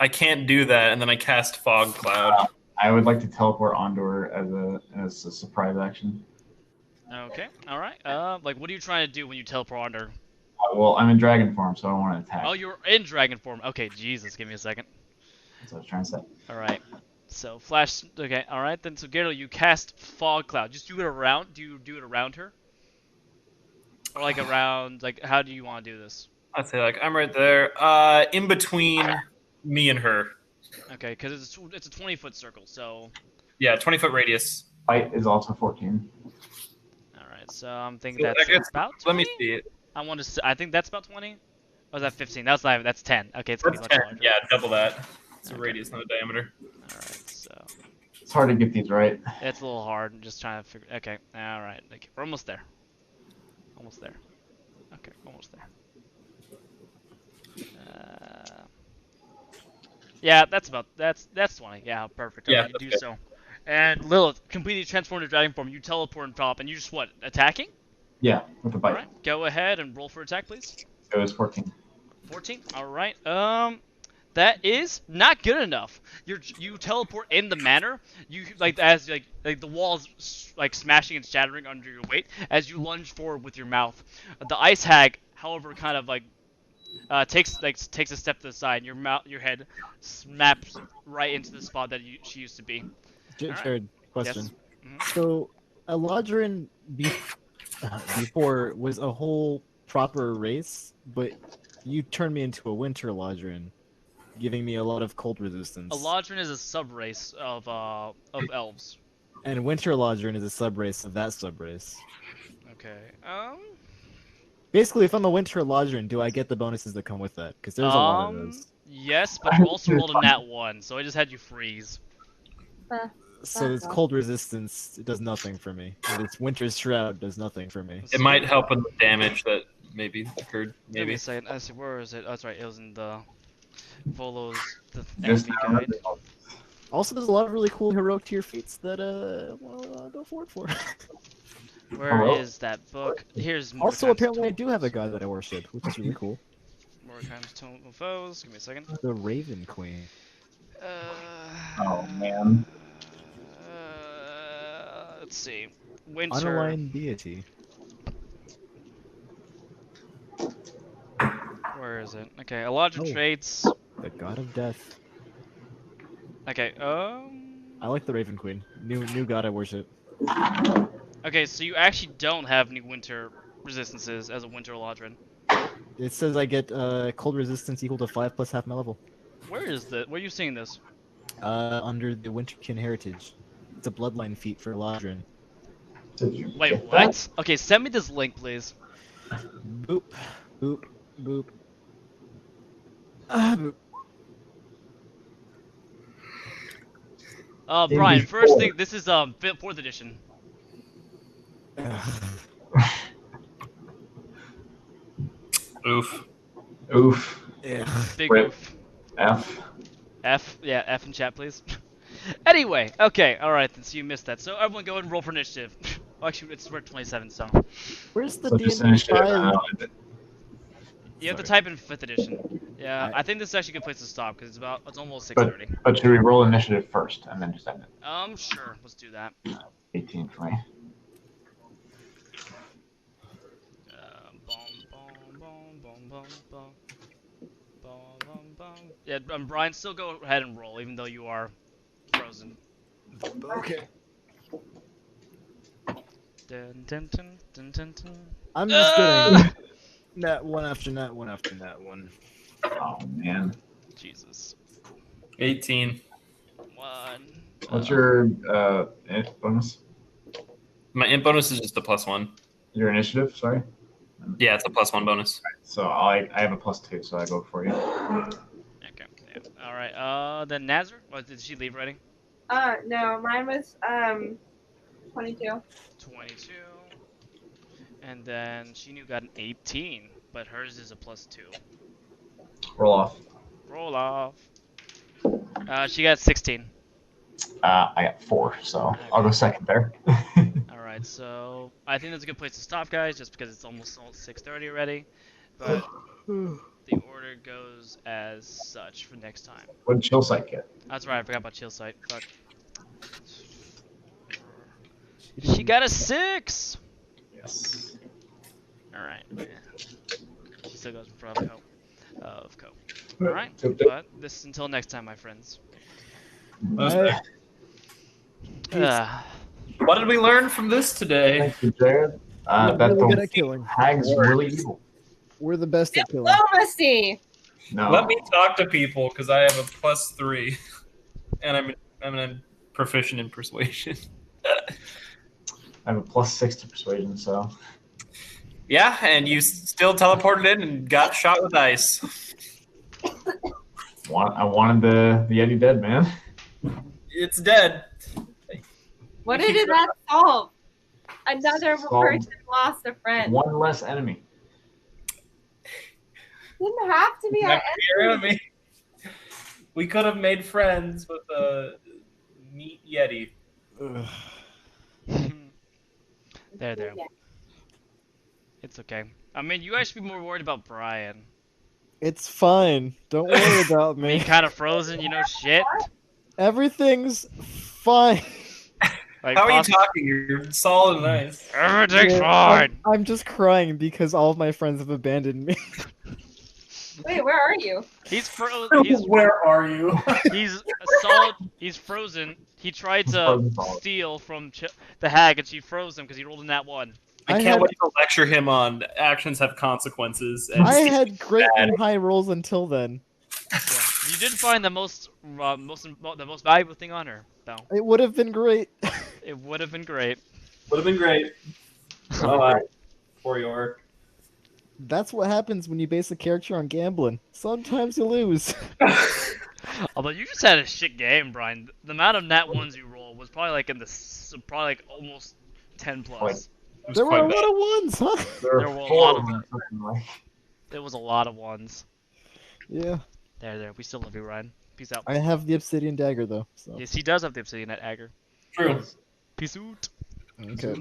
Speaker 4: I can't do that, and then I cast fog cloud.
Speaker 1: I would like to teleport onto her as a surprise action.
Speaker 3: Okay. All right. Like, what are you trying to do when you teleport under?
Speaker 1: Well, I'm in dragon form, so I don't want to attack.
Speaker 3: Oh, you're in dragon form. Okay, Jesus, give me a second.
Speaker 1: That's what I was trying to say.
Speaker 3: All right. So flash. Okay. All right. Then, so Gyarados, you cast fog cloud. Just do it around. Do you do it around her, or like around? Like, how do you want to do this?
Speaker 4: I'd say like I'm right there, in between me and her.
Speaker 3: Okay, because it's a 20-foot circle. So.
Speaker 4: Yeah, 20-foot radius.
Speaker 1: Bite is also 14.
Speaker 3: All right. So I'm thinking
Speaker 4: So I
Speaker 3: that's
Speaker 4: guess,
Speaker 3: about 20.
Speaker 4: let me see it.
Speaker 3: I think that's about 20. Or is that 15? That's not even. That's 10. Okay, it's gonna
Speaker 4: That's
Speaker 3: be much
Speaker 4: 10.
Speaker 3: larger.
Speaker 4: Yeah, double that. It's a
Speaker 3: Okay.
Speaker 4: radius, not a diameter.
Speaker 3: All right. So.
Speaker 1: It's hard to get these right.
Speaker 3: It's a little hard. I'm just trying to figure. Okay. All right. Okay. We're almost there. Almost there. Okay. Almost there. Yeah. That's 20. Yeah. Perfect.
Speaker 4: Yeah,
Speaker 3: Okay, you
Speaker 4: that's
Speaker 3: do
Speaker 4: good.
Speaker 3: so. And Lilith, completely transformed to dragon form. You teleport on top, and you just what? Attacking?
Speaker 1: Yeah, with the
Speaker 3: All
Speaker 1: bite.
Speaker 3: right. Go ahead and roll for attack, please.
Speaker 1: It was 14.
Speaker 3: 14. All right. That is not good enough. You teleport in the manner you like as like the walls like smashing and shattering under your weight as you lunge forward with your mouth. The ice hag, however, kind of like takes a step to the side. And your head snaps right into the spot that she used to be. Alright.
Speaker 5: Jared, question.
Speaker 3: Yes. Mhm.
Speaker 5: So, Eladrin before was a whole proper race, but you turned me into a winter Eladrin, giving me a lot of cold resistance.
Speaker 3: Eladrin is a subrace of elves.
Speaker 5: And winter Eladrin is a subrace of that subrace.
Speaker 3: Okay.
Speaker 5: Basically, if I'm a winter Eladrin, do I get the bonuses that come with that? Because there's a lot of those.
Speaker 3: Yes, but you also rolled a nat 1, so I just had you freeze.
Speaker 5: So it's cold resistance, it does nothing for me. And it's winter's shroud does nothing for me.
Speaker 4: It might help in the damage that maybe occurred.
Speaker 3: Give me
Speaker 4: Maybe.
Speaker 3: a second. I see. Where is it? Oh, that's right. It was in the Volo's the
Speaker 1: Just
Speaker 3: enemy guide.
Speaker 5: Also, there's a lot of really cool heroic tier feats that go forward for.
Speaker 3: Where is that book? Here's more.
Speaker 5: Also, apparently, I do have a god that I worship, which is really cool.
Speaker 3: More times Tome of Foes. Give me a second.
Speaker 5: The Raven Queen.
Speaker 1: Oh, man.
Speaker 3: Let's see. Winter.
Speaker 5: Unaligned deity.
Speaker 3: Where is it? Okay, a lot of
Speaker 5: Oh.
Speaker 3: traits.
Speaker 5: The god of death.
Speaker 3: Okay.
Speaker 5: I like the Raven Queen. New god I worship.
Speaker 3: Okay, so you actually don't have any winter resistances as a winter Eladrin.
Speaker 5: It says I get cold resistance equal to 5 plus half my level.
Speaker 3: Where is the? Where are you seeing this?
Speaker 5: Under the Winterkin heritage. It's a bloodline feat for Eladrin.
Speaker 1: Did you
Speaker 3: Wait,
Speaker 1: get
Speaker 3: what?
Speaker 1: that?
Speaker 3: Okay, send me this link, please.
Speaker 5: Boop, boop, boop. Boop.
Speaker 3: Brian,
Speaker 1: Maybe
Speaker 3: first
Speaker 1: four.
Speaker 3: thing, this is 4th edition.
Speaker 4: Oof.
Speaker 1: Oof.
Speaker 5: Yeah.
Speaker 3: Big
Speaker 1: Rip.
Speaker 3: oof.
Speaker 1: F.
Speaker 3: F, yeah, F in chat, please. Anyway, okay, alright, then, so you missed that. So everyone go ahead and roll for initiative. Well, actually, we're at 27, so.
Speaker 5: Where's the
Speaker 1: So just
Speaker 5: D&D
Speaker 1: initiative.
Speaker 5: 5?
Speaker 3: You have to
Speaker 5: Sorry.
Speaker 3: type in 5th edition. Yeah, I think this is actually a good place to stop, because it's almost
Speaker 1: But,
Speaker 3: 6:30.
Speaker 1: but should we roll initiative first and then just end it?
Speaker 3: Sure, let's do that.
Speaker 1: 18 for me.
Speaker 3: Boom, boom, boom, boom, boom, boom. Boom, boom, boom. Yeah, Brian, still go ahead and roll, even though you are frozen.
Speaker 5: Okay.
Speaker 3: Dun, dun, dun, dun, dun, dun.
Speaker 5: I'm just getting nat one after nat one after nat one.
Speaker 1: Oh, man.
Speaker 3: Jesus.
Speaker 4: 18.
Speaker 3: 1.
Speaker 1: What's your bonus?
Speaker 4: My imp bonus is just a +1.
Speaker 1: Your initiative, sorry?
Speaker 4: Yeah, it's a +1 bonus.
Speaker 1: So I have a +2, so I go for you.
Speaker 3: Okay. Yeah. All right. Then Nazar. Or did she leave already?
Speaker 6: No, mine was 22.
Speaker 3: 22. And then Shinu got an 18, but hers is a +2.
Speaker 1: Roll off.
Speaker 3: Roll off. She got 16.
Speaker 1: I got 4, so I'll go second there.
Speaker 3: All right. So I think that's a good place to stop, guys, just because it's almost 6:30 already. But the order goes as such for next time.
Speaker 1: What did Chill Sight get?
Speaker 3: That's right. I forgot about Chill Sight. Fuck. She got a 6.
Speaker 1: Yes.
Speaker 3: Alright. She still goes in front of Co. Alright,
Speaker 1: Yep.
Speaker 3: but this until next time, my friends.
Speaker 4: Most
Speaker 5: Alright.
Speaker 4: What did we learn from this today?
Speaker 1: Thank you, Jared.
Speaker 5: We're
Speaker 1: That
Speaker 5: really good
Speaker 1: the
Speaker 5: at killing.
Speaker 1: hag's really evil.
Speaker 5: We're the best at killing.
Speaker 6: Diplomacy.
Speaker 1: No.
Speaker 4: Let me talk to people because I have a +3, and I'm proficient in persuasion.
Speaker 1: I have a +6 to persuasion, so.
Speaker 4: Yeah, and you still teleported in and got shot with ice.
Speaker 1: I wanted the Yeti dead, man.
Speaker 4: It's dead.
Speaker 6: What did that solve? Another
Speaker 1: Solved
Speaker 6: person lost a friend.
Speaker 1: One less enemy.
Speaker 6: Didn't have to be our
Speaker 4: Never be your enemy. We could have made friends with a meat Yeti.
Speaker 3: There. It's okay. I mean, you guys should be more worried about Brian.
Speaker 5: It's fine. Don't worry about
Speaker 3: I mean,
Speaker 5: me.
Speaker 3: kind of frozen, you know, shit.
Speaker 5: Everything's fine.
Speaker 3: Like,
Speaker 4: How are you talking? You're solid and nice.
Speaker 3: Everything's
Speaker 5: Yeah,
Speaker 3: fine.
Speaker 5: I'm just crying because all of my friends have abandoned me.
Speaker 6: Wait, where are you?
Speaker 3: He's frozen.
Speaker 4: Where are you?
Speaker 3: He's solid. He's frozen. He tried to
Speaker 1: Frozen solid.
Speaker 3: steal from the hag, and she froze him because he rolled in that one.
Speaker 4: I can't wait to lecture him on actions have consequences. And
Speaker 5: I had great and high rolls until then.
Speaker 3: Yeah. You did find the most valuable thing on her, though.
Speaker 5: It would have been great.
Speaker 3: It would have been great.
Speaker 4: Would have been great. For your.
Speaker 5: That's what happens when you base a character on gambling. Sometimes you lose.
Speaker 3: Although you just had a shit game, Brian. The amount of nat ones you rolled was probably like almost 10 plus.
Speaker 5: There were a lot of ones, huh?
Speaker 3: There were a lot of them. There was a lot of ones.
Speaker 5: Yeah.
Speaker 3: There. We still love you, Ryan. Peace out.
Speaker 5: I have the obsidian dagger though. So.
Speaker 3: Yes, he does have the obsidian at Agger.
Speaker 4: True.
Speaker 3: Peace out.
Speaker 5: Okay.